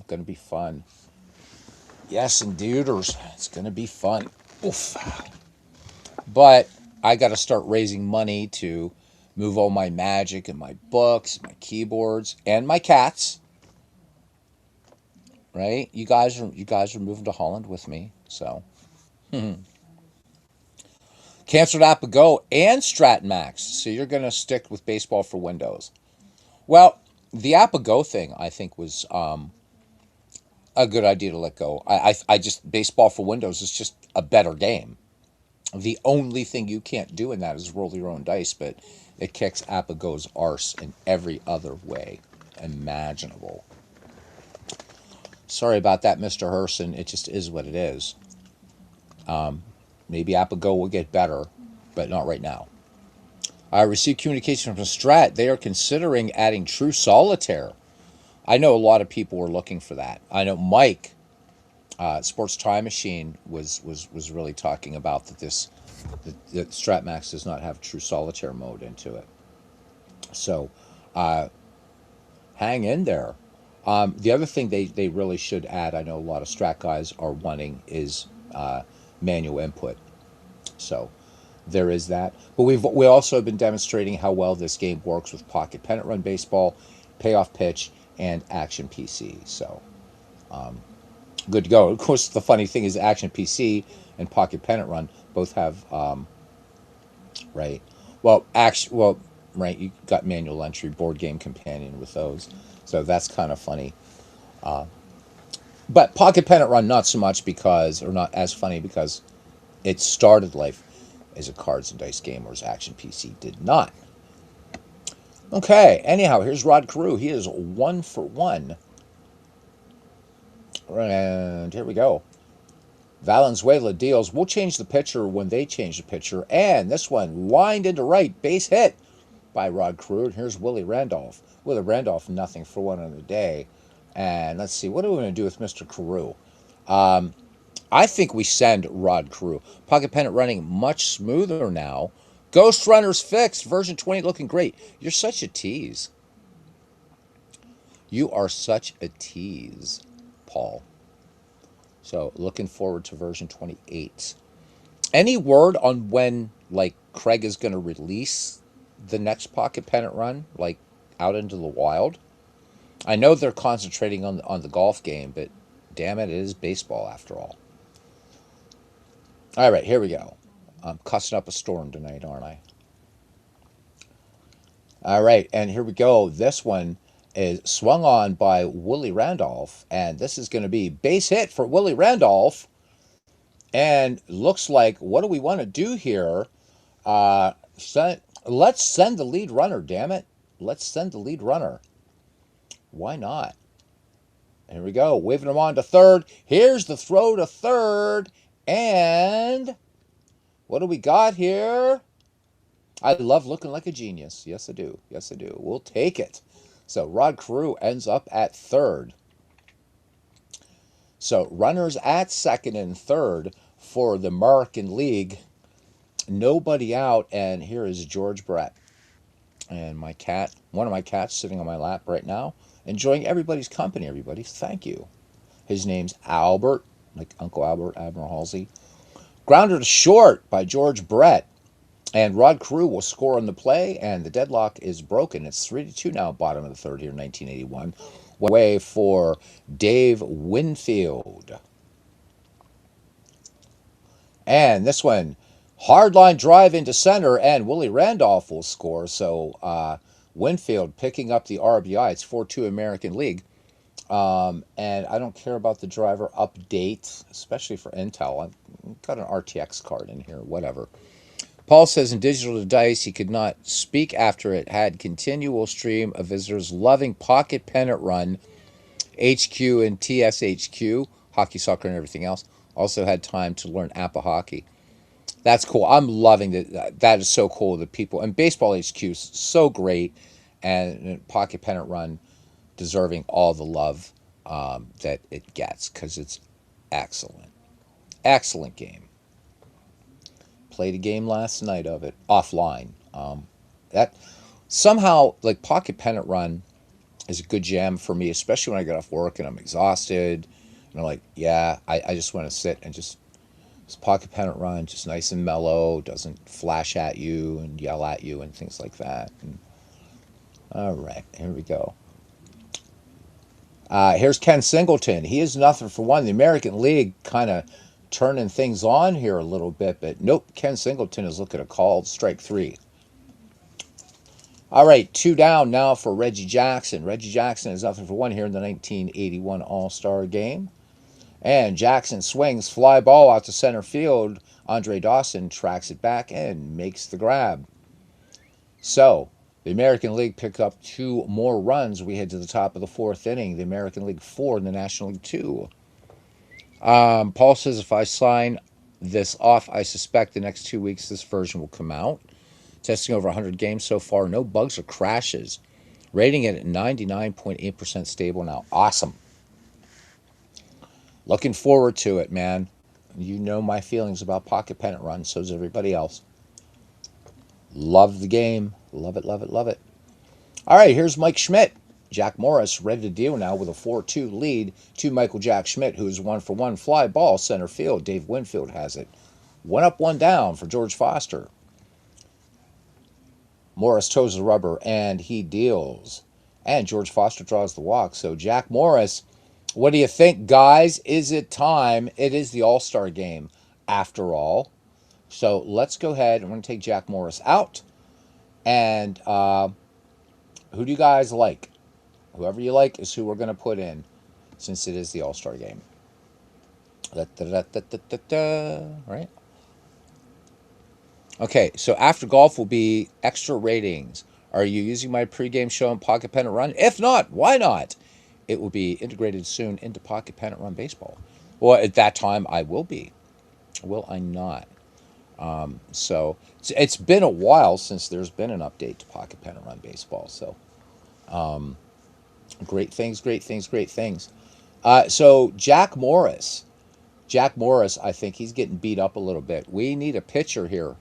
Going to be fun. Yes, indeed. It's going to be fun. Oof. But I got to start raising money to move all my magic and my books, my keyboards, and my cats. Right? You guys are moving to Holland with me, so. Canceled Apago and Strat Max. So you're going to stick with baseball for Windows. Well, the Apago thing I think was a good idea to let go. I just baseball for Windows is just a better game. The only thing you can't do in that is roll your own dice, but it kicks Apago's arse in every other way imaginable. Sorry about that, Mr. Herson. It just is what it is. Maybe Apago will get better, but not right now. I received communication from Strat. They are considering adding True Solitaire. I know a lot of people were looking for that. I know Mike, Sports Time Machine, was really talking about that this The Strat Max does not have true solitaire mode into it. So hang in there. The other thing they really should add, I know a lot of Strat guys are wanting, is manual input. So there is that. But we also have been demonstrating how well this game works with Pocket Pennant Run Baseball, Payoff Pitch, and Action PC. So good to go. Of course, the funny thing is Action PC and Pocket Pennant Run both have right. Right. You got manual entry, board game companion with those, so that's kind of funny. But Pocket Pennant Run not so much because, or not as funny because it started life as a cards and dice game, whereas Action PC did not. Okay. Anyhow, here's Rod Carew. He is 1 for 1. And here we go. Valenzuela deals. We'll change the pitcher when they change the pitcher. And this one, lined into right, base hit by Rod Carew. And here's Willie Randolph. Willie Randolph, nothing for one on the day. And let's see, what are we going to do with Mr. Carew? I think we send Rod Carew. Pocket Pennant running much smoother now. Ghost Runners fixed. Version 20 looking great. You're such a tease. You are such a tease, Paul. So looking forward to version 28. Any word on when, like, Craig is going to release the next Pocket Pennant run, like, out into the wild? I know they're concentrating on the golf game, but damn it, it is baseball after all. All right, here we go. I'm cussing up a storm tonight, aren't I? All right, and here we go. This one is swung on by Willie Randolph, and this is going to be base hit for Willie Randolph. And looks like, what do we want to do here? Let's send the lead runner, damn it. Let's send the lead runner. Why not? Here we go, waving him on to third. Here's the throw to third. And what do we got here? I love looking like a genius. Yes, I do. Yes, I do. We'll take it. So Rod Carew ends up at third. So runners at second and third for the American League. Nobody out. And here is George Brett. And my cat, one of my cats sitting on my lap right now, enjoying everybody's company, everybody. Thank you. His name's Albert, like Uncle Albert, Admiral Halsey. Grounder to short by George Brett. And Rod Carew will score on the play, and the deadlock is broken. It's 3-2 now, bottom of the third here, 1981. Way for Dave Winfield. And this one, hard line drive into center, and Willie Randolph will score. So Winfield picking up the RBI. It's 4-2 American League. And I don't care about the driver update, especially for Intel. I've got an RTX card in here, whatever. Paul says in Digital to Dice he could not speak after it had continual stream of visitors loving Pocket Pennant Run, HQ and TSHQ, hockey, soccer, and everything else. Also had time to learn APA hockey. That's cool. I'm loving that. That is so cool. The people and Baseball HQ is so great, and Pocket Pennant Run deserving all the love that it gets because it's excellent. Excellent game. Played a game last night of it offline. That somehow, like, Pocket Pennant Run is a good jam for me, especially when I get off work and I'm exhausted. And I'm like, yeah, I just want to sit and just Pocket Pennant Run, just nice and mellow, doesn't flash at you and yell at you and things like that. And, all right, here we go. Here's Ken Singleton. He is nothing for one. The American League kind of turning things on here a little bit, but nope, Ken Singleton is looking at a called strike 3. All right, 2 down now for Reggie Jackson. Reggie Jackson is nothing for one here in the 1981 All-Star Game. And Jackson swings, fly ball out to center field. Andre Dawson tracks it back and makes the grab. So the American League picked up 2 more runs. We head to the top of the 4th inning. The American League 4 and the National League 2. Paul says if I sign this off, I suspect the next 2 weeks this version will come out. Testing over 100 games so far. No bugs or crashes. Rating it at 99.8% stable now. Awesome. Looking forward to it, man. You know my feelings about pocket pennant run. So does everybody else. Love the game. Love it, love it, love it. All right, here's Mike Schmidt. Jack Morris ready to deal now with a 4-2 lead to Michael Jack Schmidt, who's 1-for-1 fly ball center field. Dave Winfield has it. One up, one down for George Foster. Morris toes the rubber and he deals. And George Foster draws the walk. So Jack Morris, what do you think, guys? Is it time? It is the All-Star game after all. So let's go ahead. I'm going to take Jack Morris out. And who do you guys like? Whoever you like is who we're going to put in since it is the All-Star game. Right? Okay, so after golf will be extra ratings. Are you using my pregame show on Pocket Pennant Run? If not, why not? It will be integrated soon into Pocket Pennant Run Baseball. Well, at that time, I will be. Will I not? So it's been a while since there's been an update to Pocket Pennant Run Baseball. So great things, great things, great things. So Jack Morris. Jack Morris, I think he's getting beat up a little bit. We need a pitcher here.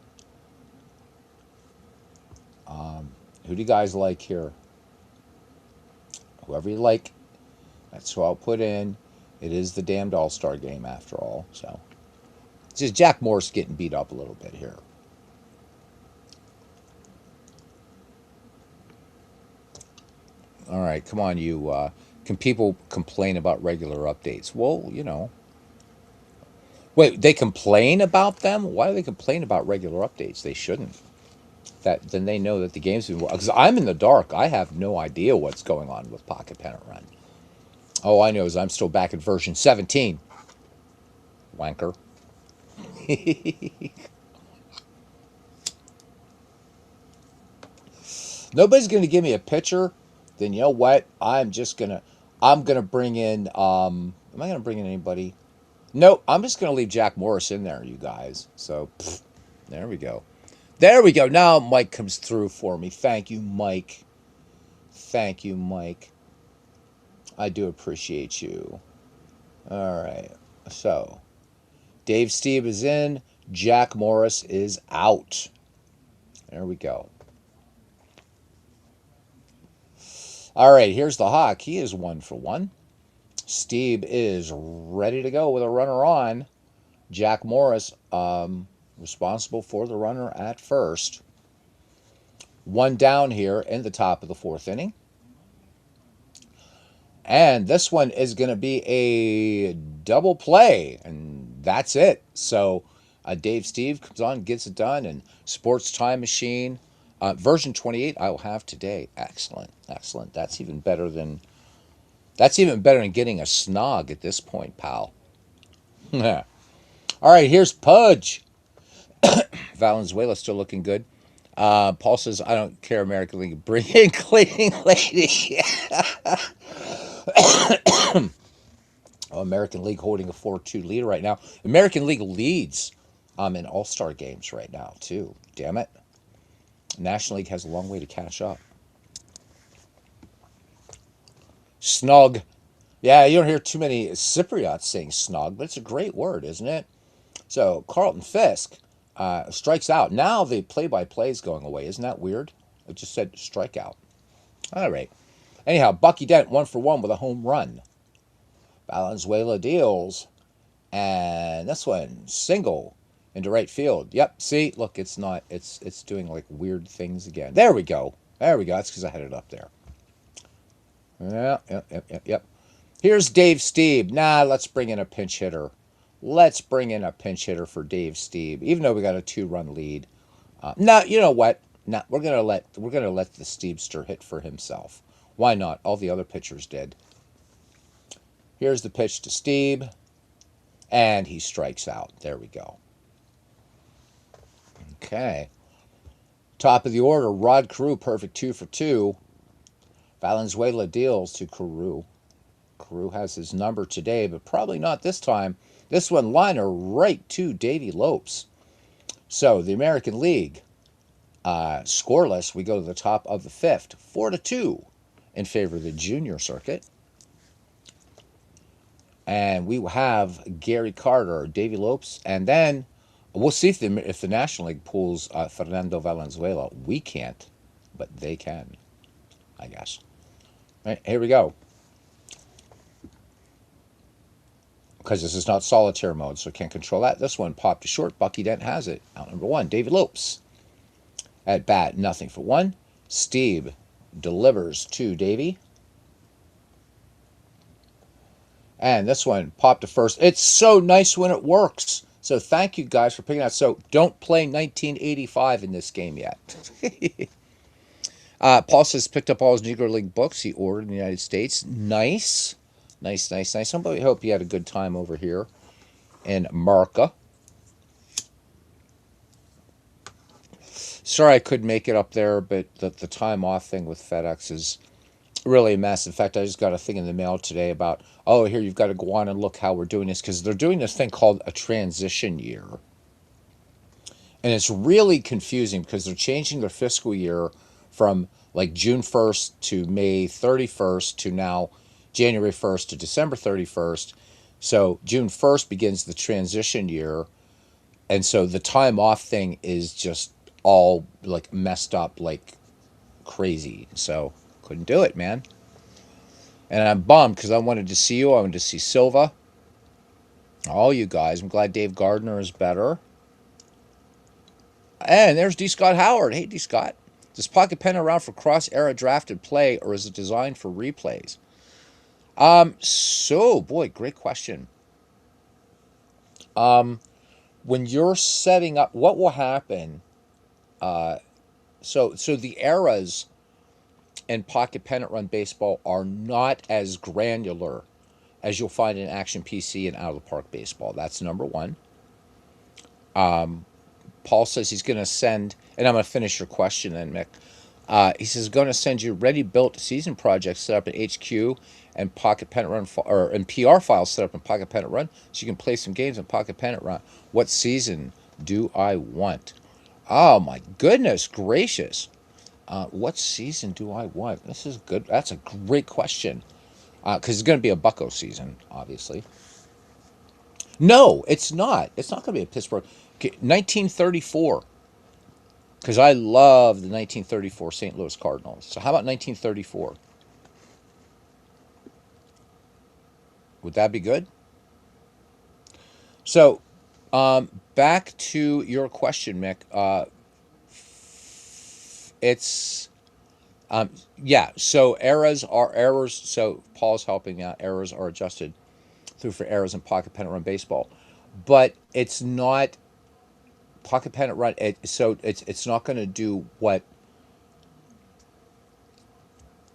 Who do you guys like here? Whoever you like, that's who I'll put in. It is the damned All-Star game after all. So it's just Jack Morris getting beat up a little bit here. All right, come on, you. Can people complain about regular updates? Well, you know. Wait, they complain about them? Why do they complain about regular updates? They shouldn't. Then they know that the game's been because I'm in the dark. I have no idea what's going on with Pocket Pennant Run. All I know is I'm still back at version 17. Wanker. Nobody's going to give me a pitcher. Then you know what? I'm gonna bring in. Am I gonna bring in anybody? No, I'm just gonna leave Jack Morris in there, you guys. So there we go. There we go. Now Mike comes through for me. Thank you, Mike. Thank you, Mike. I do appreciate you. All right. So, Dave Steve is in. Jack Morris is out. There we go. All right. Here's the Hawk. He is 1-for-1. Steve is ready to go with a runner on. Jack Morris, responsible for the runner at first. One down here in the top of the fourth inning. And this one is going to be a double play, and that's it. So Dave Steve comes on, gets it done, and Sports Time Machine, version 28 I will have today. Excellent, excellent. That's even better than getting a snog at this point, pal. All right, here's Pudge. Valenzuela still looking good. Paul says, I don't care, American League. Bring in cleaning lady. American League holding a 4-2 lead right now. American League leads in All-Star games right now, too. Damn it. National League has a long way to catch up. Snug. Yeah, you don't hear too many Cypriots saying snug, but it's a great word, isn't it? So, Carlton Fisk strikes out. Now the play-by-play is going away. Isn't that weird? It just said strikeout. All right. Anyhow, Bucky Dent 1-for-1 with a home run. Valenzuela deals. And this one, single into right field. Yep, see, look, it's doing like weird things again. There we go. There we go. That's because I had it up there. Yep. Here's Dave Steve. Nah, let's bring in a pinch hitter. Let's bring in a pinch hitter for Dave Steve, even though we got a 2-run lead. No, you know what? No, we're gonna let the Stevester hit for himself. Why not? All the other pitchers did. Here's the pitch to Steve, and he strikes out. There we go. Okay. Top of the order, Rod Carew, perfect 2-for-2. Valenzuela deals to Carew. Carew has his number today, but probably not this time. This one, liner right to Davey Lopes. So the American League, scoreless. We go to the top of the fifth, 4-2 in favor of the junior circuit. and we will have Gary Carter, Davy Lopes, and then we'll see if the National League pulls Fernando Valenzuela. We can't, but they can, I guess. All right, here we go. Because this is not solitaire mode, so can't control that. This one popped to short. Bucky Dent has it. Out number one, David Lopes. At bat, nothing for one. Steve delivers to Davy. And this one popped to first. It's so nice when it works. So thank you guys for picking out. So don't play 1985 in this game yet. Paul says picked up all his Negro League books he ordered in the United States. Nice. Nice, nice, nice. Somebody hope you had a good time over here in America. Sorry I couldn't make it up there, but the time off thing with FedEx is really a mess. In fact, I just got a thing in the mail today about, oh, here, you've got to go on and look how we're doing this, because they're doing this thing called a transition year. And it's really confusing because they're changing their fiscal year from like June 1st to May 31st to now January 1st to December 31st. So June 1st begins the transition year. And so the time off thing is just all like messed up like crazy. So couldn't do it, man. And I'm bummed because I wanted to see you. I wanted to see Silva. All you guys. I'm glad Dave Gardner is better. And there's D. Scott Howard. Hey, D. Scott. Does Pocket Pen around for cross-era drafted play, or is it designed for replays? Boy, great question. When you're setting up, what will happen? So the eras in Pocket Pennant Run baseball are not as granular as you'll find in Action PC and Out of the Park baseball. That's number one. Paul says he's going to send, and I'm going to finish your question then, Mick. He says going to send you ready-built season projects set up in HQ and Pocket Pennant Run, or in PR files set up in Pocket Pennant Run, so you can play some games in Pocket Pennant Run. What season do I want? Oh my goodness gracious! What season do I want? This is good. That's a great question. Because it's going to be a Bucko season, obviously. No, it's not. It's not going to be a Pittsburgh. 1934. Because I love the 1934 St. Louis Cardinals. So how about 1934? Would that be good? So, back to your question, Mick. It's yeah. So errors are errors. So Paul's helping out. Errors are adjusted through for errors in Pocket Pennant Run baseball, but it's not Pocket Pennant Run. So it's not going to do what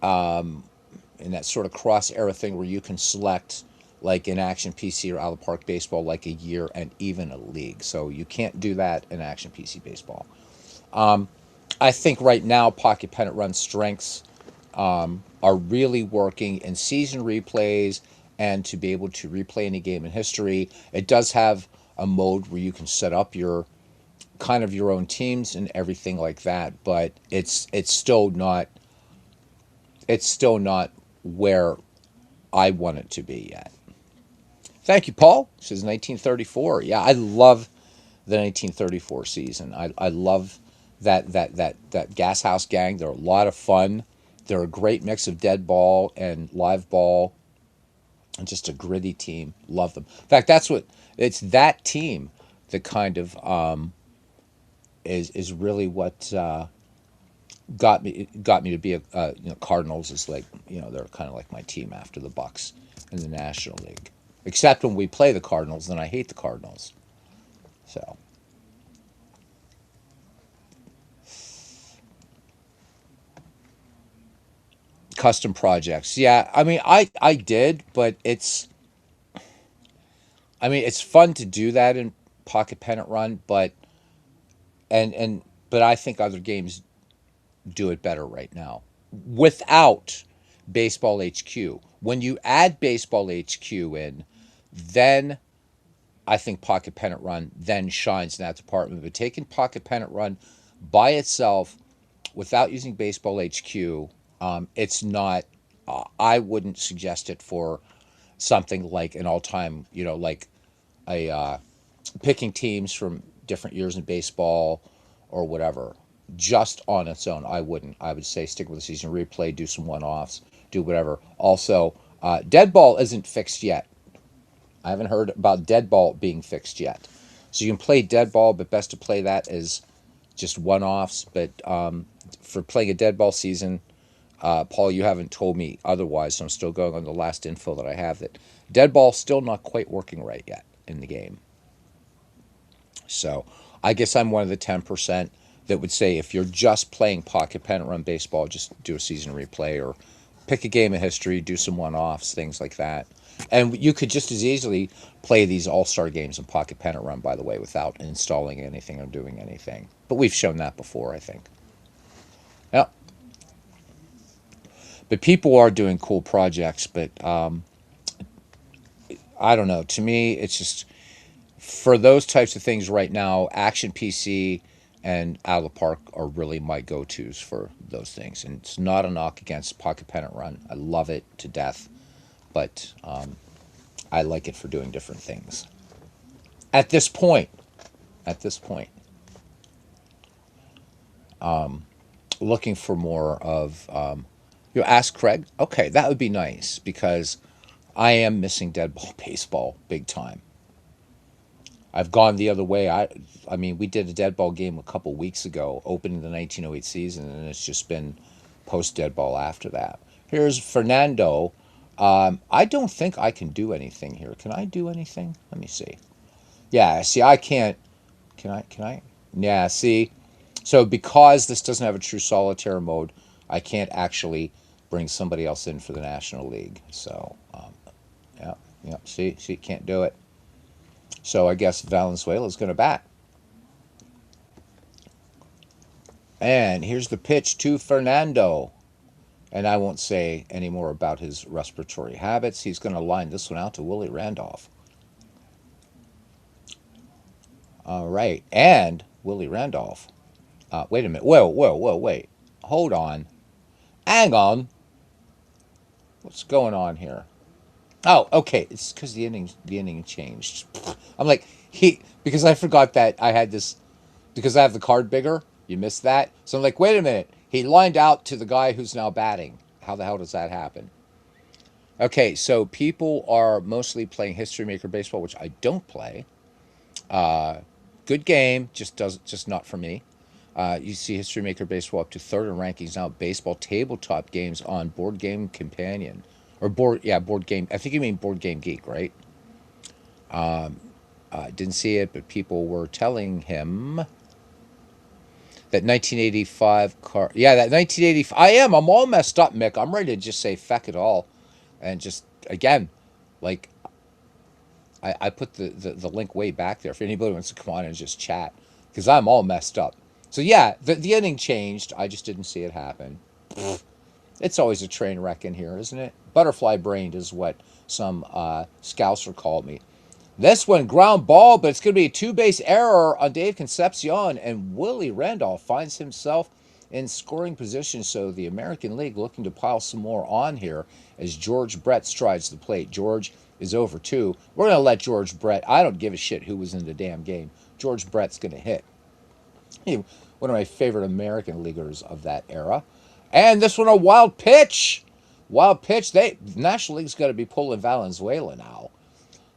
in that sort of cross era thing where you can select like in Action PC or Out of the Park baseball like a year and even a league. So you can't do that in Action PC baseball. I think right now Pocket Pennant Run strengths are really working in season replays and to be able to replay any game in history. It does have a mode where you can set up your kind of your own teams and everything like that, but it's still not where I want it to be yet. Thank you, Paul. This is 1934. Yeah, I love the 1934 season. I love that Gas House Gang. They're a lot of fun. They're a great mix of dead ball and live ball, and just a gritty team. Love them. In fact, it's that team that kind of is really what got me to be a Cardinals is like they're kind of like my team after the Bucks in the National League. Except when we play the Cardinals, then I hate the Cardinals. So. Custom projects. Yeah, I mean, I did, but it's fun to do that in Pocket Pennant Run, but but I think other games do it better right now without Baseball HQ. When you add Baseball HQ in, then I think Pocket Pennant Run then shines in that department. But taking Pocket Pennant Run by itself without using Baseball HQ, it's not. I wouldn't suggest it for something like an all-time, like a picking teams from different years in baseball or whatever, just on its own, I wouldn't. I would say stick with the season replay, do some one-offs, do whatever. Also, dead ball isn't fixed yet. I haven't heard about dead ball being fixed yet. So you can play dead ball, but best to play that as just one-offs. But for playing a dead ball season, Paul, you haven't told me otherwise, so I'm still going on the last info that I have, that dead ball still not quite working right yet in the game. So I guess I'm one of the 10% that would say if you're just playing pocket pennant run baseball, just do a season replay or pick a game of history, do some one-offs, things like that. And you could just as easily play these all-star games in pocket pennant run, by the way, without installing anything or doing anything. But we've shown that before, I think. Yeah. But people are doing cool projects, but I don't know. To me, it's just for those types of things right now, Action PC and Out of the Park are really my go-tos for those things. And it's not a knock against Pocket Pennant Run. I love it to death, but I like it for doing different things. At this point, at this point, looking for more of, ask Craig. Okay, that would be nice because I am missing dead ball baseball big time. I've gone the other way. I mean, we did a dead ball game a couple weeks ago, opening the 1908 season, and it's just been post dead ball after that. Here's Fernando. I don't think I can do anything here. Can I do anything? Let me see. Yeah, see, I can't. Can I? Can I? Yeah, see. So because this doesn't have a true solitaire mode, I can't actually bring somebody else in for the National League. So, yeah, yeah. See, can't do it. So I guess Valenzuela's going to bat. And here's the pitch to Fernando. And I won't say any more about his respiratory habits. He's going to line this one out to Willie Randolph. All right. And Willie Randolph. Wait a minute. Whoa, wait. Hold on. Hang on. What's going on here? Oh, okay. It's because the inning changed. I'm like, because I forgot that I had this, because I have the card bigger. You missed that. So I'm like, wait a minute. He lined out to the guy who's now batting. How the hell does that happen? Okay, so people are mostly playing History Maker Baseball, which I don't play. Good game, just not for me. You see History Maker Baseball up to third in rankings now. Baseball tabletop games on Board Game Companion, or Board Game. I think you mean Board Game Geek, right? Didn't see it, but people were telling him that 1985 car. Yeah, that 1985. I'm all messed up, Mick. I'm ready to just say feck it all, and just again, like I put the link way back there if anybody wants to come on and just chat, because I'm all messed up. So yeah, the ending changed. I just didn't see it happen. It's always a train wreck in here, isn't it? Butterfly brained is what some scouser called me. This one, ground ball, but it's going to be a two-base error on Dave Concepcion, and Willie Randolph finds himself in scoring position. So the American League looking to pile some more on here as George Brett strides the plate. George is over 2. We're going to let George Brett, I don't give a shit who was in the damn game. George Brett's going to hit. One of my favorite American leaguers of that era. And this one, a wild pitch. Wild pitch. National League's got to be pulling Valenzuela now.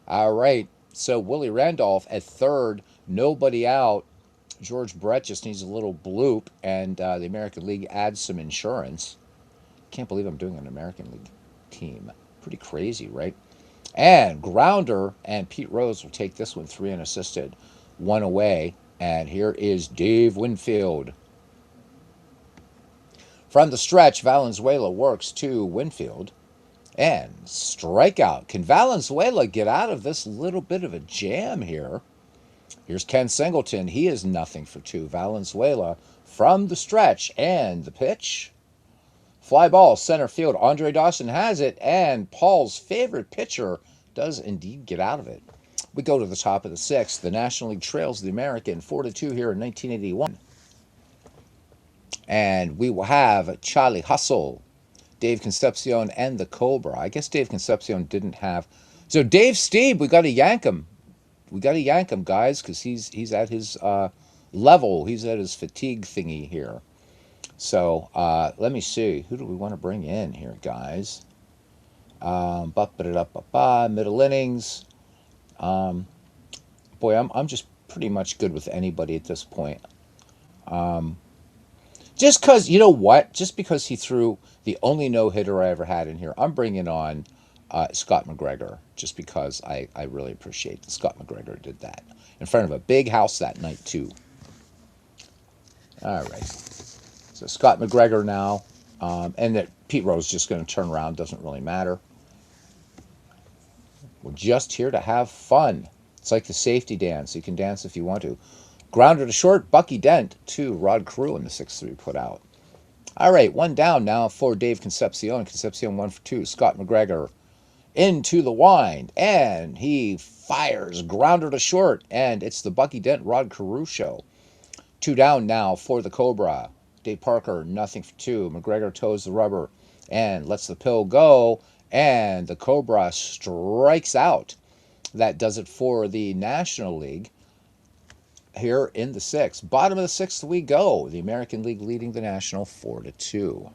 All right. So Willie Randolph at third, nobody out. George Brett just needs a little bloop, and the American League adds some insurance. Can't believe I'm doing an American League team. Pretty crazy, right? And grounder, and Pete Rose will take this one 3 unassisted, 1 away. And here is Dave Winfield. From the stretch, Valenzuela works to Winfield. And strikeout. Can Valenzuela get out of this little bit of a jam here? Here's Ken Singleton. He is nothing for 2. Valenzuela from the stretch. And the pitch. Fly ball, center field. Andre Dawson has it. And Paul's favorite pitcher does indeed get out of it. We go to the top of the 6th. The National League trails the American 4-2 here in 1981. And we will have Charlie Hustle Dave Concepcion and the Cobra. I guess Dave Concepcion didn't have. So Dave Steve, we got to yank him. We got to yank him, guys, because he's at his level. He's at his fatigue thingy here. So let me see. Who do we want to bring in here, guys? Middle innings. Um, Boy, I'm just pretty much good with anybody at this point. Um, just because, you know what? Just because he threw the only no hitter I ever had in here, I'm bringing on Scott McGregor just because I really appreciate that Scott McGregor did that in front of a big house that night, too. All right. So Scott McGregor now, and that Pete Rose just going to turn around, doesn't really matter. We're just here to have fun. It's like the safety dance. You can dance if you want to. Grounder to short, Bucky Dent to Rod Carew in the 6-3 put out. All right, one down now for Dave Concepcion. Concepcion 1 for 2. Scott McGregor into the wind, and he fires. Grounder to short, and it's the Bucky Dent Rod Carew show. 2 down now for the Cobra. Dave Parker, nothing for 2. McGregor toes the rubber and lets the pill go, and the Cobra strikes out. That does it for the National League. Here in the 6th. Bottom of the 6th we go. The American League leading the National 4-2.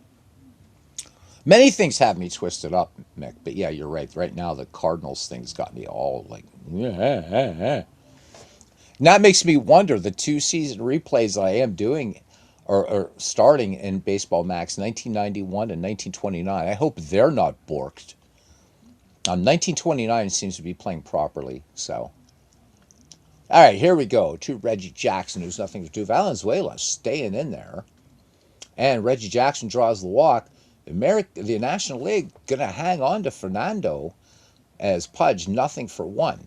Many things have me twisted up, Mick, but yeah, you're right. Right now, the Cardinals thing's got me all like, yeah. And that makes me wonder the 2-season replays I am doing or starting in Baseball Max 1991 and 1929. I hope they're not borked. 1929 seems to be playing properly, so. All right, here we go to Reggie Jackson, who's nothing to do. Valenzuela staying in there. And Reggie Jackson draws the walk. The National League going to hang on to Fernando as Pudge, nothing for 1.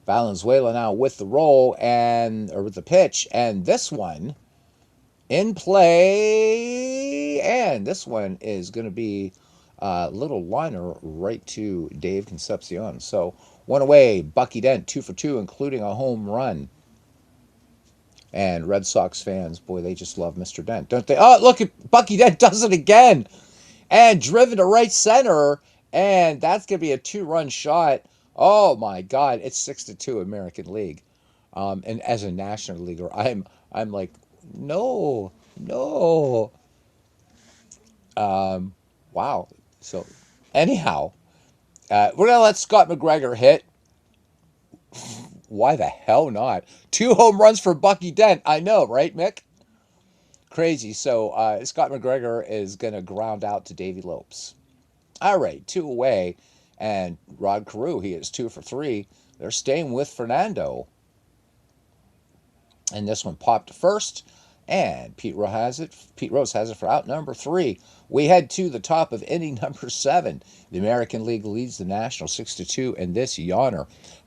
Valenzuela now with the roll or with the pitch. And this one in play. And this one is going to be a little liner right to Dave Concepcion. So 1 away, Bucky Dent, 2 for 2, including a home run. And Red Sox fans, boy, they just love Mr. Dent, don't they? Oh, look at Bucky Dent does it again. And driven to right center. And that's going to be a 2-run shot. Oh, my God. It's 6-2 American League. And as a National Leaguer, I'm like, no. Wow. So, anyhow, we're going to let Scott McGregor hit. Why the hell not? 2 home runs for Bucky Dent. I know, right, Mick? Crazy. So Scott McGregor is going to ground out to Davey Lopes. All right, 2 away. And Rod Carew, he is 2 for 3. They're staying with Fernando. And this one popped to first. And Pete Rose has it for out number 3. We head to the top of inning number 7. The American League leads the National 6-2 in this yawner.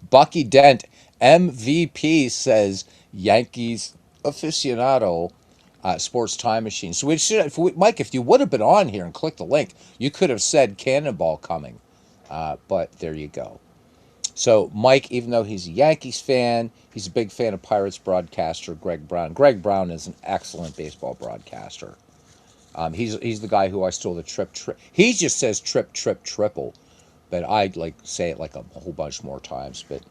Bucky Dent, MVP, says Yankees aficionado. Sports Time Machine. So Mike, if you would have been on here and clicked the link, you could have said Cannonball coming. But there you go. So Mike, even though he's a Yankees fan, he's a big fan of Pirates broadcaster Greg Brown. Greg Brown is an excellent baseball broadcaster. He's the guy who I stole the trip. He just says trip, triple. But I say it like a whole bunch more times. But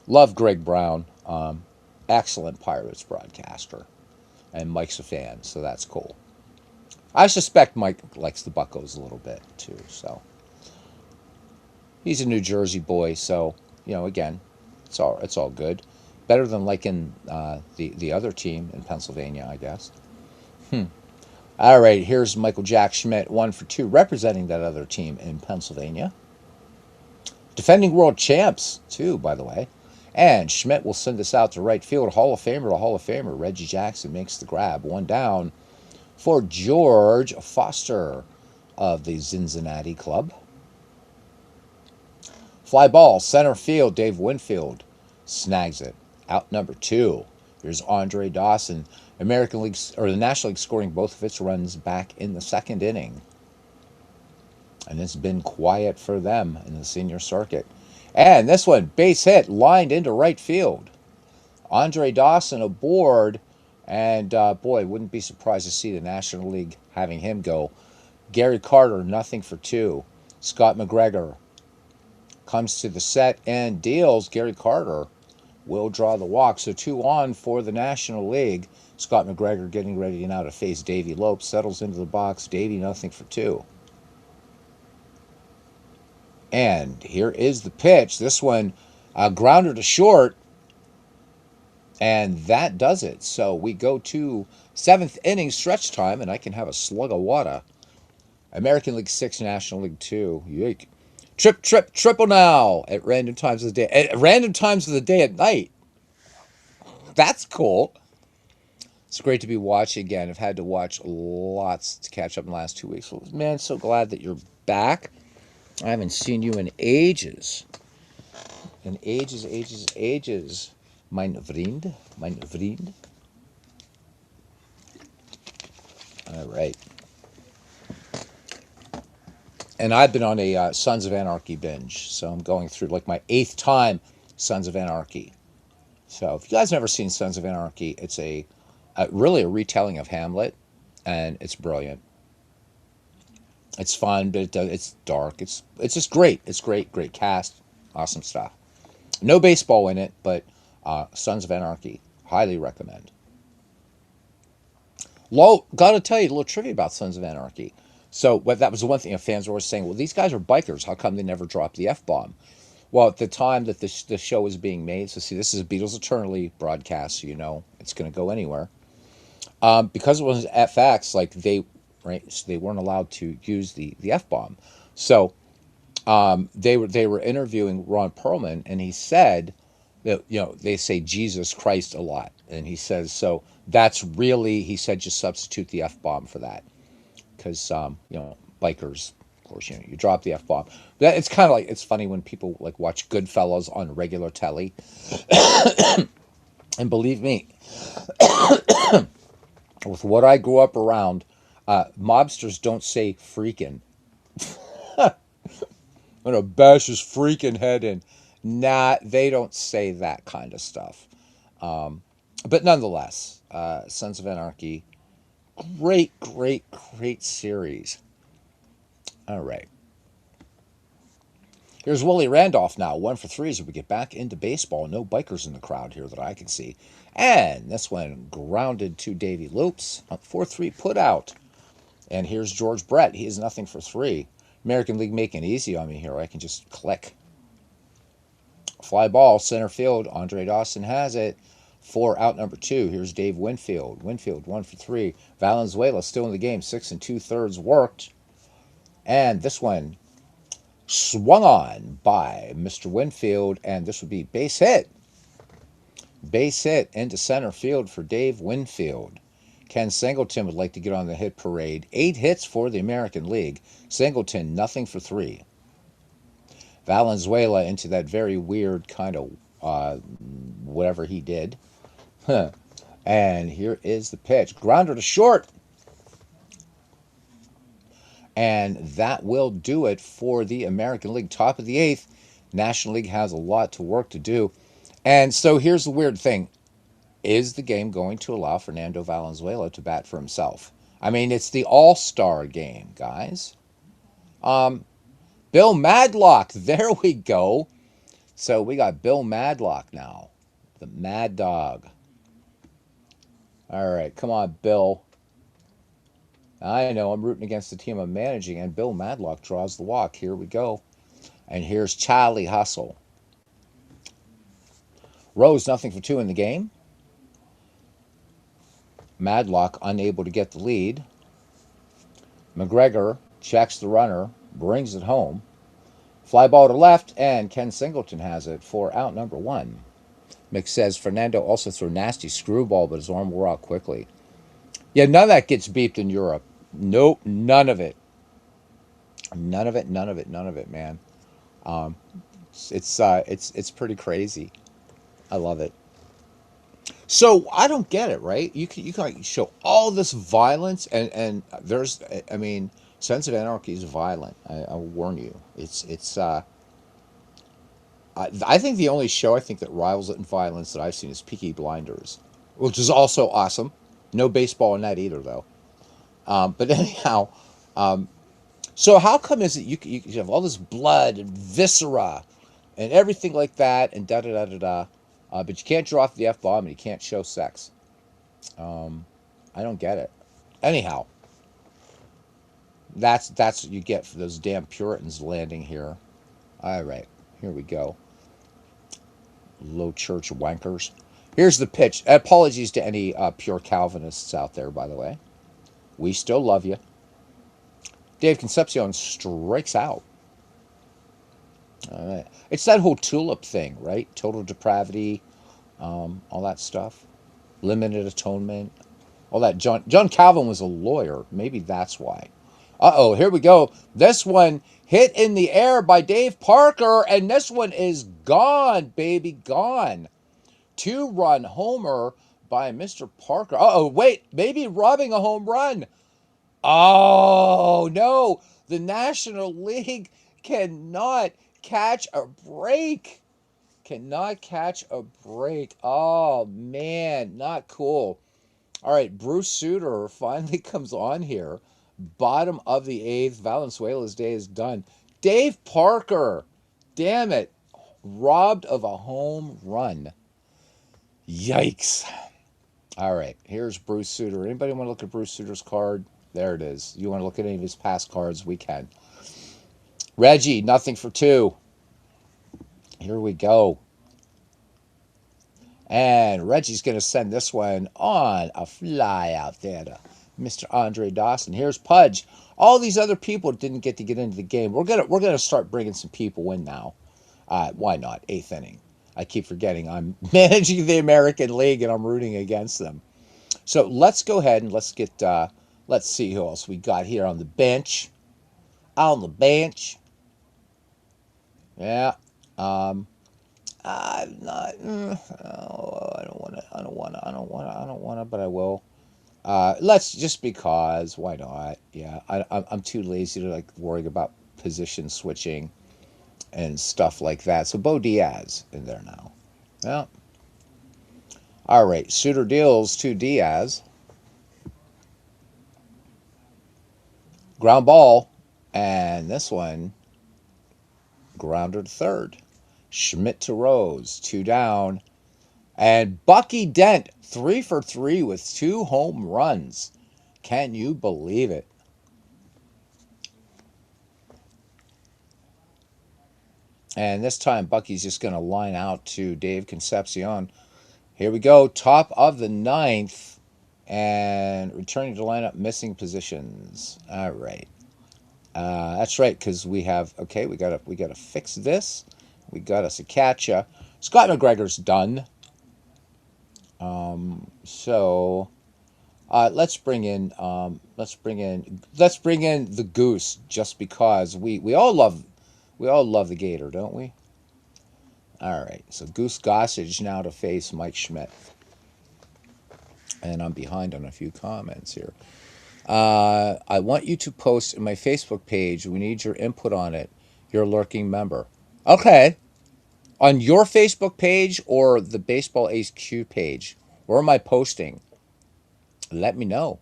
love Greg Brown. Excellent Pirates broadcaster. And Mike's a fan, so that's cool. I suspect Mike likes the Buccos a little bit, too, so. He's a New Jersey boy, so, again, it's all good. Better than liking the other team in Pennsylvania, I guess. All right, here's Michael Jack Schmidt, 1 for 2, representing that other team in Pennsylvania. Defending world champs, too, by the way. And Schmidt will send us out to right field. Hall of Famer to Hall of Famer. Reggie Jackson makes the grab. 1 down for George Foster of the Cincinnati Club. Fly ball, center field. Dave Winfield snags it. Out number 2. Here's Andre Dawson. The National League scoring both of its runs back in the 2nd inning. And it's been quiet for them in the senior circuit. And this one, base hit, lined into right field. Andre Dawson aboard. And, boy, wouldn't be surprised to see the National League having him go Gary Carter, nothing for two. Scott McGregor comes to the set and deals. Gary Carter will draw the walk. So 2 on for the National League. Scott McGregor getting ready now to face Davey Lopes. Settles into the box. Davey, nothing for two. And here is the pitch. This one, grounder to short. And that does it. So we go to 7th inning stretch time, and I can have a slug of water. American League 6, National League 2. Yike. Triple now at random times of the day. At random times of the day at night. That's cool. It's great to be watching again. I've had to watch lots to catch up in the last 2 weeks. Man, so glad that you're back. I haven't seen you in ages. In ages. Mein vriend. All right. And I've been on a Sons of Anarchy binge. So I'm going through like my 8th time Sons of Anarchy. So if you guys never seen Sons of Anarchy, it's really a retelling of Hamlet, and it's brilliant. It's fun, but it's dark. It's just great. It's great cast, awesome stuff. No baseball in it, but Sons of Anarchy, highly recommend. Gotta tell you a little trivia about Sons of Anarchy. So that was the one thing fans were always saying, well, these guys are bikers. How come they never dropped the F-bomb? Well, at the time that the show was being made, so see, this is a Beatles Eternally broadcast, so you know it's going to go anywhere. Because it was FX, like so they weren't allowed to use the F-bomb. So they were interviewing Ron Perlman, and he said that, they say Jesus Christ a lot, and he says, so that's really, he said, just substitute the F-bomb for that, because bikers, of course, you drop the F-bomb. It's kind of like, it's funny when people like watch Goodfellas on regular telly, and believe me, with what I grew up around, mobsters don't say freaking. I'm gonna bash his freaking head in. Nah, they don't say that kind of stuff. But nonetheless, Sons of Anarchy, great series. All right. Here's Willie Randolph now, 1 for 3 as we get back into baseball. No bikers in the crowd here that I can see. And this one grounded to Davey Lopes. 4-3 put out. And here's George Brett. He is nothing for 3. American League making it easy on me here. I can just click. Fly ball, center field. Andre Dawson has it. 4 out, number 2. Here's Dave Winfield. Winfield, 1 for 3. Valenzuela still in the game. 6 2/3 worked. And this one swung on by Mr. Winfield, and this would be base hit. Base hit into center field for Dave Winfield. Ken Singleton would like to get on the hit parade. 8 hits for the American League. Singleton, nothing for 3. Valenzuela into that very weird kind of whatever he did. And here is the pitch. Grounder to short. And that will do it for the American League. Top of the 8th. National League has a lot to work to do. And so here's the weird thing. Is the game going to allow Fernando Valenzuela to bat for himself? I mean, it's the all-star game, guys. Bill Madlock. There we go. So we got Bill Madlock now. The Mad Dog. All right, come on, Bill. I know I'm rooting against the team I'm managing, and Bill Madlock draws the walk. Here we go. And here's Charlie Hustle. Rose, nothing for 2 in the game. Madlock unable to get the lead. McGregor checks the runner, brings it home. Fly ball to left, and Ken Singleton has it for out, number 1. Mick says Fernando also threw a nasty screwball, but his arm wore out quickly. Yeah, none of that gets beeped in Europe. Nope, none of it. None of it, man. It's pretty crazy. I love it. So I don't get it, right? You can show all this violence, and there's, I mean, Sons of Anarchy is violent. I'll warn you. I think the only show I think that rivals it in violence that I've seen is Peaky Blinders, which is also awesome. No baseball in that either, though. But anyhow, So how come is it you have all this blood and viscera and everything like that and da da da da da, but you can't drop the F bomb and you can't show sex? Um, I don't get it. Anyhow, that's what you get for those damn Puritans landing here. All right, here we go. Low church wankers. Here's the pitch. Apologies to any pure Calvinists out there, by the way. We still love you. Dave Concepcion strikes out. All right. It's that whole tulip thing, right? Total depravity, all that stuff. Limited atonement, all that. John Calvin was a lawyer. Maybe that's why. Uh-oh, here we go. This one hit in the air by Dave Parker, and this one is gone, baby, gone. Two-run homer by Mr. Parker. Uh-oh, wait, maybe robbing a home run. Oh, no. The National League cannot catch a break. Cannot catch a break. Oh, man, not cool. All right, Bruce Sutter finally comes on here. Bottom of the eighth. Valenzuela's day is done. Dave Parker, damn it, robbed of a home run. Yikes. All right, here's Bruce Sutter. Anybody want to look at Bruce Sutter's card? There it is. You want to look at any of his past cards? We can. Reggie, nothing for two. Here we go. And Reggie's going to send this one on a fly out there to Mr. Andre Dawson. Here's Pudge. All these other people didn't get to get into the game. We're gonna start bringing some people in now. Why not? Eighth inning. I keep forgetting I'm managing the American League and I'm rooting against them. So let's go ahead and let's get. Let's see who else we got here on the bench. On the bench. Yeah. I'm not. Oh, I don't want to. I don't want to. I don't want to. I don't want to. But I will. Let's just because. Why not? Yeah. I'm too lazy to like worry about position switching and stuff like that. So Bo Diaz in there now. Yeah. All right. Sutter deals to Diaz. Ground ball, and this one grounder to third. Schmidt to Rose, two down. And Bucky Dent, 3 for 3 with 2 home runs. Can you believe it? And this time, Bucky's just going to line out to Dave Concepcion. Here we go, top of the ninth. And returning to lineup, missing positions. All right. That's right, because we have, okay, we gotta fix this. We got us a catcher. Scott McGregor's done. So let's bring in the Goose just because we all love the Gator, don't we? All right, so Goose Gossage now to face Mike Schmidt, and I'm behind on a few comments here. I want you to post in my Facebook page. We need your input on it. You're a lurking member. Okay, on your Facebook page or the Baseball Ace Q page. Where am I posting? Let me know.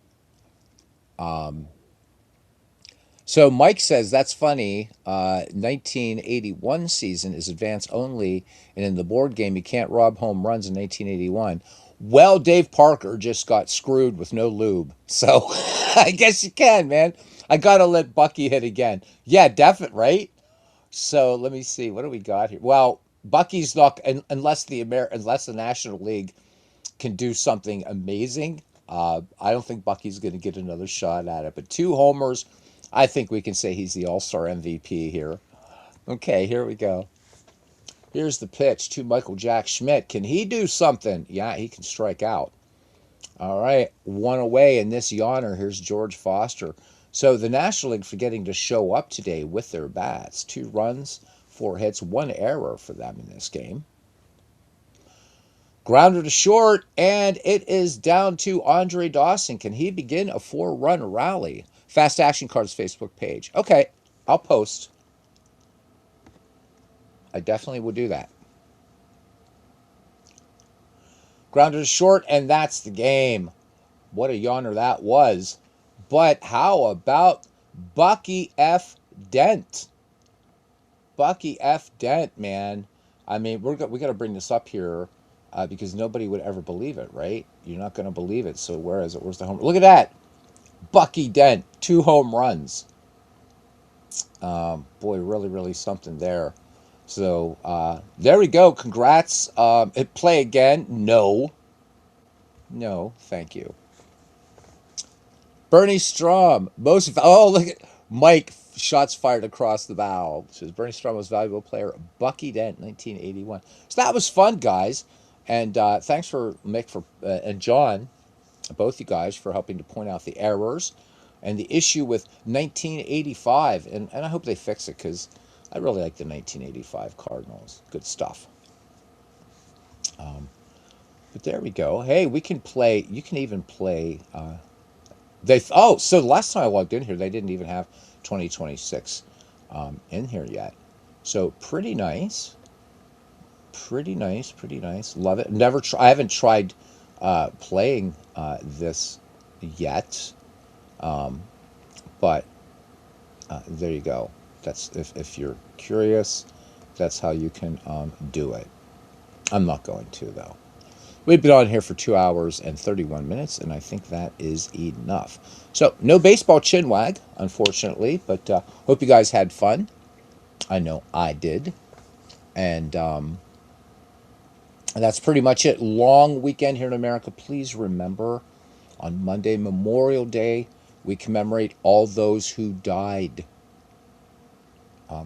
So Mike says that's funny. 1981 season is advance only, and in the board game you can't rob home runs in 1981. Well, Dave Parker just got screwed with no lube, so I guess you can, man. I gotta let Bucky hit again. Yeah, definitely, right? So let me see. What do we got here? Well, Bucky's not unless the National League can do something amazing. I don't think Bucky's going to get another shot at it. But 2 homers, I think we can say he's the All-Star MVP here. Okay, here we go. Here's the pitch to Michael Jack Schmidt. Can he do something? Yeah, he can strike out. All right, 1 away in this yawner. Here's George Foster. So the National League forgetting to show up today with their bats. 2 runs, 4 hits, 1 error for them in this game. Grounder to short, and it is down to Andre Dawson. Can he begin a 4-run rally? Fast Action Cards Facebook page. Okay, I'll post. I definitely will do that. Grounder to short, and that's the game. What a yawner that was. But how about Bucky F. Dent. Bucky F. Dent, man. I mean, we got to bring this up here because nobody would ever believe it, right? You're not going to believe it. So where is it? Where's the home? Look at that. Bucky Dent, 2 home runs. Boy, really, really something there. So there we go. Congrats. Play again? No. No, thank you. Bernie Strom, oh, look at Mike, shots fired across the bow. Says Bernie Strom, most valuable player, Bucky Dent, 1981. So that was fun, guys. And thanks for Mick and John, both you guys, for helping to point out the errors and the issue with 1985. And I hope they fix it because I really like the 1985 Cardinals. Good stuff. Um, but there we go. Hey, we can play. You can even play. So the last time I logged in here, they didn't even have 2026 in here yet. So pretty nice, pretty nice, pretty nice. Love it. I haven't tried playing this yet, um, but there you go. That's if you're curious, that's how you can do it. I'm not going to though. We've been on here for 2 hours and 31 minutes, and I think that is enough. So, no baseball chinwag, unfortunately, but hope you guys had fun. I know I did. And that's pretty much it. Long weekend here in America. Please remember on Monday, Memorial Day, we commemorate all those who died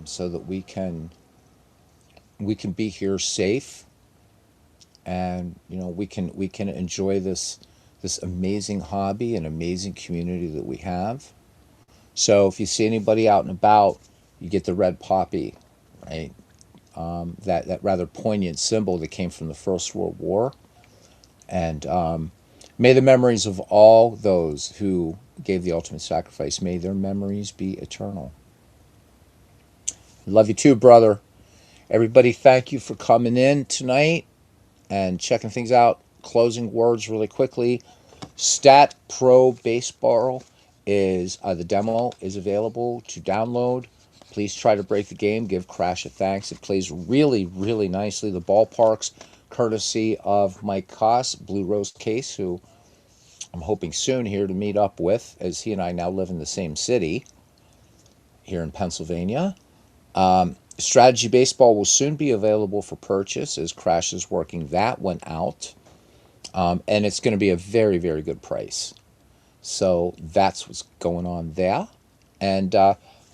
so that we can be here safe and we can enjoy this amazing hobby and amazing community that we have. So if you see anybody out and about, you get the red poppy, right? That rather poignant symbol that came from the First World War. And may the memories of all those who gave the ultimate sacrifice, may their memories be eternal. Love you too, brother. Everybody, thank you for coming in tonight and checking things out. Closing words really quickly. Stat Pro Baseball is the demo is available to download. Please try to break the game. Give Crash a thanks. It plays really, really nicely. The ballparks, courtesy of Mike Koss, Blue Rose Case, who I'm hoping soon here to meet up with, as he and I now live in the same city here in Pennsylvania. Strategy Baseball will soon be available for purchase as Crash is working that one out. And it's going to be a very, very good price. So that's what's going on there. And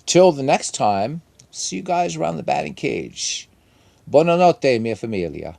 till the next time, see you guys around the batting cage. Buonanotte, mia familia.